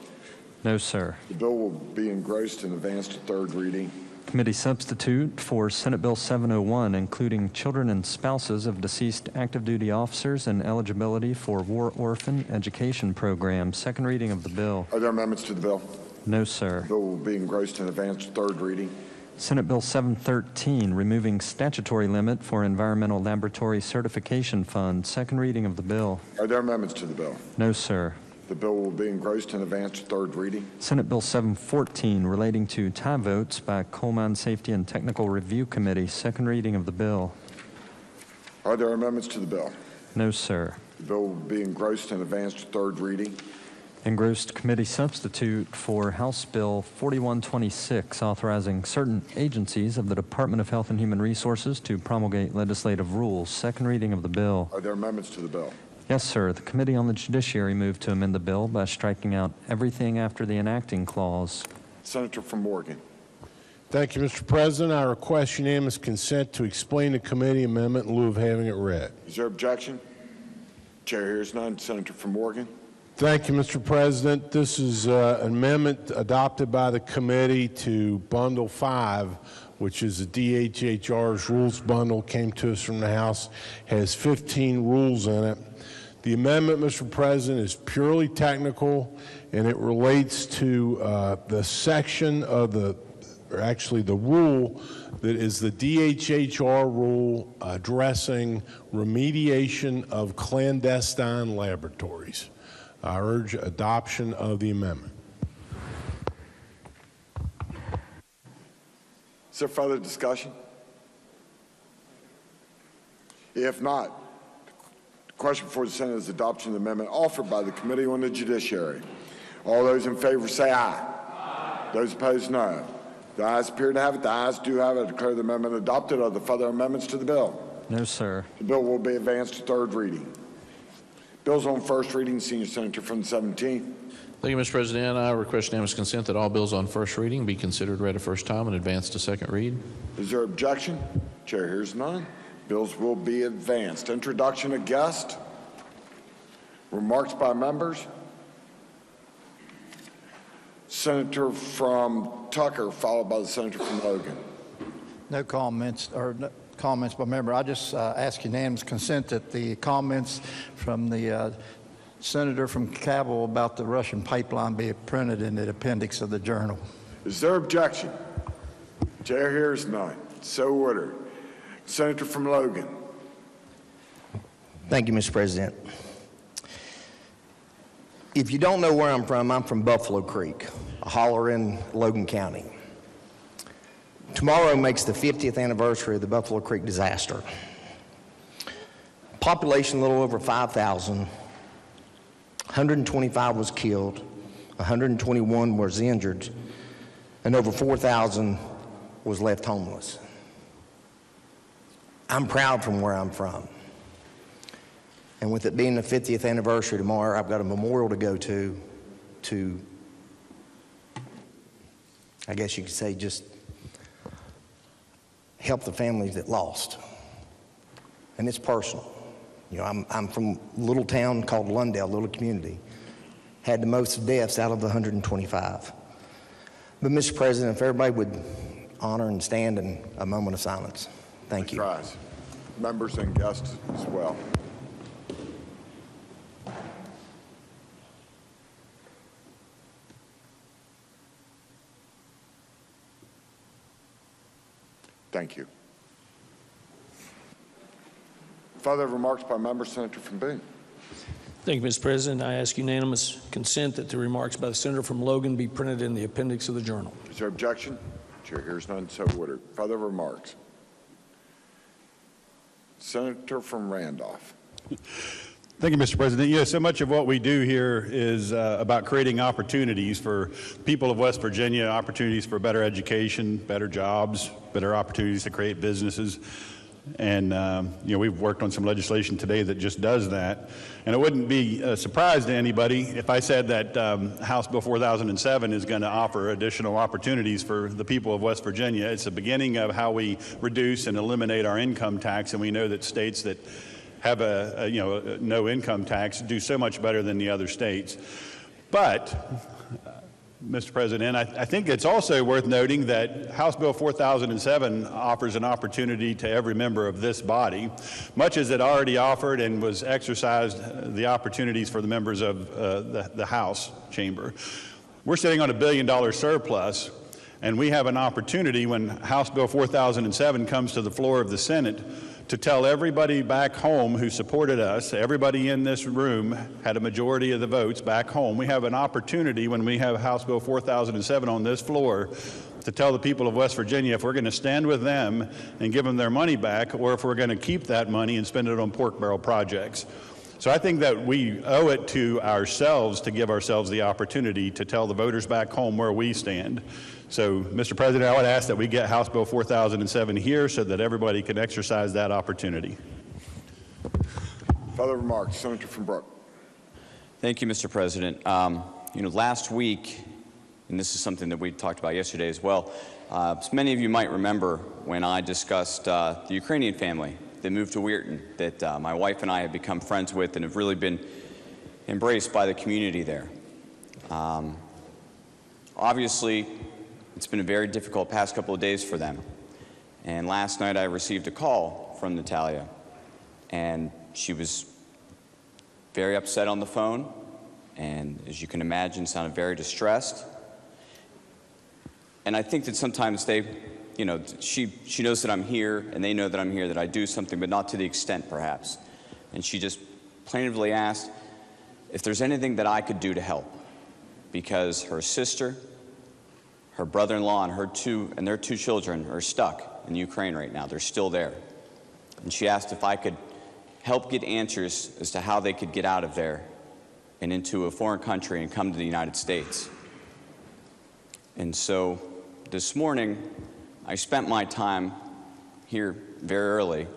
No, sir. The bill will be engrossed and advanced to third reading. Committee substitute for Senate Bill 701, including children and spouses of deceased active duty officers and eligibility for war orphan education program. Second reading of the bill. Are there amendments to the bill? No, sir. The bill will be engrossed and advanced to third reading. Senate Bill 713, removing statutory limit for environmental laboratory certification fund. Second reading of the bill. Are there amendments to the bill? No, sir. The bill will be engrossed and advanced to third reading. Senate Bill 714, relating to tie votes by Coal Mine Safety and Technical Review Committee. Second reading of the bill. Are there amendments to the bill? No, sir. The bill will be engrossed and advanced to third reading. Engrossed committee substitute for House Bill 4126, authorizing certain agencies of the Department of Health and Human Resources to promulgate legislative rules. Second reading of the bill. Are there amendments to the bill? Yes, sir. The Committee on the Judiciary moved to amend the bill by striking out everything after the enacting clause. Senator from Morgan. Thank you, Mr. President. I request unanimous consent to explain the committee amendment in lieu of having it read. Is there objection? Chair hears none. Senator from Morgan. Thank you, Mr. President. This is an amendment adopted by the committee to Bundle 5, which is the DHHR's rules bundle, came to us from the House, has 15 rules in it. The amendment, Mr. President, is purely technical, and it relates to the section of the rule that is the DHHR rule addressing remediation of clandestine laboratories. I urge adoption of the amendment. Is there further discussion? If not, the question before the Senate is adoption of the amendment offered by the Committee on the Judiciary. All those in favor say aye. Aye. Those opposed, no. The ayes appear to have it. The ayes do have it. I declare the amendment adopted. Are there further amendments to the bill? No, sir. The bill will be advanced to third reading. Bills on first reading. Senior Senator from the 17th. Thank you, Mr. President. I request unanimous consent that all bills on first reading be considered read a first time and advanced to second read. Is there objection? Chair hears none. Bills will be advanced. Introduction of guest. Remarks by members. Senator from Tucker, followed by the Senator from Logan. No comments by member. I just ask unanimous consent that the comments from the Senator from Cabell about the Russian pipeline be printed in the appendix of the journal. Is there objection? Chair hears none. So ordered. Senator from Logan. Thank you, Mr. President. If you don't know where I'm from Buffalo Creek, a holler in Logan County. Tomorrow makes the 50th anniversary of the Buffalo Creek disaster. Population a little over 5,000. 125 was killed, 121 was injured, and over 4,000 was left homeless. I'm proud from where I'm from. And with it being the 50th anniversary tomorrow, I've got a memorial to go to, I guess you could say, just help the families that lost. And it's personal. You know, I'm from a little town called Lundale, little community. Had the most deaths out of the 125. But Mr. President, if everybody would honor and stand in a moment of silence. Thank you. Rise. Members and guests as well. Thank you. Further remarks by members. Senator from Boone. Thank you, Mr. President. I ask unanimous consent that the remarks by the Senator from Logan be printed in the appendix of the journal. Is there objection? Chair hears none. So ordered. Further remarks. Senator from Randolph. Thank you, Mr. President. Yeah, so much of what we do here is about creating opportunities for people of West Virginia, opportunities for better education, better jobs, better opportunities to create businesses. And, we've worked on some legislation today that just does that. And it wouldn't be a surprise to anybody if I said that House Bill 4007 is going to offer additional opportunities for the people of West Virginia. It's the beginning of how we reduce and eliminate our income tax, and we know that states that have a no income tax do so much better than the other states. But Mr. President, I think it's also worth noting that House Bill 4007 offers an opportunity to every member of this body, much as it already offered and was exercised the opportunities for the members of the House chamber. We're sitting on $1 billion surplus, and we have an opportunity when House Bill 4007 comes to the floor of the Senate to tell everybody back home who supported us, everybody in this room had a majority of the votes back home. We have an opportunity when we have House Bill 4007 on this floor to tell the people of West Virginia if we're going to stand with them and give them their money back, or if we're going to keep that money and spend it on pork barrel projects. So I think that we owe it to ourselves to give ourselves the opportunity to tell the voters back home where we stand. So, Mr. President, I would ask that we get House Bill 4007 here so that everybody can exercise that opportunity. Further remarks, Senator from Brooke. Thank you, Mr. President. Last week, and this is something that we talked about yesterday as well, many of you might remember when I discussed the Ukrainian family that moved to Weirton, that my wife and I have become friends with and have really been embraced by the community there. Obviously, it's been a very difficult past couple of days for them. And last night I received a call from Natalia, and she was very upset on the phone, and as you can imagine, sounded very distressed. And I think that sometimes she knows that I'm here, and they know that I'm here, that I do something, but not to the extent perhaps. And she just plaintively asked if there's anything that I could do to help, because her sister, her brother-in-law, and their two children are stuck in Ukraine right now. They're still there. And she asked if I could help get answers as to how they could get out of there and into a foreign country and come to the United States. And so this morning, I spent my time here very early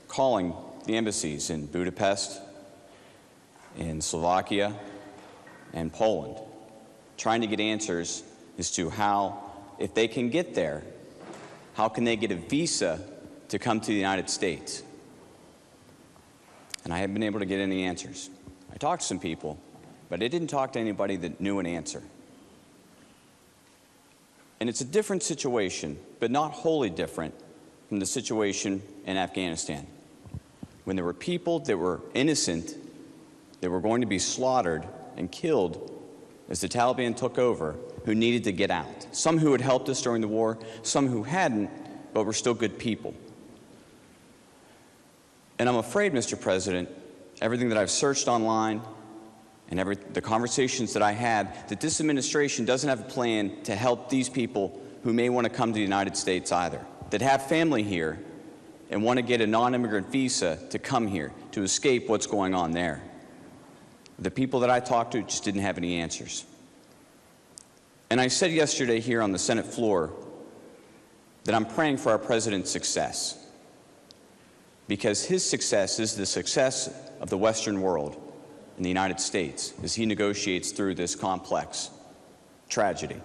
calling the embassies in Budapest, in Slovakia, and Poland, trying to get answers as to how, if they can get there, how can they get a visa to come to the United States? And I haven't been able to get any answers. I talked to some people, but I didn't talk to anybody that knew an answer. And it's a different situation, but not wholly different from the situation in Afghanistan, when there were people that were innocent, that were going to be slaughtered and killed as the Taliban took over, who needed to get out. Some who had helped us during the war, some who hadn't, but were still good people. And I'm afraid, Mr. President, everything that I've searched online and the conversations that I had, that this administration doesn't have a plan to help these people who may want to come to the United States either, that have family here and want to get a non-immigrant visa to come here, to escape what's going on there. The people that I talked to just didn't have any answers. And I said yesterday here on the Senate floor that I'm praying for our president's success, because his success is the success of the Western world in the United States as he negotiates through this complex tragedy.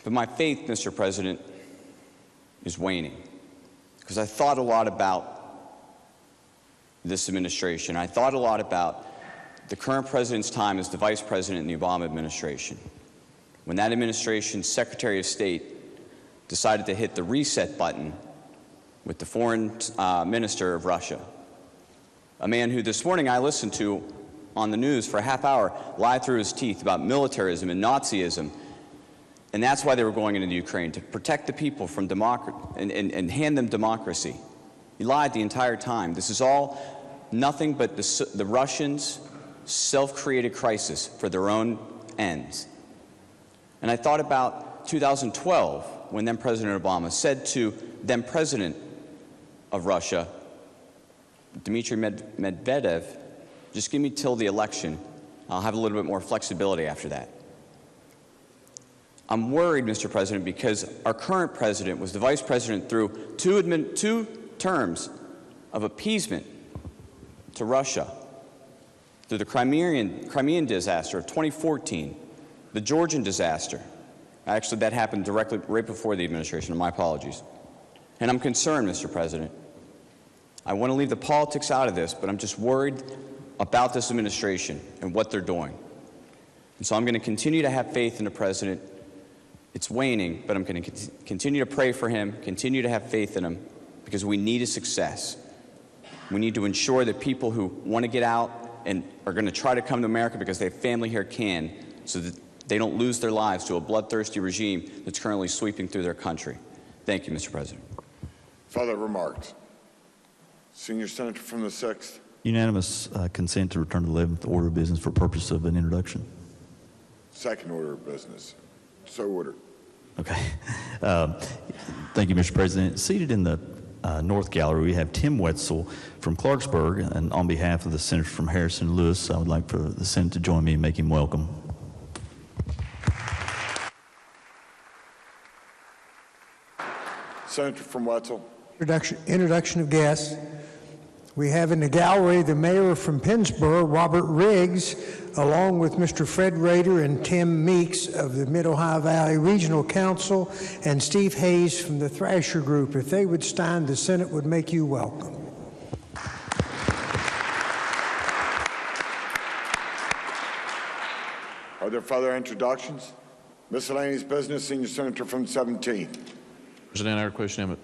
But my faith, Mr. President, is waning, because I thought a lot about this administration. I thought a lot about the current president's time as the vice president in the Obama administration, when that administration's Secretary of State decided to hit the reset button with the foreign minister of Russia, a man who this morning I listened to on the news for a half hour lie through his teeth about militarism and Nazism. And that's why they were going into Ukraine, to protect the people from democracy and hand them democracy. He lied the entire time. This is all nothing but the Russians' self-created crisis for their own ends. And I thought about 2012, when then President Obama said to then President of Russia, Dmitry Medvedev, just give me till the election. I'll have a little bit more flexibility after that. I'm worried, Mr. President, because our current president was the vice president through two terms of appeasement to Russia, through the Crimean disaster of 2014, the Georgian disaster. Actually, that happened directly right before the administration, and my apologies. And I'm concerned, Mr. President. I want to leave the politics out of this, but I'm just worried about this administration and what they're doing. And so I'm going to continue to have faith in the president. It's waning, but I'm going to continue to pray for him, continue to have faith in him, because we need his success. We need to ensure that people who want to get out and are going to try to come to America because they have family here can, so that they don't lose their lives to a bloodthirsty regime that's currently sweeping through their country. Thank you, Mr. President. Further remarks. Senior Senator from the 6th. Unanimous consent to return to the 11th order of business for purpose of an introduction. Second order of business. So ordered. Okay. Thank you, Mr. President. Seated in the North Gallery, we have Tim Wetzel from Clarksburg, and on behalf of the Senator from Harrison Lewis, I would like for the Senate to join me in making him welcome. Senator from Wetzel. Introduction of guests. We have in the gallery the mayor from Pennsboro, Robert Riggs, along with Mr. Fred Rader and Tim Meeks of the Mid-Ohio Valley Regional Council, and Steve Hayes from the Thrasher Group. If they would stand, the Senate would make you welcome. Are there further introductions? Miscellaneous business, Senior Senator from the 17th. President, I request Emmett.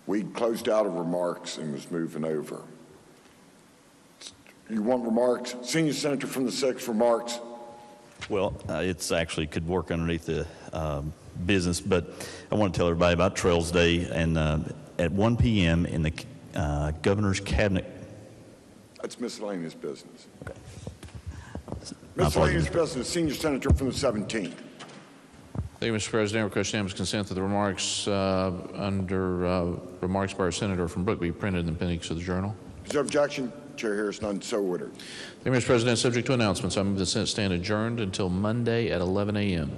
We closed out of remarks and was moving over. You want remarks? Senior Senator from the 6th, remarks. Well, it's actually could work underneath the business, but I want to tell everybody about Trails Day, and at 1 p.m. in the Governor's Cabinet. That's miscellaneous business. Okay. Miscellaneous business, Senior Senator from the 17th. Thank you, Mr. President. I request unanimous consent that the remarks under remarks by our senator from Brook be printed in the appendix of the journal. Is there objection? Chair hears none. So ordered. Thank you, Mr. President. Subject to announcements, I move the Senate stand adjourned until Monday at 11 a.m.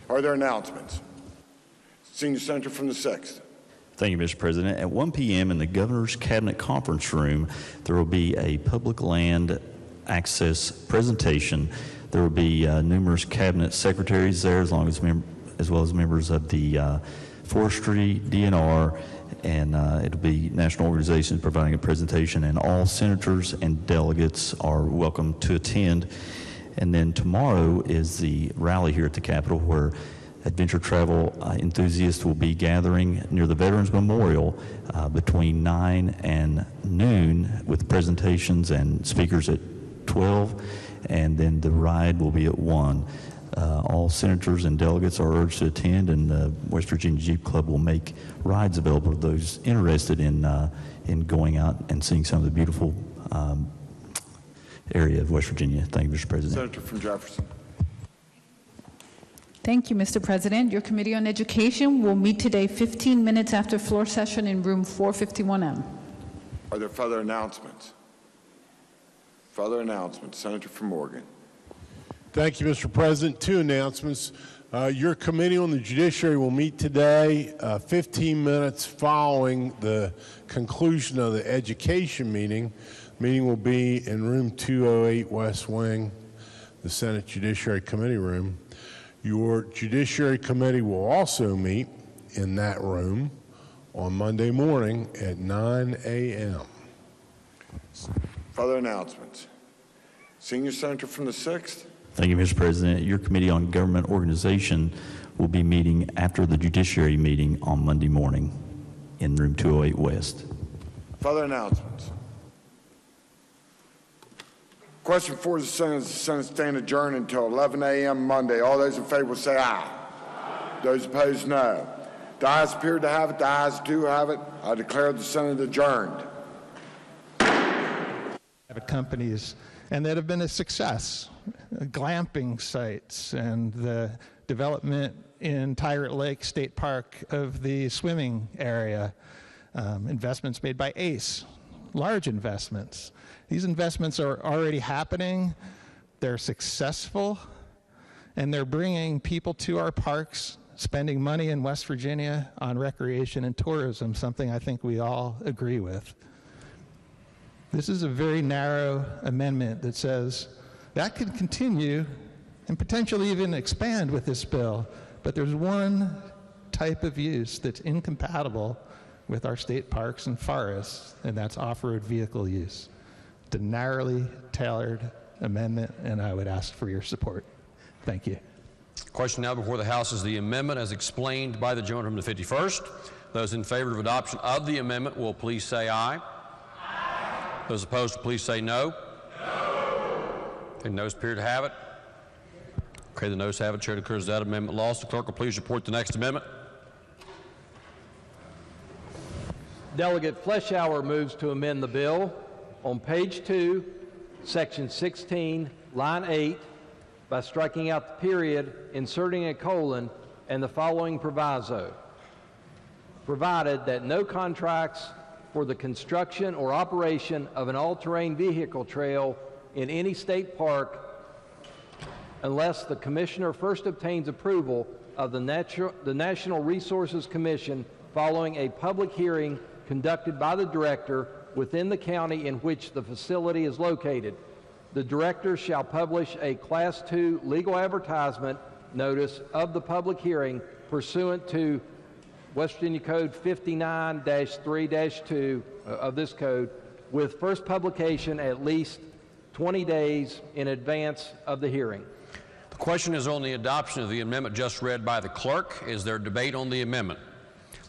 Are there announcements? Senior Senator from the 6th. Thank you, Mr. President. At 1 p.m. in the Governor's Cabinet Conference Room, there will be a public land access presentation. There will be numerous cabinet secretaries there, as well as members of the Forestry, DNR, and it'll be national organizations providing a presentation, and all senators and delegates are welcome to attend. And then tomorrow is the rally here at the Capitol, where adventure travel enthusiasts will be gathering near the Veterans Memorial between 9 and noon, with presentations and speakers at 12, and then the ride will be at 1. All senators and delegates are urged to attend, and the West Virginia Jeep Club will make rides available to those interested in going out and seeing some of the beautiful area of West Virginia. Thank you, Mr. President. Senator from Jefferson. Thank you, Mr. President. Your Committee on Education will meet today 15 minutes after floor session in room 451M. Are there further announcements? Further announcements. Senator from Morgan. Thank you, Mr. President. 2 announcements. Your Committee on the Judiciary will meet today 15 minutes following the conclusion of the education meeting. The meeting will be in room 208 West Wing, the Senate Judiciary Committee room. Your Judiciary Committee will also meet in that room on Monday morning at 9 a.m. Further announcements. Senior Senator from the 6th. Thank you, Mr. President. Your Committee on Government Organization will be meeting after the Judiciary meeting on Monday morning in room 208 West. Further announcements. Question 4 is the Senate stand adjourned until 11 a.m. Monday. All those in favor will say aye. Those opposed, no. The ayes appear to have it. The ayes do have it. I declare the Senate adjourned. Companies, and that have been a success. Glamping sites and the development in Tyrant Lake State Park of the swimming area. investments made by ACE, large investments. These investments are already happening, they're successful, and they're bringing people to our parks, spending money in West Virginia on recreation and tourism, something I think we all agree with. This is a very narrow amendment that says that could continue and potentially even expand with this bill, but there's one type of use that's incompatible with our state parks and forests, and that's off-road vehicle use. It's a narrowly tailored amendment, and I would ask for your support. Thank you. Question now before the House is the amendment as explained by the gentleman from the 51st. Those in favor of adoption of the amendment will please say aye. Aye. Those opposed will please say no. No. And noes appear to have it. Okay, the noes have it. Chair declares that amendment lost. The clerk will please report the next amendment. Delegate Fleischhauer moves to amend the bill on page 2, section 16, line 8, by striking out the period, inserting a colon, and the following proviso. Provided that no contracts for the construction or operation of an all-terrain vehicle trail in any state park, unless the commissioner first obtains approval of the National Resources Commission following a public hearing conducted by the director within the county in which the facility is located. The director shall publish a Class II legal advertisement notice of the public hearing pursuant to West Virginia Code 59-3-2 of this code, with first publication at least 20 days in advance of the hearing. The question is on the adoption of the amendment just read by the clerk. Is there debate on the amendment?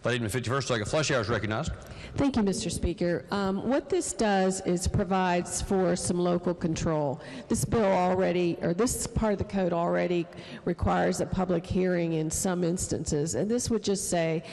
Lady in the 51st, Delegate Fleischhauer is recognized. Thank you, Mr. Speaker. What this does is provides for some local control. This bill already, or this part of the code already requires a public hearing in some instances, and this would just say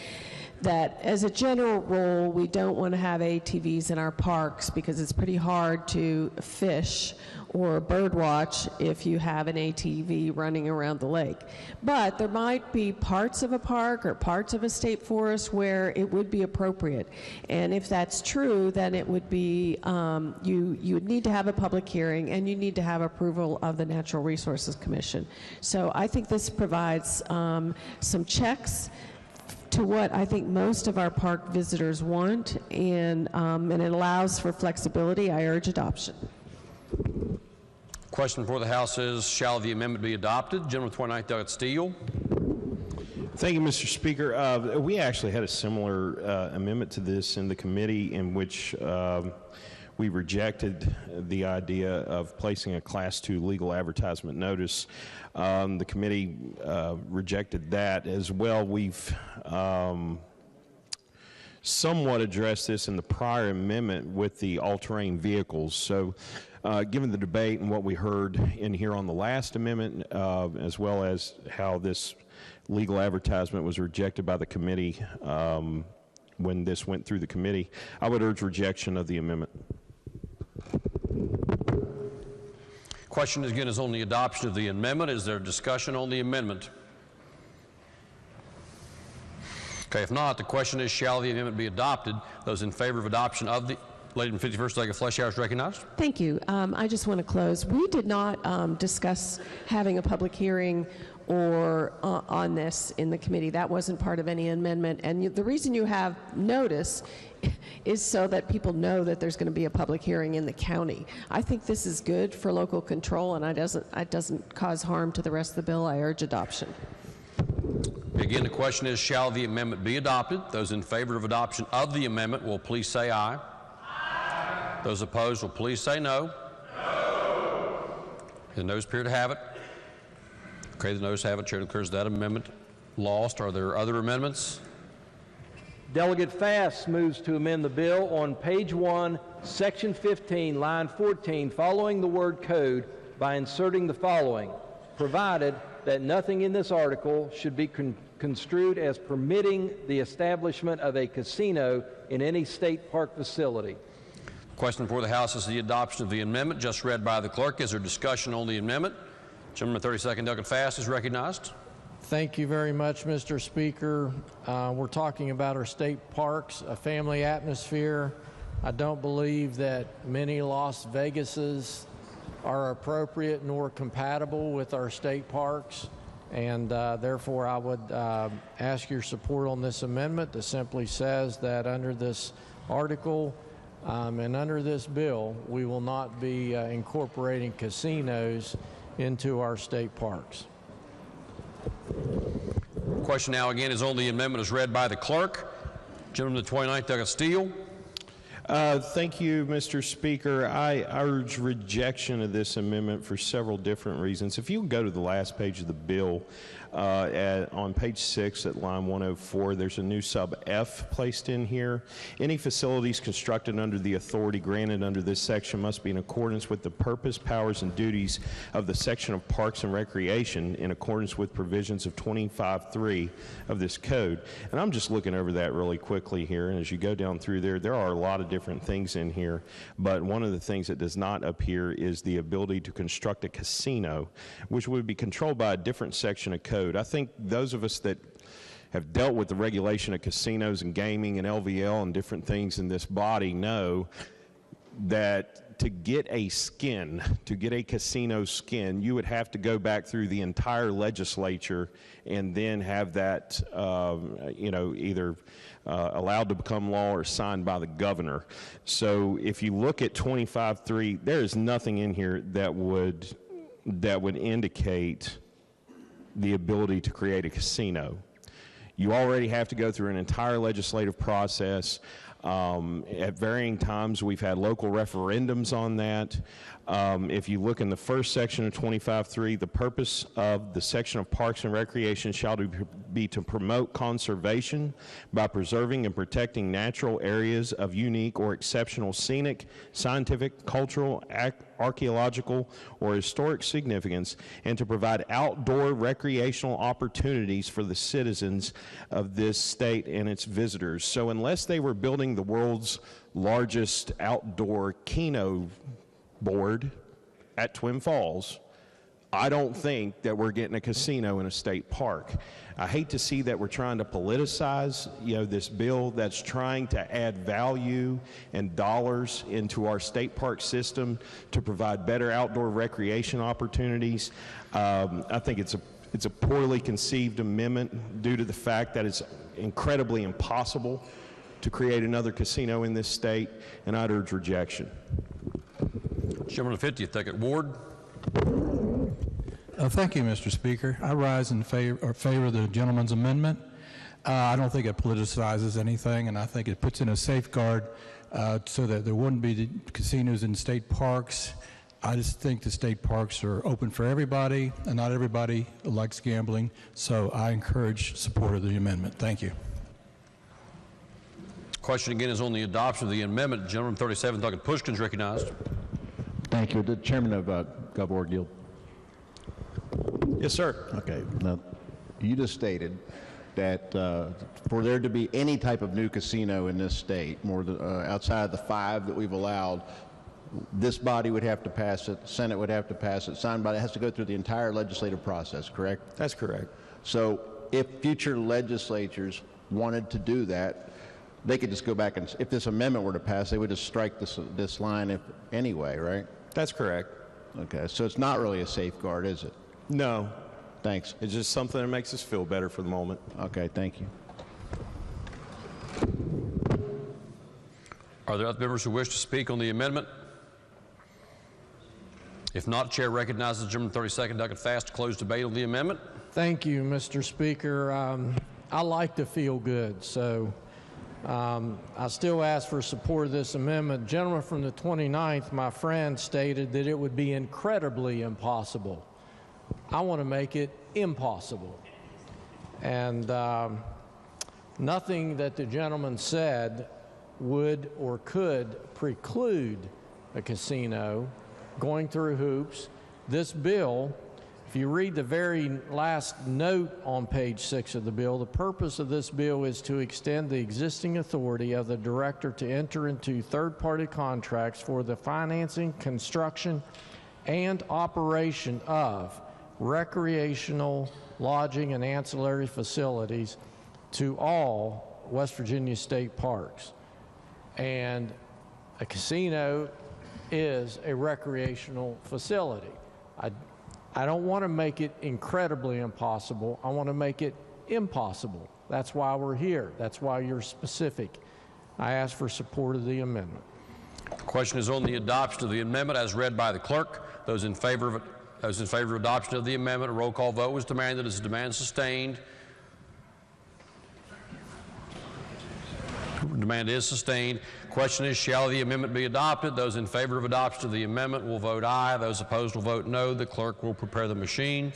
that as a general rule, we don't want to have ATVs in our parks because it's pretty hard to fish or bird watch if you have an ATV running around the lake. But there might be parts of a park or parts of a state forest where it would be appropriate. And if that's true, then it would be, you would need to have a public hearing and you need to have approval of the Natural Resources Commission. So I think this provides some checks to what I think most of our park visitors want, and it allows for flexibility. I urge adoption. Question before the House is, shall the amendment be adopted? Gentleman 29th, Delegate Steele. Thank you, Mr. Speaker. We actually had a similar amendment to this in the committee in which we rejected the idea of placing a Class II legal advertisement notice. The committee rejected that as well. We've somewhat addressed this in the prior amendment with the all-terrain vehicles. So given the debate and what we heard in here on the last amendment, as well as how this legal advertisement was rejected by the committee when this went through the committee, I would urge rejection of the amendment. Question again is on the adoption of the amendment. Is there discussion on the amendment? Okay, if not, the question is, shall the amendment be adopted? Those in favor of adoption of the... Lady in the 51st, Delegate Fleischhauer is recognized. Thank you. I just want to close. We did not discuss having a public hearing or on this in the committee. That wasn't part of any amendment. And the reason you have notice is so that people know that there's going to be a public hearing in the county. I think this is good for local control, and it doesn't cause harm to the rest of the bill. I urge adoption. Again, the question is, shall the amendment be adopted? Those in favor of adoption of the amendment will please say aye. Aye. Those opposed will please say no. No. The noes appear to have it. Okay, the noes have it. Chair declares that amendment lost. Are there other amendments? Delegate Fass moves to amend the bill on page 1, section 15, line 14, following the word code by inserting the following: provided that nothing in this article should be construed as permitting the establishment of a casino in any state park facility. Question before the House is the adoption of the amendment just read by the clerk. Is there discussion on the amendment? Gentleman 32nd, Delegate Fass is recognized. Thank you very much, Mr. Speaker. We're talking about our state parks, a family atmosphere. I don't believe that many Las Vegases are appropriate nor compatible with our state parks, and therefore I would ask your support on this amendment that simply says that under this article and under this bill, we will not be incorporating casinos into our state parks. Question now again is on the amendment as read by the clerk. Gentleman to the 29th, Douglas Steele. Thank you, Mr. Speaker. I urge rejection of this amendment for several different reasons. If you go to the last page of the bill, on page 6 at line 104, there's a new sub F placed in here. Any facilities constructed under the authority granted under this section must be in accordance with the purpose, powers, and duties of the section of Parks and Recreation in accordance with provisions of 25.3 of this code. And I'm just looking over that really quickly here, and as you go down through there are a lot of different things in here, but one of the things that does not appear is the ability to construct a casino, which would be controlled by a different section of code. I think those of us that have dealt with the regulation of casinos and gaming and LVL and different things in this body know that to get a casino skin, you would have to go back through the entire legislature and then have that, either allowed to become law or signed by the governor. So if you look at 25.3, there is nothing in here that would indicate the ability to create a casino. You already have to go through an entire legislative process. At varying times, we've had local referendums on that. If you look in the first section of 25.3, the purpose of the section of Parks and Recreation shall be to promote conservation by preserving and protecting natural areas of unique or exceptional scenic, scientific, cultural, archaeological, or historic significance, and to provide outdoor recreational opportunities for the citizens of this state and its visitors. So unless they were building the world's largest outdoor Keno board at Twin Falls, I don't think that we're getting a casino in a state park. I hate to see that we're trying to politicize, this bill that's trying to add value and dollars into our state park system to provide better outdoor recreation opportunities. I think it's a poorly conceived amendment due to the fact that it's incredibly impossible to create another casino in this state, and I'd urge rejection. Gentleman to the 50th, Delegate Ward. Thank you, Mr. Speaker. I rise in favor of the gentleman's amendment. I don't think it politicizes anything, and I think it puts in a safeguard so that there wouldn't be casinos in state parks. I just think the state parks are open for everybody, and not everybody likes gambling, so I encourage support of the amendment. Thank you. Question again is on the adoption of the amendment. Gentleman 37, Delegate Pushkin, is recognized. Thank you. The Chairman of GovOrg Guild. Yes, sir. Okay. Now, you just stated that for there to be any type of new casino in this state, more than, outside of the 5 that we've allowed, this body would have to pass it, the Senate would have to pass it, signed by it, has to go through the entire legislative process, correct? That's correct. So if future legislatures wanted to do that, they could just go back and, if this amendment were to pass, they would just strike this line anyway, right? That's correct. Okay, so it's not really a safeguard, is it? No. Thanks. It's just something that makes us feel better for the moment. Okay, thank you. Are there other members who wish to speak on the amendment? If not, Chair recognizes Gentleman 32nd, Delegate Fast, to close debate on the amendment. Thank you, Mr. Speaker. I like to feel good, so I still ask for support of this amendment. Gentleman from the 29th, my friend, stated that it would be incredibly impossible. I want to make it impossible. And nothing that the gentleman said would or could preclude a casino going through hoops. This bill, if you read the very last note on page 6 of the bill, the purpose of this bill is to extend the existing authority of the director to enter into third-party contracts for the financing, construction, and operation of recreational lodging and ancillary facilities to all West Virginia state parks. And a casino is a recreational facility. I don't want to make it incredibly impossible. I want to make it impossible. That's why we're here. That's why you're specific. I ask for support of the amendment. The question is on the adoption of the amendment as read by the clerk. Those in favor of adoption of the amendment, a roll call vote was demanded. Is the demand sustained? Demand is sustained. Question is, shall the amendment be adopted? Those in favor of adoption of the amendment will vote aye. Those opposed will vote no. The clerk will prepare the machine.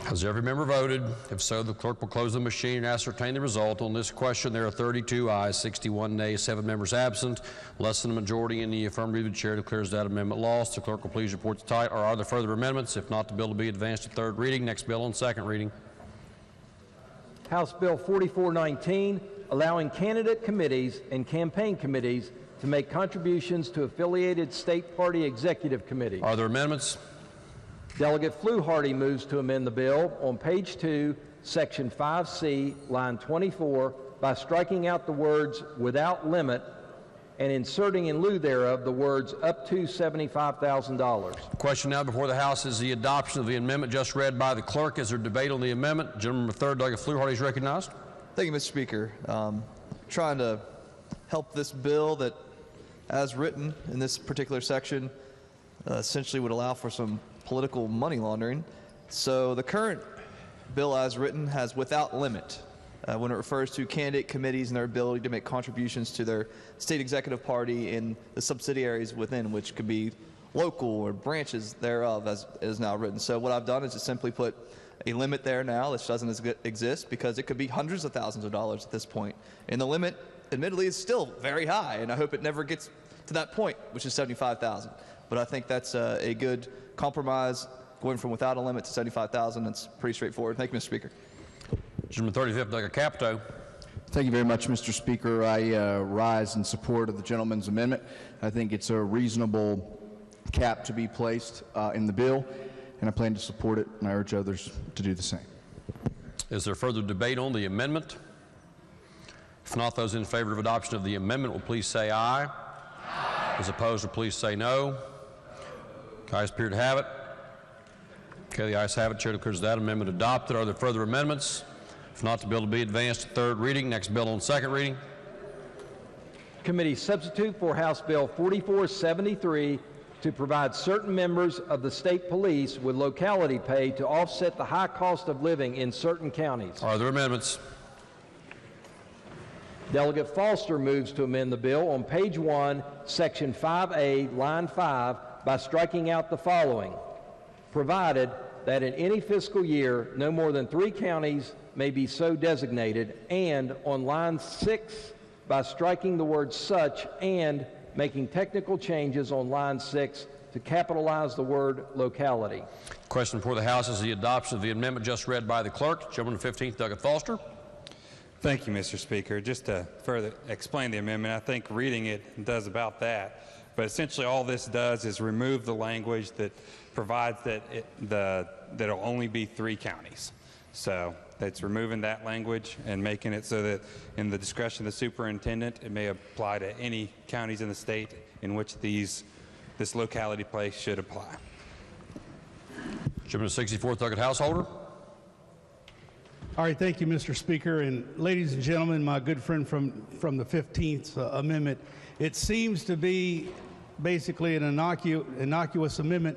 Has every member voted? If so, the clerk will close the machine and ascertain the result. On this question, there are 32 ayes, 61 nays, 7 members absent. Less than a majority in the affirmative. The chair declares that amendment lost. The clerk will please report the title. Or are there further amendments? If not, the bill will be advanced to third reading. Next bill on second reading. House Bill 4419, allowing candidate committees and campaign committees to make contributions to affiliated state party executive committees. Are there amendments? Delegate Fluharty moves to amend the bill on page 2, section 5C, line 24, by striking out the words "without limit" and inserting in lieu thereof the words "up to $75,000." Question now before the House is the adoption of the amendment just read by the clerk. Is there debate on the amendment? Gentleman from 3rd, Delegate Fluharty, is recognized. Thank you, Mr. Speaker. Trying to help this bill that, as written in this particular section, essentially would allow for some political money laundering. So the current bill as written has "without limit" when it refers to candidate committees and their ability to make contributions to their state executive party and the subsidiaries within, which could be local or branches thereof, as it is now written. So what I've done is just simply put a limit there now, which doesn't exist, because it could be hundreds of thousands of dollars at this point. And the limit, admittedly, is still very high, and I hope it never gets to that point, which is $75,000. But I think that's a good compromise, going from without a limit to $75,000. It's pretty straightforward. Thank you, Mr. Speaker. Gentleman 35th, Delegate Capito. Thank you very much, Mr. Speaker. I rise in support of the gentleman's amendment. I think it's a reasonable cap to be placed in the bill, and I plan to support it, and I urge others to do the same. Is there further debate on the amendment? If not, those in favor of adoption of the amendment will please say aye. Aye. Those opposed will please say no. The ayes appear to have it. Okay, the ayes have it. Chair declares that amendment adopted. Are there further amendments? If not, the bill will be advanced to third reading. Next bill on second reading. Committee substitute for House Bill 4473 to provide certain members of the state police with locality pay to offset the high cost of living in certain counties. Are there amendments? Delegate Foster moves to amend the bill on page 1, section 5A, line 5, by striking out the following: provided that in any fiscal year no more than 3 counties may be so designated, and on line 6 by striking the word "such" and making technical changes on line 6 to capitalize the word "locality." Question before the House is the adoption of the amendment just read by the clerk. Gentleman 15th, Delegate Foster. Thank you, Mr. Speaker. Just to further explain the amendment, I think reading it does about that. But essentially all this does is remove the language that provides that it'll only be 3 counties. So that's removing that language and making it so that in the discretion of the superintendent, it may apply to any counties in the state in which this locality place should apply. Gentleman 64th, Delegate Householder. All right, thank you, Mr. Speaker. And ladies and gentlemen, my good friend from the 15th Amendment, it seems to be basically an innocuous amendment,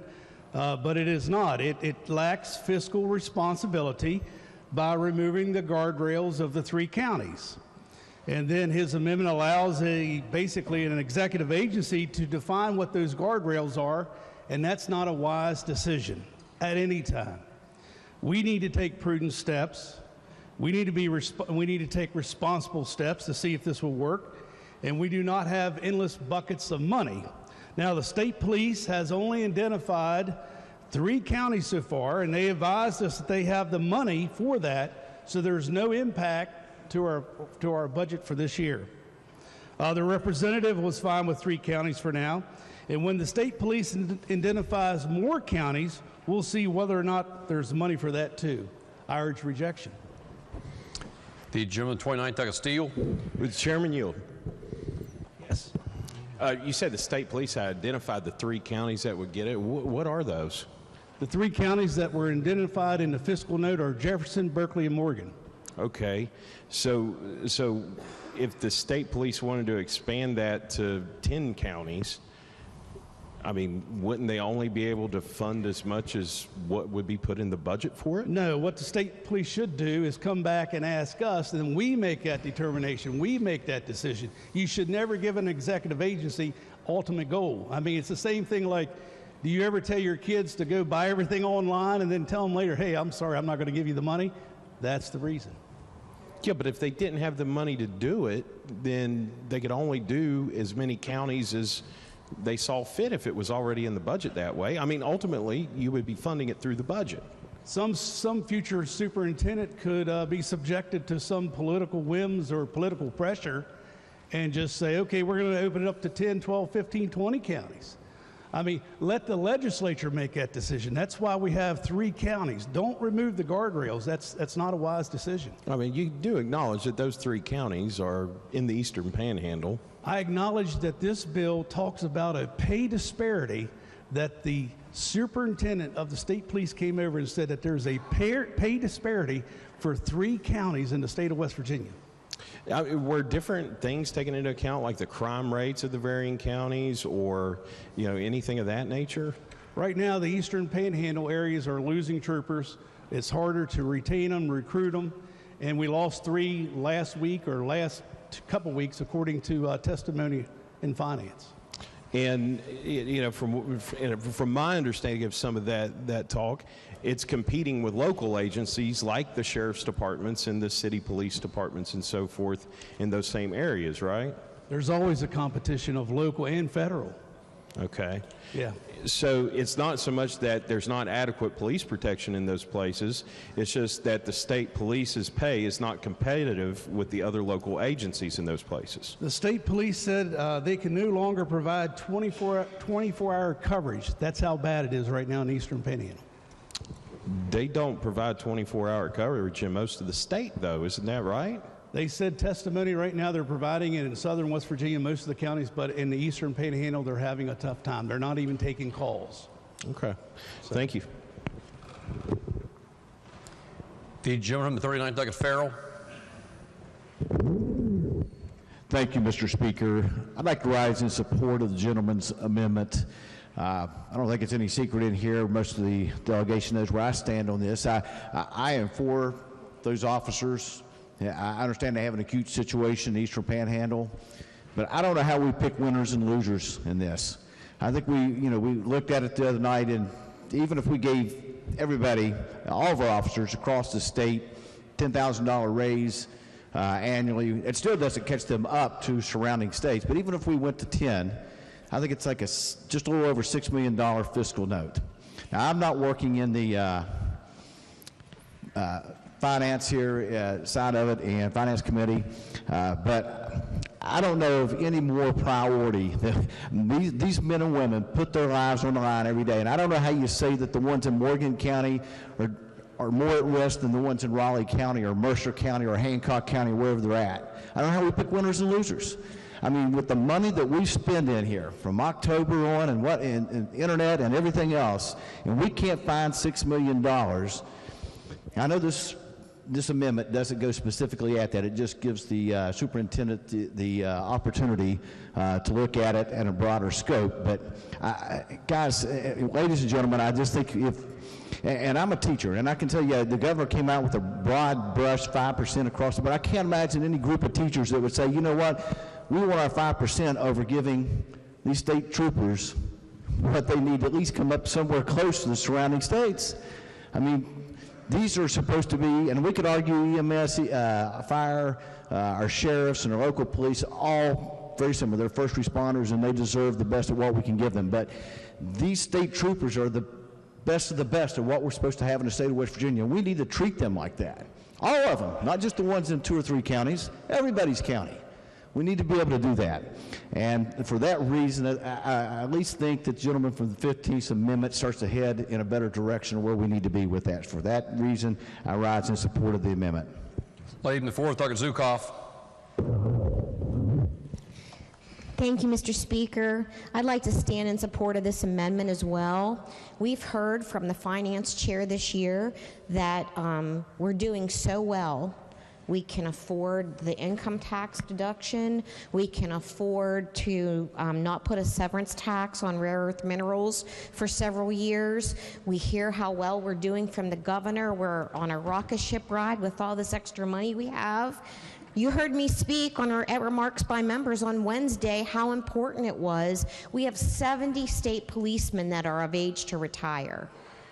but it is not. It lacks fiscal responsibility by removing the guardrails of the 3 counties. And then his amendment allows basically an executive agency to define what those guardrails are, and that's not a wise decision at any time. We need to take prudent steps. We need to take responsible steps to see if this will work, and we do not have endless buckets of money. Now, the state police has only identified 3 counties so far, and they advised us that they have the money for that, so there's no impact to our budget for this year. The representative was fine with 3 counties for now. And when the state police identifies more counties, we'll see whether or not there's money for that too. I urge rejection. The gentleman 29th, Douglas Steele. Would the chairman yield? Yes. You said the state police had identified the 3 counties that would get it. What are those? The 3 counties that were identified in the fiscal note are Jefferson, Berkeley, and Morgan. Okay, so if the state police wanted to expand that to 10 counties, I mean, wouldn't they only be able to fund as much as what would be put in the budget for it? No, what the state police should do is come back and ask us, and then we make that determination. We make that decision. You should never give an executive agency ultimate goal. I mean, it's the same thing like, do you ever tell your kids to go buy everything online and then tell them later, hey, I'm sorry, I'm not going to give you the money? That's the reason. Yeah, but if they didn't have the money to do it, then they could only do as many counties as they saw fit if it was already in the budget that way. I mean, ultimately, you would be funding it through the budget. Some future superintendent could be subjected to some political whims or political pressure and just say, okay, we're going to open it up to 10, 12, 15, 20 counties. I mean, let the legislature make that decision. That's why we have 3 counties. Don't remove the guardrails. That's not a wise decision. I mean, you do acknowledge that those 3 counties are in the Eastern Panhandle. I acknowledge that this bill talks about a pay disparity, that the superintendent of the state police came over and said that there's a pay disparity for 3 counties in the state of West Virginia. Were different things taken into account, like the crime rates of the varying counties, or anything of that nature? Right now, the Eastern Panhandle areas are losing troopers. It's harder to retain them, recruit them, and we lost 3 last week or last couple weeks, according to testimony in finance. And from my understanding of some of that talk, it's competing with local agencies like the sheriff's departments and the city police departments and so forth in those same areas, right? There's always a competition of local and federal. Okay. Yeah. So it's not so much that there's not adequate police protection in those places, it's just that the state police's pay is not competitive with the other local agencies in those places. The state police said they can no longer provide 24-hour coverage. That's how bad it is right now in the Eastern Panhandle. They don't provide 24-hour coverage in most of the state, though, isn't that right? They said testimony right now they're providing it in southern West Virginia, most of the counties, but in the Eastern Panhandle, they're having a tough time. They're not even taking calls. Okay. Thank you. The gentleman from the 39th, Douglas Farrell. Thank you, Mr. Speaker. I'd like to rise in support of the gentleman's amendment. I don't think it's any secret in here. Most of the delegation knows where I stand on this. I am for those officers. I understand they have an acute situation in the Eastern Panhandle, but I don't know how we pick winners and losers in this. I think we looked at it the other night, and even if we gave everybody, all of our officers across the state, $10,000 raise annually, it still doesn't catch them up to surrounding states. But even if we went to 10, I think it's like just a little over $6 million fiscal note. Now, I'm not working in the finance here side of it and finance committee, but I don't know of any more priority. These men and women put their lives on the line every day, and I don't know how you say that the ones in Morgan County are more at risk than the ones in Raleigh County or Mercer County or Hancock County, wherever they're at. I don't know how we pick winners and losers. I mean, with the money that we spend in here from October on and internet and everything else, and we can't find $6 million. I know this amendment doesn't go specifically at that. It just gives the superintendent the opportunity to look at it in a broader scope. But guys, ladies and gentlemen, I just think and I'm a teacher, and I can tell you the governor came out with a broad brush 5% across the board. I can't imagine any group of teachers that would say, you know what, we want our 5% over giving these state troopers what they need to at least come up somewhere close to the surrounding states. I mean, these are supposed to be, and we could argue EMS, fire, our sheriffs and our local police, all very similar. They're first responders, and they deserve the best of what we can give them. But these state troopers are the best of the best of what we're supposed to have in the state of West Virginia. We need to treat them like that. All of them, not just the ones in 2 or 3 counties, everybody's county. We need to be able to do that. And for that reason, I at least think that the gentleman from the 15th Amendment starts to head in a better direction of where we need to be with that. For that reason, I rise in support of the amendment. Lady in the fourth, Dr. Zukoff. Thank you, Mr. Speaker. I'd like to stand in support of this amendment as well. We've heard from the finance chair this year that we're doing so well. We can afford the income tax deduction. We can afford to not put a severance tax on rare earth minerals for several years. We hear how well we're doing from the governor. We're on a rocket ship ride with all this extra money we have. You heard me speak on our remarks by members on Wednesday how important it was. We have 70 state policemen that are of age to retire.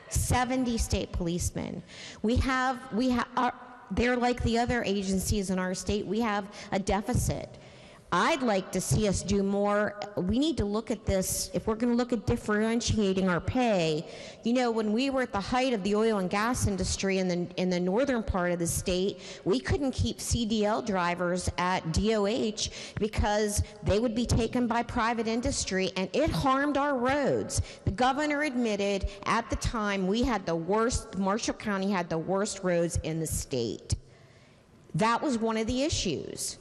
70 state policemen. They're like the other agencies in our state. We have a deficit. I'd like to see us do more. We need to look at this, if we're going to look at differentiating our pay. You know, when we were at the height of the oil and gas industry in the northern part of the state, we couldn't keep CDL drivers at DOH because they would be taken by private industry, and it harmed our roads. The governor admitted at the time we had the worst, Marshall County had the worst roads in the state. That was one of the issues.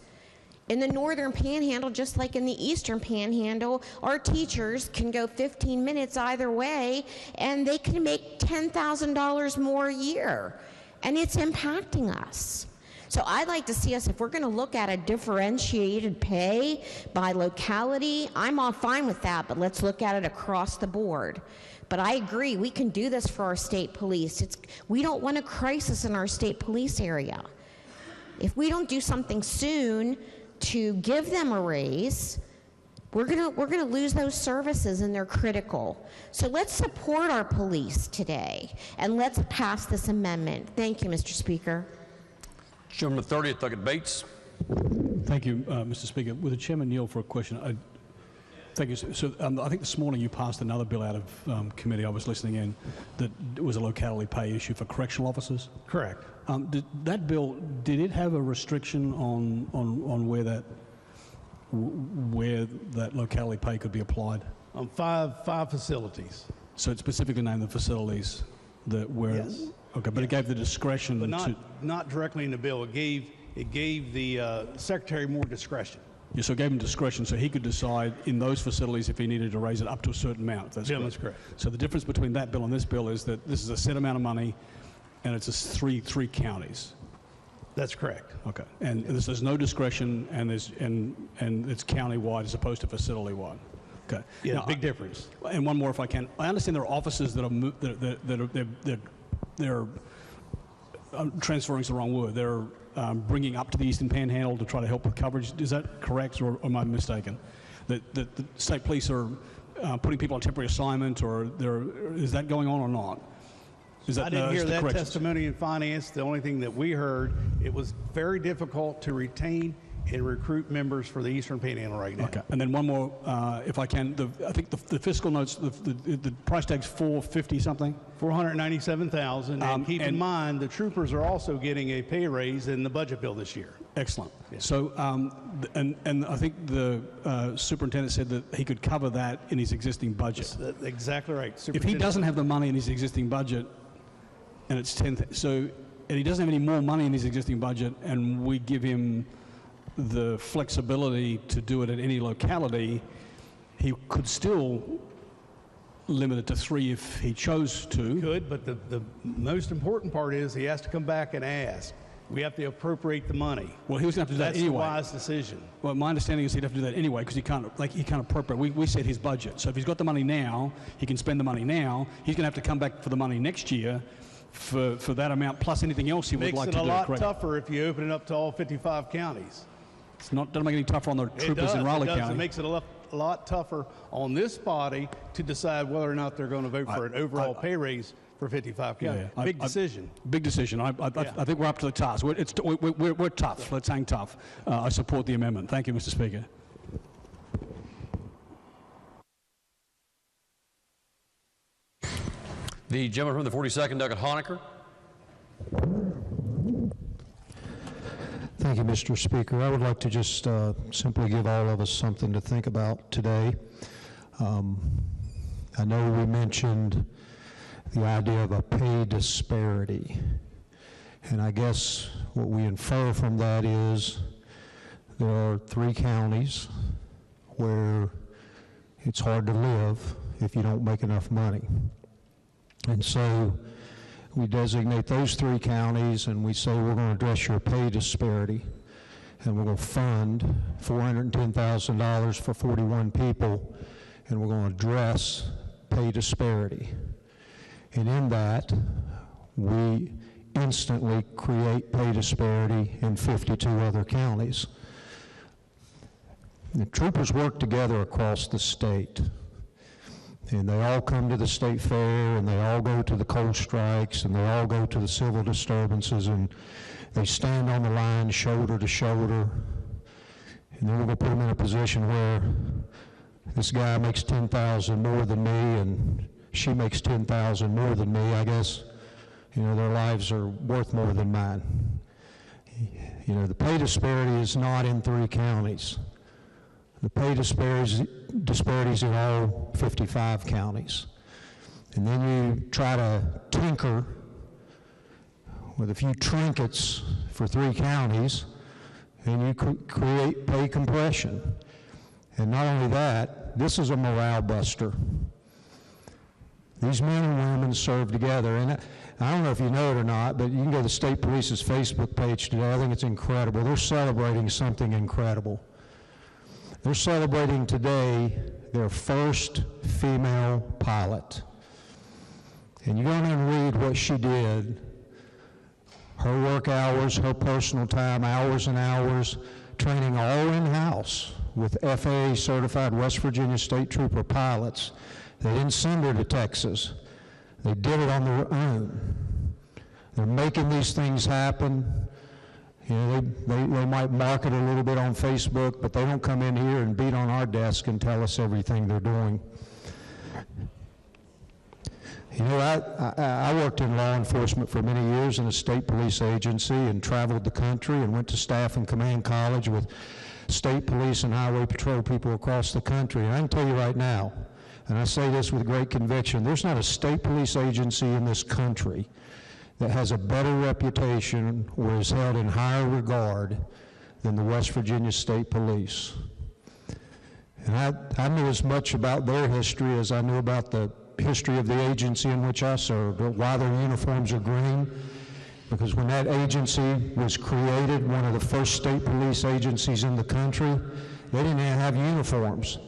In the northern panhandle, just like in the eastern panhandle, our teachers can go 15 minutes either way, and they can make $10,000 more a year, and it's impacting us. So I'd like to see us, if we're going to look at a differentiated pay by locality, I'm all fine with that, but let's look at it across the board. But I agree, we can do this for our state police. We don't want a crisis in our state police area. If we don't do something soon to give them a raise, we're gonna lose those services, and they're critical. So let's support our police today, and let's pass this amendment. Thank you, Mr. Speaker. Gentleman 30th, Doug Bates. Thank you, Mr. Speaker. With the chairman yield for a question, thank you. So I think this morning you passed another bill out of committee. I was listening in that was a locality pay issue for correctional officers. Correct. Did that bill, did it have a restriction on where that locality pay could be applied? On five facilities. So it specifically named the facilities that were. Yes. Okay, but it gave the discretion But to. not directly in the bill. It gave the secretary more discretion. Yeah, so it gave him discretion, so he could decide in those facilities if he needed to raise it up to a certain amount. That's correct. So the difference between that bill and this bill is that this is a set amount of money, and it's three counties. That's correct. Okay, and there's no discretion, and it's county-wide as opposed to facility-wide. Okay. Yeah, now, big difference. And one more, if I can. I understand there are offices that they're transferring's the wrong word. They're bringing up to the Eastern Panhandle to try to help with coverage. Is that correct, or am I mistaken? That the state police are putting people on temporary assignment, or is that going on or not? I didn't hear that testimony in finance. The only thing that we heard, it was very difficult to retain and recruit members for the Eastern Panhandle right now. Okay, and then one more, if I can. I think the fiscal notes, the price tag's $450 something. $497,000. And keep in mind, the troopers are also getting a pay raise in the budget bill this year. Excellent. Yeah. So, and I think the superintendent said that he could cover that in his existing budget. That's exactly right. If he doesn't have the money in his existing budget, and it's and he doesn't have any more money in his existing budget, and we give him the flexibility to do it at any locality, he could still limit it to 3 if he chose to. He could, but the most important part is he has to come back and ask. We have to appropriate the money. Well, he was going to have to do that anyway. That's the wise decision. Well, my understanding is he'd have to do that anyway because he can't appropriate. We set his budget. So if he's got the money now, he can spend the money now. He's going to have to come back for the money next year for that amount plus anything else he would like to do. Makes it a lot tougher if you open it up to all 55 counties. It's not, doesn't make it any tougher on the troopers in Raleigh County. It makes it a lot tougher on this body to decide whether or not they're going to vote for an overall pay raise for 55 counties. Yeah. Big decision. Big decision. I think we're up to the task. We're tough. Let's hang tough. I support the amendment. Thank you, Mr. Speaker. The gentleman from the 42nd, Doug Honaker. Thank you, Mr. Speaker. I would like to just simply give all of us something to think about today. I know we mentioned the idea of a pay disparity, and I guess what we infer from that is there are 3 counties where it's hard to live if you don't make enough money. And so we designate those 3 counties and we say we're going to address your pay disparity, and we're going to fund $410,000 for 41 people, and we're going to address pay disparity. And in that, we instantly create pay disparity in 52 other counties. The troopers work together across the state, and they all come to the state fair, and they all go to the coal strikes, and they all go to the civil disturbances, and they stand on the line shoulder to shoulder. And then we're going to put them in a position where this guy makes $10,000 more than me, and she makes $10,000 more than me. I guess, their lives are worth more than mine. The pay disparity is not in 3 counties. The pay disparities in all 55 counties. And then you try to tinker with a few trinkets for 3 counties, and you create pay compression. And not only that, this is a morale buster. These men and women serve together, and I don't know if you know it or not, but you can go to the state police's Facebook page today. I think it's incredible. They're celebrating something incredible. They're celebrating today their first female pilot. And you go in and read what she did, her work hours, her personal time, hours and hours, training all in-house with FAA certified West Virginia State Trooper pilots. They didn't send her to Texas. They did it on their own. They're making these things happen. They might market a little bit on Facebook, but they don't come in here and beat on our desk and tell us everything they're doing. I worked in law enforcement for many years in a state police agency and traveled the country and went to staff and command college with state police and highway patrol people across the country. And I can tell you right now, and I say this with great conviction, there's not a state police agency in this country that has a better reputation or is held in higher regard than the West Virginia State Police. And I knew as much about their history as I knew about the history of the agency in which I served, or why their uniforms are green, because when that agency was created, one of the first state police agencies in the country, they didn't even have uniforms.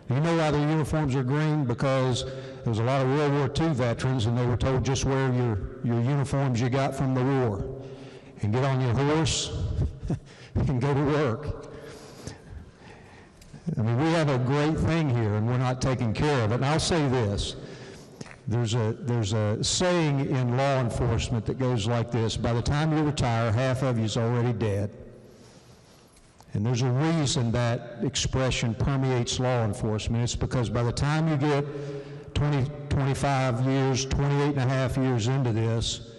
You know why their uniforms are green? Because there was a lot of World War II veterans, and they were told just wear your uniforms you got from the war and get on your horse and go to work. I mean, we have a great thing here, and we're not taking care of it. And I'll say this. There's a saying in law enforcement that goes like this: by the time you retire, half of you's already dead. And there's a reason that expression permeates law enforcement. It's because by the time you get 20, 25 years, 28 and a half years into this,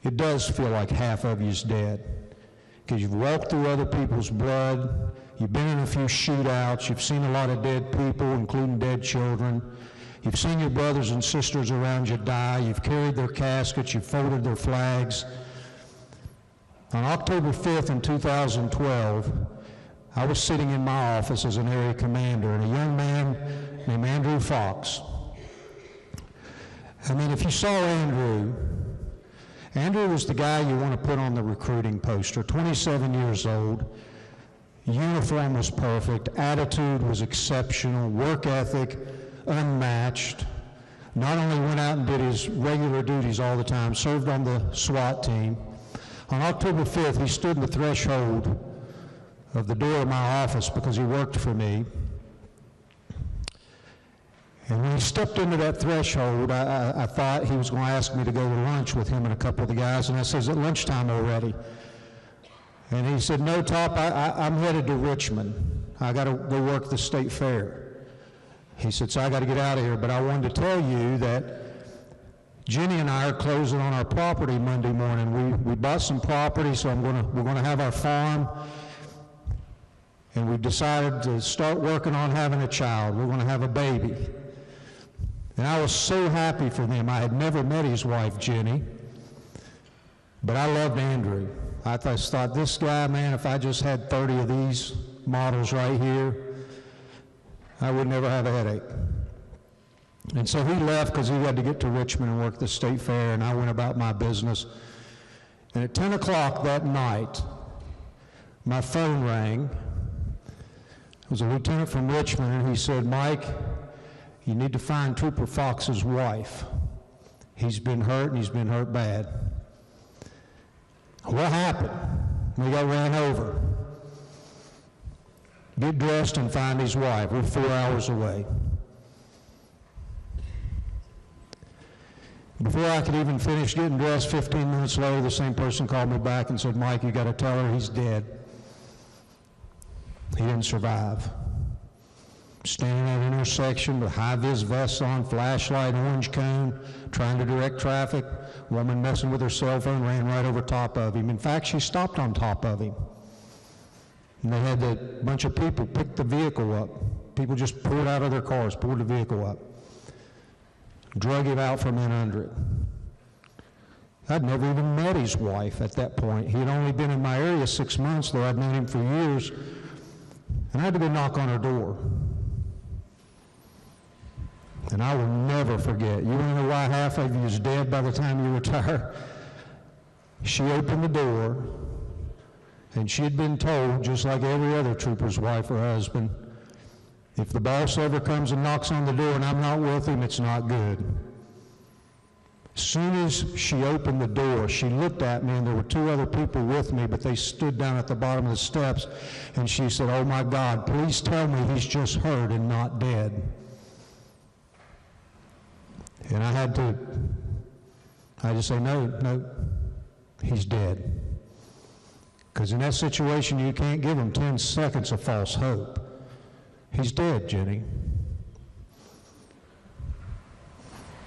it does feel like half of you's dead. Because you've walked through other people's blood, you've been in a few shootouts, you've seen a lot of dead people, including dead children. You've seen your brothers and sisters around you die, you've carried their caskets, you've folded their flags. On October 5th in 2012, I was sitting in my office as an area commander, and a young man named Andrew Fox. I mean, if you saw Andrew was the guy you want to put on the recruiting poster, 27 years old, uniform was perfect, attitude was exceptional, work ethic unmatched, not only went out and did his regular duties all the time, served on the SWAT team. On October 5th, he stood in the threshold of the door of my office because he worked for me. And when he stepped into that threshold, I thought he was going to ask me to go to lunch with him and a couple of the guys, and I said, "Is it lunchtime already?" And he said, "No, Top, I'm headed to Richmond. I got to go work the state fair." He said, "So I got to get out of here, but I wanted to tell you that Jenny and I are closing on our property Monday morning. We bought some property, so we're gonna have our farm, and we decided to start working on having a child. We're gonna have a baby. And I was so happy for them. I had never met his wife, Jenny, but I loved Andrew. I just thought, this guy, man, if I just had 30 of these models right here, I would never have a headache. And so he left because he had to get to Richmond and work the state fair, and I went about my business. And at 10 o'clock that night, my phone rang. It was a lieutenant from Richmond, and he said, Mike, you need to find Trooper Fox's wife. He's been hurt, and he's been hurt bad. What happened? We got ran over. Get dressed and find his wife. We're 4 hours away. Before I could even finish getting dressed, 15 minutes later, the same person called me back and said, Mike, you got to tell her he's dead. He didn't survive. Standing at an intersection with high-vis vests on, flashlight, orange cone, trying to direct traffic, woman messing with her cell phone, ran right over top of him. In fact, she stopped on top of him. And they had a bunch of people pick the vehicle up. People just pulled out of their cars, pulled the vehicle up. Drug him out from in under it. I'd never even met his wife at that point. He had only been in my area 6 months, though I'd known him for years. And I had to go knock on her door. And I will never forget. You want to know why half of you is dead by the time you retire? She opened the door, and she had been told, just like every other trooper's wife or husband, if the boss ever comes and knocks on the door and I'm not with him, it's not good. As soon as she opened the door, she looked at me, and there were 2 other people with me, but they stood down at the bottom of the steps, and she said, oh my God, please tell me he's just hurt and not dead. And I had to say, no, he's dead. Because in that situation, you can't give him 10 seconds of false hope. He's dead, Jenny.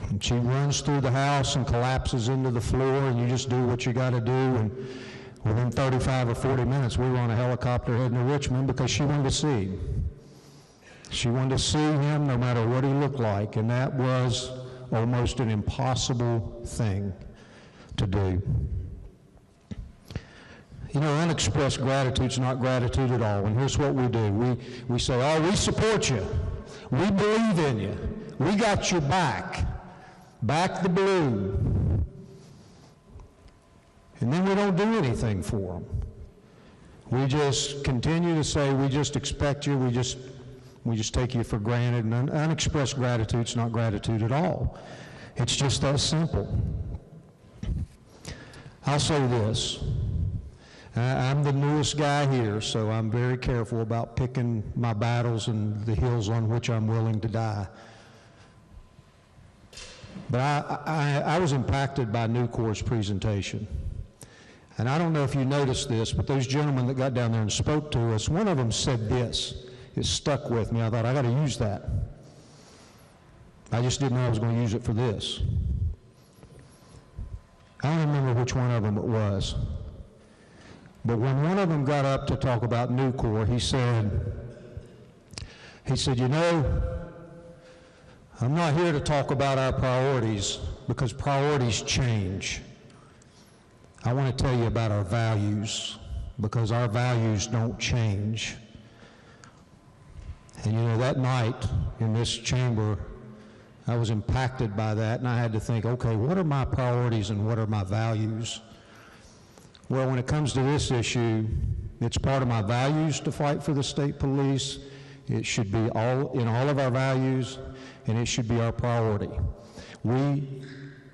And she runs through the house and collapses into the floor, and you just do what you got to do. And within 35 or 40 minutes, we were on a helicopter heading to Richmond because she wanted to see him. She wanted to see him no matter what he looked like, and that was almost an impossible thing to do. You know, unexpressed gratitude is not gratitude at all. And here's what we do. We say, oh, we support you. We believe in you. We got your back. Back the blue. And then we don't do anything for them. We just continue to say, we just expect you. We just take you for granted. And unexpressed gratitude is not gratitude at all. It's just that simple. I'll say this. I'm the newest guy here, so I'm very careful about picking my battles and the hills on which I'm willing to die. But I was impacted by Nucor's presentation. And I don't know if you noticed this, but those gentlemen that got down there and spoke to us, one of them said this. It stuck with me. I thought, I got to use that. I just didn't know I was going to use it for this. I don't remember which one of them it was. But when one of them got up to talk about Nucor, he said, you know, I'm not here to talk about our priorities because priorities change. I want to tell you about our values because our values don't change. And you know, that night in this chamber, I was impacted by that, and I had to think, okay, what are my priorities and what are my values? Well, when it comes to this issue, it's part of my values to fight for the state police. It should be in all of our values, and it should be our priority. We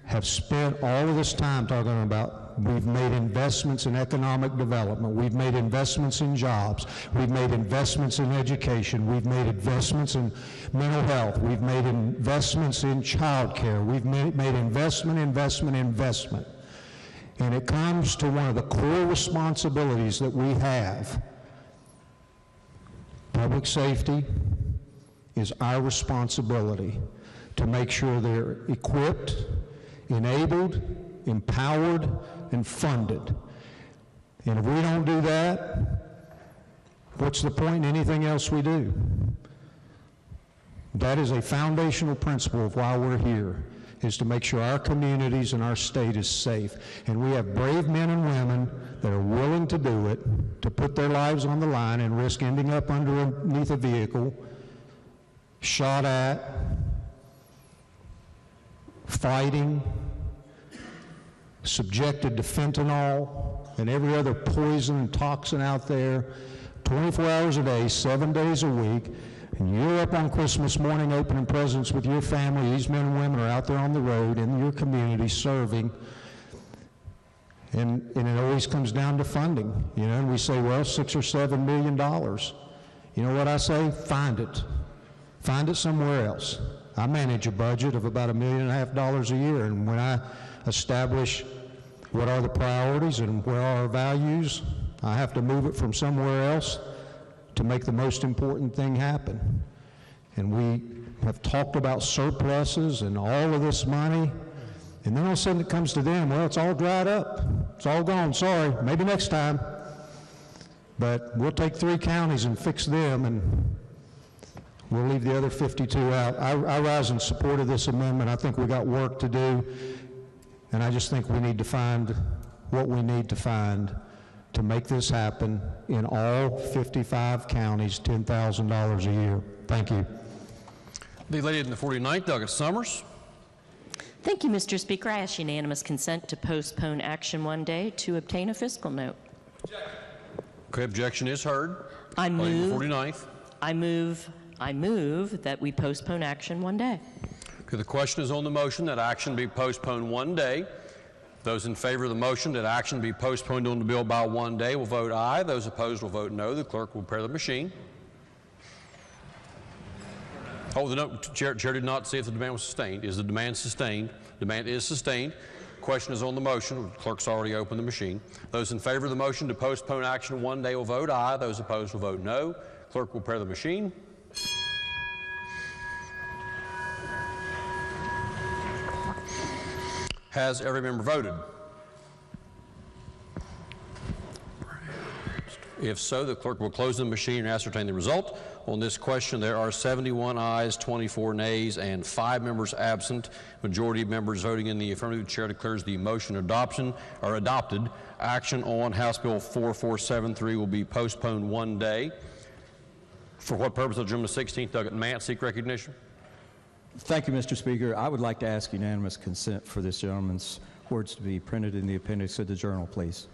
have spent all of this time talking about we've made investments in economic development. We've made investments in jobs. We've made investments in education. We've made investments in mental health. We've made investments in child care. We've made investment. And it comes to one of the core responsibilities that we have. Public safety is our responsibility to make sure they're equipped, enabled, empowered, and funded. And if we don't do that, what's the point in anything else we do? That is a foundational principle of why we're here, is to make sure our communities and our state is safe. And we have brave men and women that are willing to do it, to put their lives on the line and risk ending up underneath a vehicle, shot at, fighting, subjected to fentanyl and every other poison and toxin out there, 24 hours a day, 7 days a week. And you're up on Christmas morning opening presents with your family. These men and women are out there on the road in your community serving. And it always comes down to funding, you know, and we say, well, $6 or $7 million. You know what I say? Find it. Find it somewhere else. I manage a budget of about $1.5 million a year, and when I establish what are the priorities and where are our values, I have to move it from somewhere else to make the most important thing happen. And we have talked about surpluses and all of this money, and then all of a sudden it comes to them, well, it's all dried up. It's all gone, sorry, maybe next time. But we'll take 3 counties and fix them, and we'll leave the other 52 out. I rise in support of this amendment. I think we got work to do, and I just think we need to find what we need to find to make this happen in all 55 counties, $10,000 a year. Thank you. The lady in the 49th, Douglas Summers. Thank you, Mr. Speaker. I ask unanimous consent to postpone action 1 day to obtain a fiscal note. Okay, objection is heard. I move. 49th. I move that we postpone action 1 day. Okay, the question is on the motion that action be postponed 1 day. Those in favor of the motion that action be postponed on the bill by 1 day will vote aye. Those opposed will vote no. The clerk will prepare the machine. Oh, the note, Chair did not see if the demand was sustained. Is the demand sustained? Demand is sustained. Question is on the motion. The clerk's already opened the machine. Those in favor of the motion to postpone action 1 day will vote aye. Those opposed will vote no. Clerk will prepare the machine. Has every member voted? If so, the clerk will close the machine and ascertain the result. On this question, there are 71 ayes, 24 nays, and 5 members absent. Majority of members voting in the affirmative. The chair declares the motion adopted. Action on House Bill 4473 will be postponed 1 day. For what purpose? Of June the 16th, Doug Mant seek recognition. Thank you, Mr. Speaker. I would like to ask unanimous consent for this gentleman's words to be printed in the appendix of the journal, please.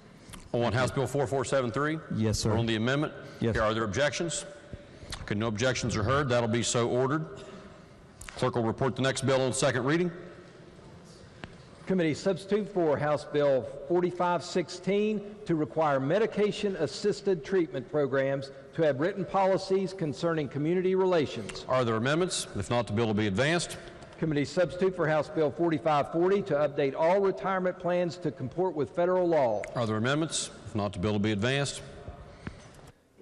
On House Bill 4473? Yes, sir. Or on the amendment? Yes. Okay, are there objections? Okay, no objections are heard. That'll be so ordered. Clerk will report the next bill on second reading. Committee substitute for House Bill 4516 to require medication-assisted treatment programs to have written policies concerning community relations. Are there amendments? If not, the bill will be advanced. Committee substitute for House Bill 4540 to update all retirement plans to comport with federal law. Are there amendments? If not, the bill will be advanced.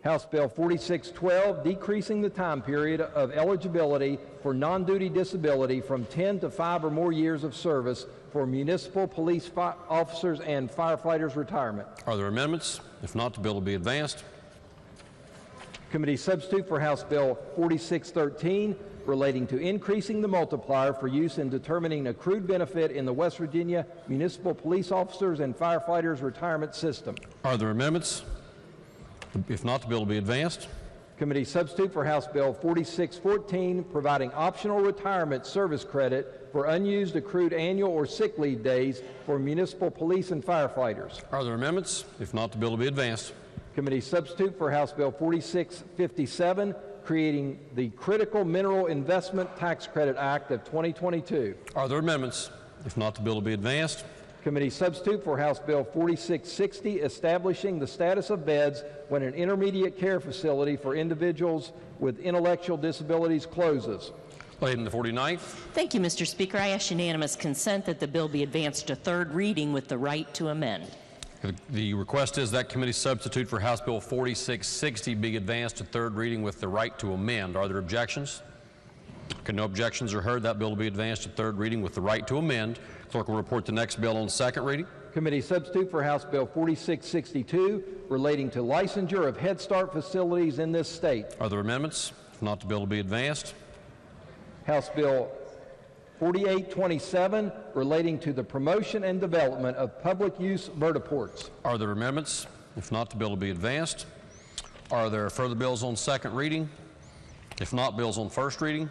House Bill 4612, decreasing the time period of eligibility for non-duty disability from 10 to 5 or more years of service for municipal police officers and firefighters' retirement. Are there amendments? If not, the bill will be advanced. Committee substitute for House Bill 4613, relating to increasing the multiplier for use in determining accrued benefit in the West Virginia Municipal Police Officers and Firefighters Retirement System. Are there amendments? If not, the bill will be advanced. Committee substitute for House Bill 4614, providing optional retirement service credit for unused accrued annual or sick leave days for municipal police and firefighters. Are there amendments? If not, the bill will be advanced. Committee substitute for House Bill 4657, creating the Critical Mineral Investment Tax Credit Act of 2022. Are there amendments? If not, the bill will be advanced. Committee substitute for House Bill 4660, establishing the status of beds when an intermediate care facility for individuals with intellectual disabilities closes. Lady in the 49th. Thank you, Mr. Speaker. I ask unanimous consent that the bill be advanced to third reading with the right to amend. The request is that committee substitute for House Bill 4660 be advanced to third reading with the right to amend. Are there objections? Okay, no objections are heard. That bill will be advanced to third reading with the right to amend. Clerk will report the next bill on second reading. Committee substitute for House Bill 4662 relating to licensure of Head Start facilities in this state. Are there amendments? If not, the bill will be advanced. House Bill 4827 relating to the promotion and development of public use vertiports. Are there amendments? If not, the bill will be advanced. Are there further bills on second reading? If not, bills on first reading.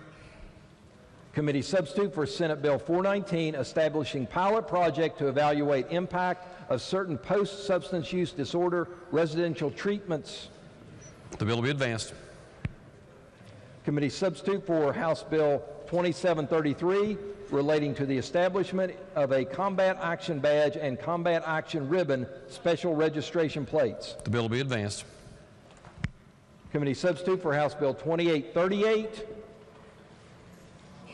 Committee substitute for Senate Bill 419 establishing pilot project to evaluate impact of certain post-substance use disorder residential treatments. The bill will be advanced. Committee substitute for House Bill 2733 relating to the establishment of a Combat Action Badge and Combat Action Ribbon special registration plates. The bill will be advanced. Committee substitute for House Bill 2838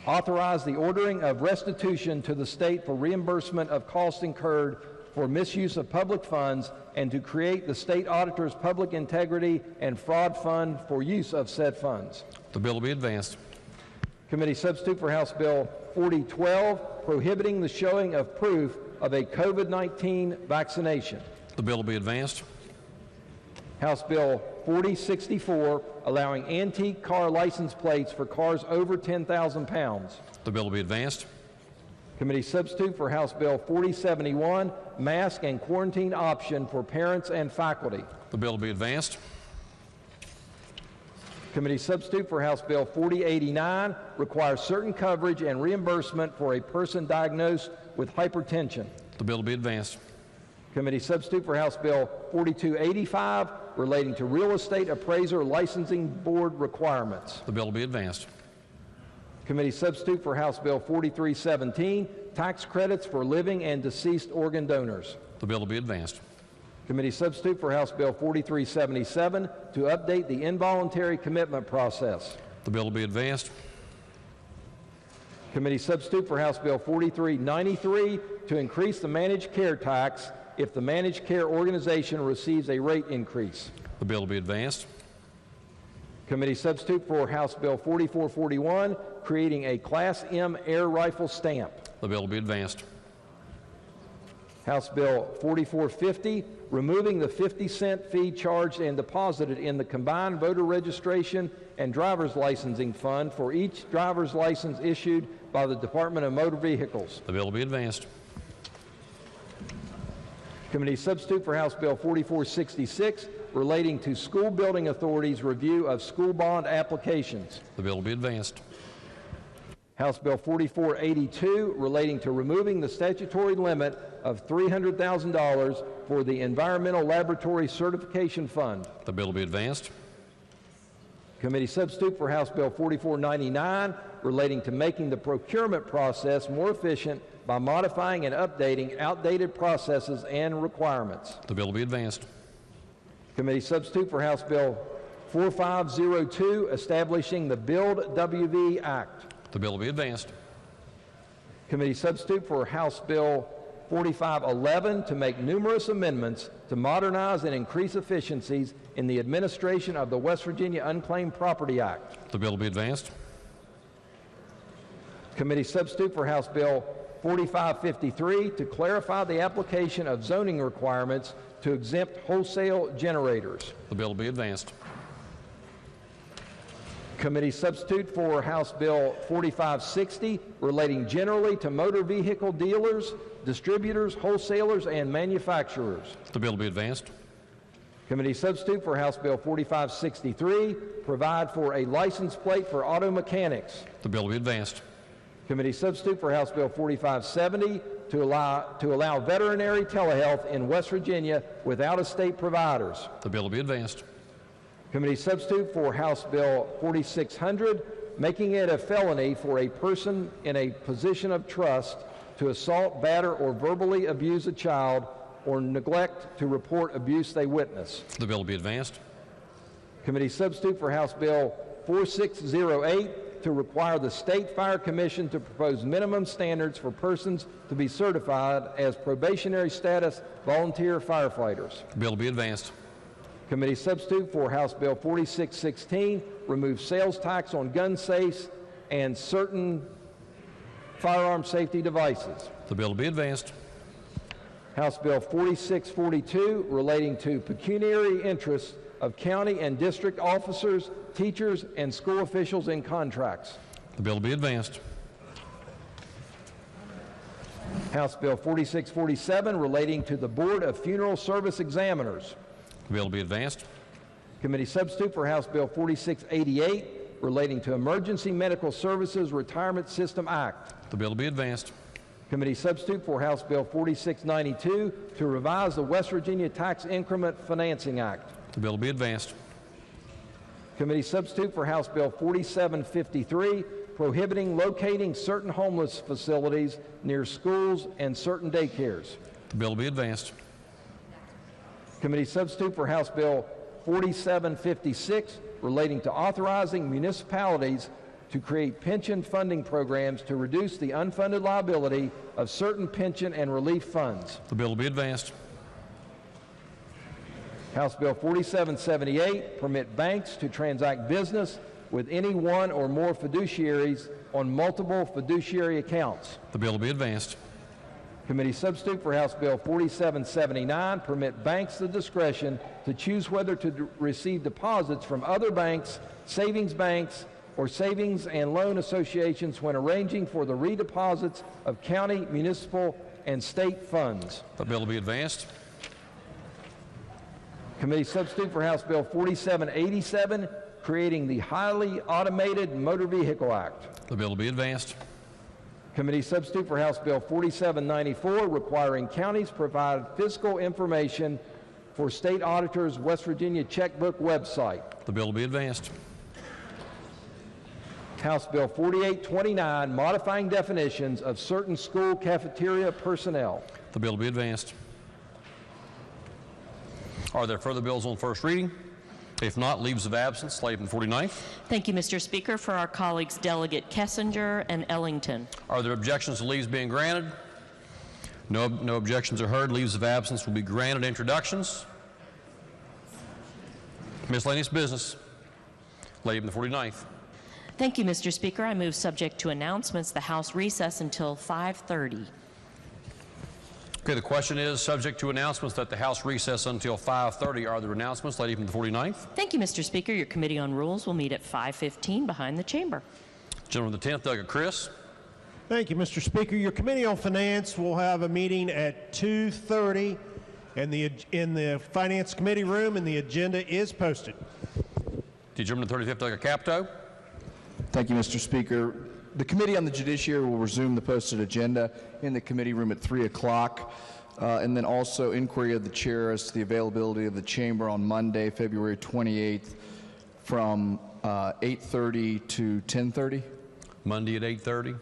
authorize the ordering of restitution to the state for reimbursement of costs incurred for misuse of public funds and to create the state auditor's public integrity and fraud fund for use of said funds. The bill will be advanced. Committee substitute for House Bill 4012 prohibiting the showing of proof of a COVID-19 vaccination. The bill will be advanced. House Bill 4064 allowing antique car license plates for cars over 10,000 pounds. The bill will be advanced. Committee substitute for House Bill 4071 mask and quarantine option for parents and faculty. The bill will be advanced. Committee substitute for House Bill 4089 requires certain coverage and reimbursement for a person diagnosed with hypertension. The bill will be advanced. Committee substitute for House Bill 4285 relating to real estate appraiser licensing board requirements. The bill will be advanced. Committee substitute for House Bill 4317 tax credits for living and deceased organ donors. The bill will be advanced. Committee substitute for House Bill 4377 to update the involuntary commitment process. The bill will be advanced. Committee substitute for House Bill 4393 to increase the managed care tax if the managed care organization receives a rate increase. The bill will be advanced. Committee substitute for House Bill 4441 creating a Class M air rifle stamp. The bill will be advanced. House Bill 4450 removing the 50-cent fee charged and deposited in the combined voter registration and driver's licensing fund for each driver's license issued by the Department of Motor Vehicles. The bill will be advanced. Committee substitute for House Bill 4466 relating to school building authorities' review of school bond applications. The bill will be advanced. House Bill 4482 relating to removing the statutory limit of $300,000 for the Environmental Laboratory Certification Fund. The bill will be advanced. Committee substitute for House Bill 4499 relating to making the procurement process more efficient by modifying and updating outdated processes and requirements. The bill will be advanced. Committee substitute for House Bill 4502 establishing the Build WV Act. The bill will be advanced. Committee substitute for House Bill 4511 to make numerous amendments to modernize and increase efficiencies in the administration of the West Virginia Unclaimed Property Act. The bill will be advanced. Committee substitute for House Bill 4553 to clarify the application of zoning requirements to exempt wholesale generators. The bill will be advanced. Committee substitute for House Bill 4560 relating generally to motor vehicle dealers, distributors, wholesalers, and manufacturers. The bill will be advanced. Committee substitute for House Bill 4563 provide for a license plate for auto mechanics. The bill will be advanced. Committee substitute for House Bill 4570 to allow veterinary telehealth in West Virginia without estate providers. The bill will be advanced. Committee substitute for House Bill 4600 making it a felony for a person in a position of trust to assault, batter, or verbally abuse a child or neglect to report abuse they witness. The bill will be advanced. Committee substitute for House Bill 4608 to require the State Fire Commission to propose minimum standards for persons to be certified as probationary status volunteer firefighters. The bill will be advanced. Committee substitute for House Bill 4616 remove sales tax on gun safes and certain firearm safety devices. The bill will be advanced. House Bill 4642 relating to pecuniary interests of county and district officers, teachers, and school officials in contracts. The bill will be advanced. House Bill 4647 relating to the Board of Funeral Service Examiners. The bill will be advanced. Committee substitute for House Bill 4688 relating to Emergency Medical Services Retirement System Act. The bill will be advanced. Committee substitute for House Bill 4692 to revise the West Virginia Tax Increment Financing Act. The bill will be advanced. Committee substitute for House Bill 4753 prohibiting locating certain homeless facilities near schools and certain daycares. The bill will be advanced. Committee substitute for House Bill 4756 relating to authorizing municipalities to create pension funding programs to reduce the unfunded liability of certain pension and relief funds. The bill will be advanced. House Bill 4778 permit banks to transact business with any one or more fiduciaries on multiple fiduciary accounts. The bill will be advanced. Committee substitute for House Bill 4779 permit banks the discretion to choose whether to receive deposits from other banks, or savings and loan associations when arranging for the redeposits of county, municipal, and state funds. The bill will be advanced. Committee substitute for House Bill 4787 creating the Highly Automated Motor Vehicle Act. The bill will be advanced. Committee substitute for House Bill 4794 requiring counties provide fiscal information for state auditors' West Virginia checkbook website. The bill will be advanced. House Bill 4829 modifying definitions of certain school cafeteria personnel. The bill will be advanced. Are there further bills on first reading? If not, leaves of absence, laid from 49th. Thank you, Mr. Speaker. For our colleagues Delegate Kessinger and Ellington. Are there objections to leaves being granted? No objections are heard. Leaves of absence will be granted. Introductions. Miscellaneous business, laid from the 49th. Thank you, Mr. Speaker. I move, subject to announcements, the House recess until 5:30. Okay, the question is, subject to announcements, that the House recess until 5:30. Are there announcements, lady from the 49th? Thank you, Mr. Speaker. Your Committee on Rules will meet at 5:15 behind the chamber. Gentleman of the 10th, Delegate Chris. Thank you, Mr. Speaker. Your Committee on Finance will have a meeting at 2:30 in the Finance Committee room, and the agenda is posted. The Gentleman of the 35th, Delegate Capito. Thank you, Mr. Speaker. The Committee on the Judiciary will resume the posted agenda in the committee room at 3 o'clock. And then also inquiry of the chair as to the availability of the chamber on Monday, February 28th from 8:30 to 10:30. Monday at 8:30.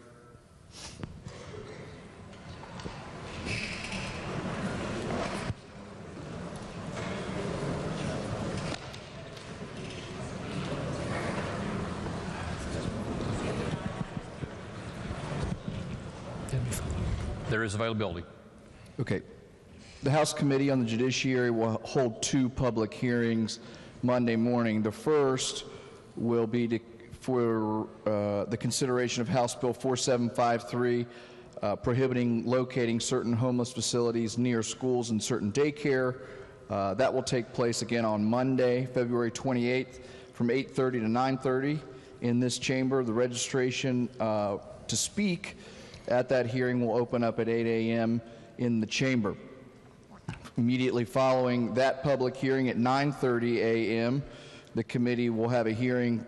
There is availability. Okay. The House Committee on the Judiciary will hold 2 public hearings Monday morning. The first will be for the consideration of House Bill 4753, prohibiting locating certain homeless facilities near schools and certain daycare. That will take place again on Monday, February 28th from 8:30 to 9:30 in this chamber. The registration to speak at that hearing will open up at 8 a.m. in the chamber. Immediately following that public hearing at 9:30 a.m., the committee will have a hearing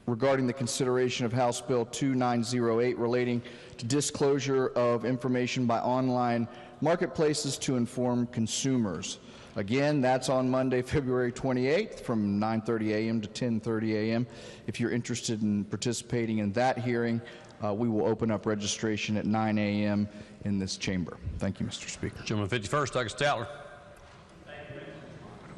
regarding the consideration of House Bill 2908 relating to disclosure of information by online marketplaces to inform consumers. Again, that's on Monday, February 28th from 9:30 a.m. to 10:30 a.m. If you're interested in participating in that hearing, we will open up registration at 9 a.m. in this chamber. Thank you, Mr. Speaker. Gentleman 51st, Doug Statler.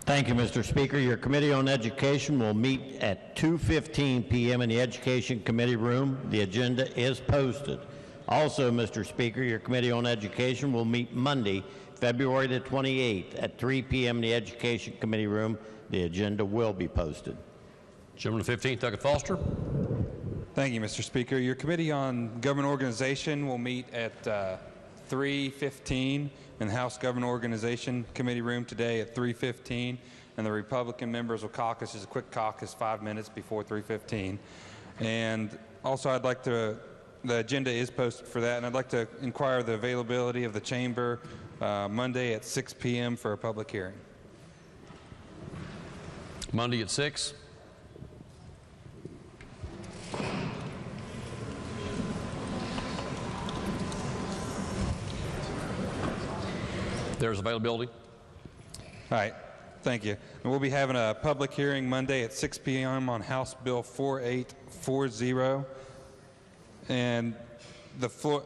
Thank you, Mr. Speaker. Your Committee on Education will meet at 2:15 p.m. in the Education Committee room. The agenda is posted. Also, Mr. Speaker, your Committee on Education will meet Monday, February the 28th at 3 p.m. in the Education Committee room. The agenda will be posted. Gentleman 15th, Doug Foster. Thank you, Mr. Speaker. Your Committee on Government Organization will meet at 3:15 in the House Government Organization Committee room today at 3:15, and the Republican members will caucus as a quick caucus 5 minutes before 3:15. And also, the agenda is posted for that, and I'd like to inquire the availability of the chamber Monday at 6 p.m. for a public hearing. Monday at 6. There's availability. All right, thank you. And we'll be having a public hearing Monday at 6 p.m. on House Bill 4840. And the floor,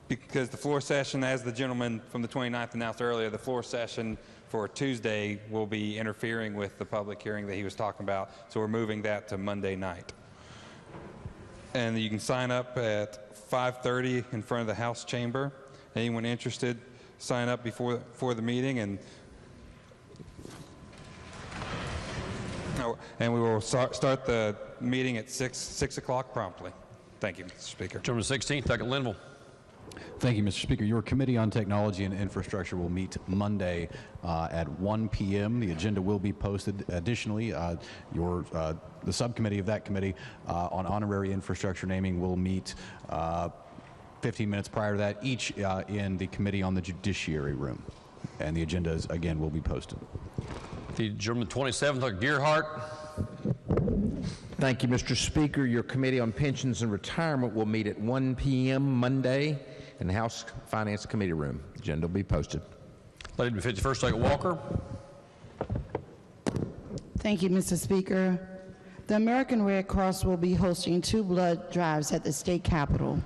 because the floor session, as the gentleman from the 29th announced earlier, the floor session for Tuesday will be interfering with the public hearing that he was talking about. So we're moving that to Monday night. And you can sign up at 5:30 in front of the House chamber. Anyone interested, sign up before the meeting, and we will start the meeting at 6 o'clock promptly. Thank you, Mr. Speaker. Gentleman 16th, Second Linville. Thank you, Mr. Speaker. Your Committee on Technology and Infrastructure will meet Monday at 1 p.m. The agenda will be posted. Additionally, the subcommittee of that committee on honorary infrastructure naming will meet 15 minutes prior to that, each in the Committee on the Judiciary room. And the agendas, again, will be posted. The gentleman 27th, Dr. Gearhart. Thank you, Mr. Speaker. Your Committee on Pensions and Retirement will meet at 1 p.m. Monday in the House Finance Committee room. The agenda will be posted. Lady to 51st, Take Walker. Thank you, Mr. Speaker. The American Red Cross will be hosting 2 blood drives at the state capitol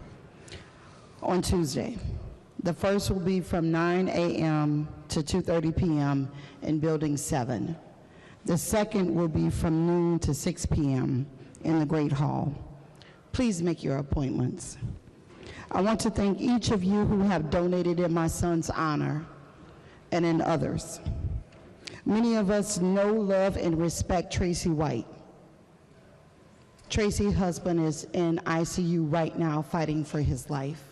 on Tuesday. The first will be from 9 a.m. to 2:30 p.m. in Building 7. The second will be from noon to 6 p.m. in the Great Hall. Please make your appointments. I want to thank each of you who have donated in my son's honor and in others. Many of us know, love, and respect Tracy White. Tracy's husband is in ICU right now fighting for his life.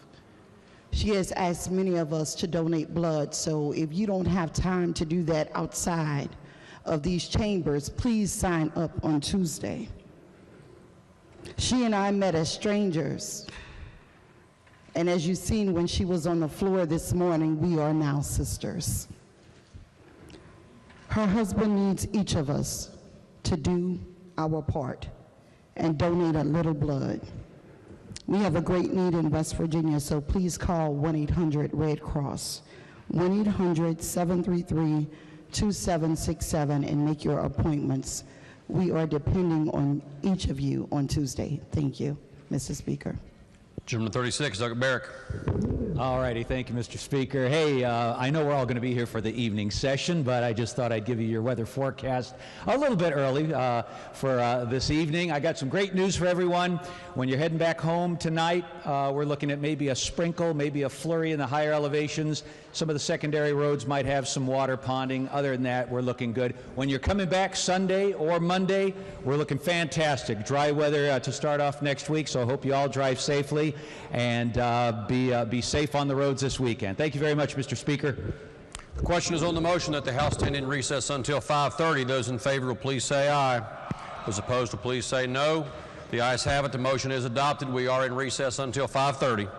She has asked many of us to donate blood, so if you don't have time to do that outside of these chambers, please sign up on Tuesday. She and I met as strangers, and as you've seen when she was on the floor this morning, we are now sisters. Her husband needs each of us to do our part and donate a little blood. We have a great need in West Virginia, so please call 1-800-RED-CROSS, 1-800-733-2767, and make your appointments. We are depending on each of you on Tuesday. Thank you, Mr. Speaker. Gentleman 36, Doug Barrick. All righty, thank you, Mr. Speaker. Hey, I know we're all going to be here for the evening session, but I just thought I'd give you your weather forecast a little bit early for this evening. I got some great news for everyone. When you're heading back home tonight, we're looking at maybe a sprinkle, maybe a flurry in the higher elevations. Some of the secondary roads might have some water ponding. Other than that, we're looking good. When you're coming back Sunday or Monday, we're looking fantastic. Dry weather to start off next week, so I hope you all drive safely and be safe on the roads this weekend. Thank you very much, Mr. Speaker. The question is on the motion that the House stand in recess until 5:30. Those in favor will please say aye. Those opposed will please say no. The ayes have it. The motion is adopted. We are in recess until 5:30.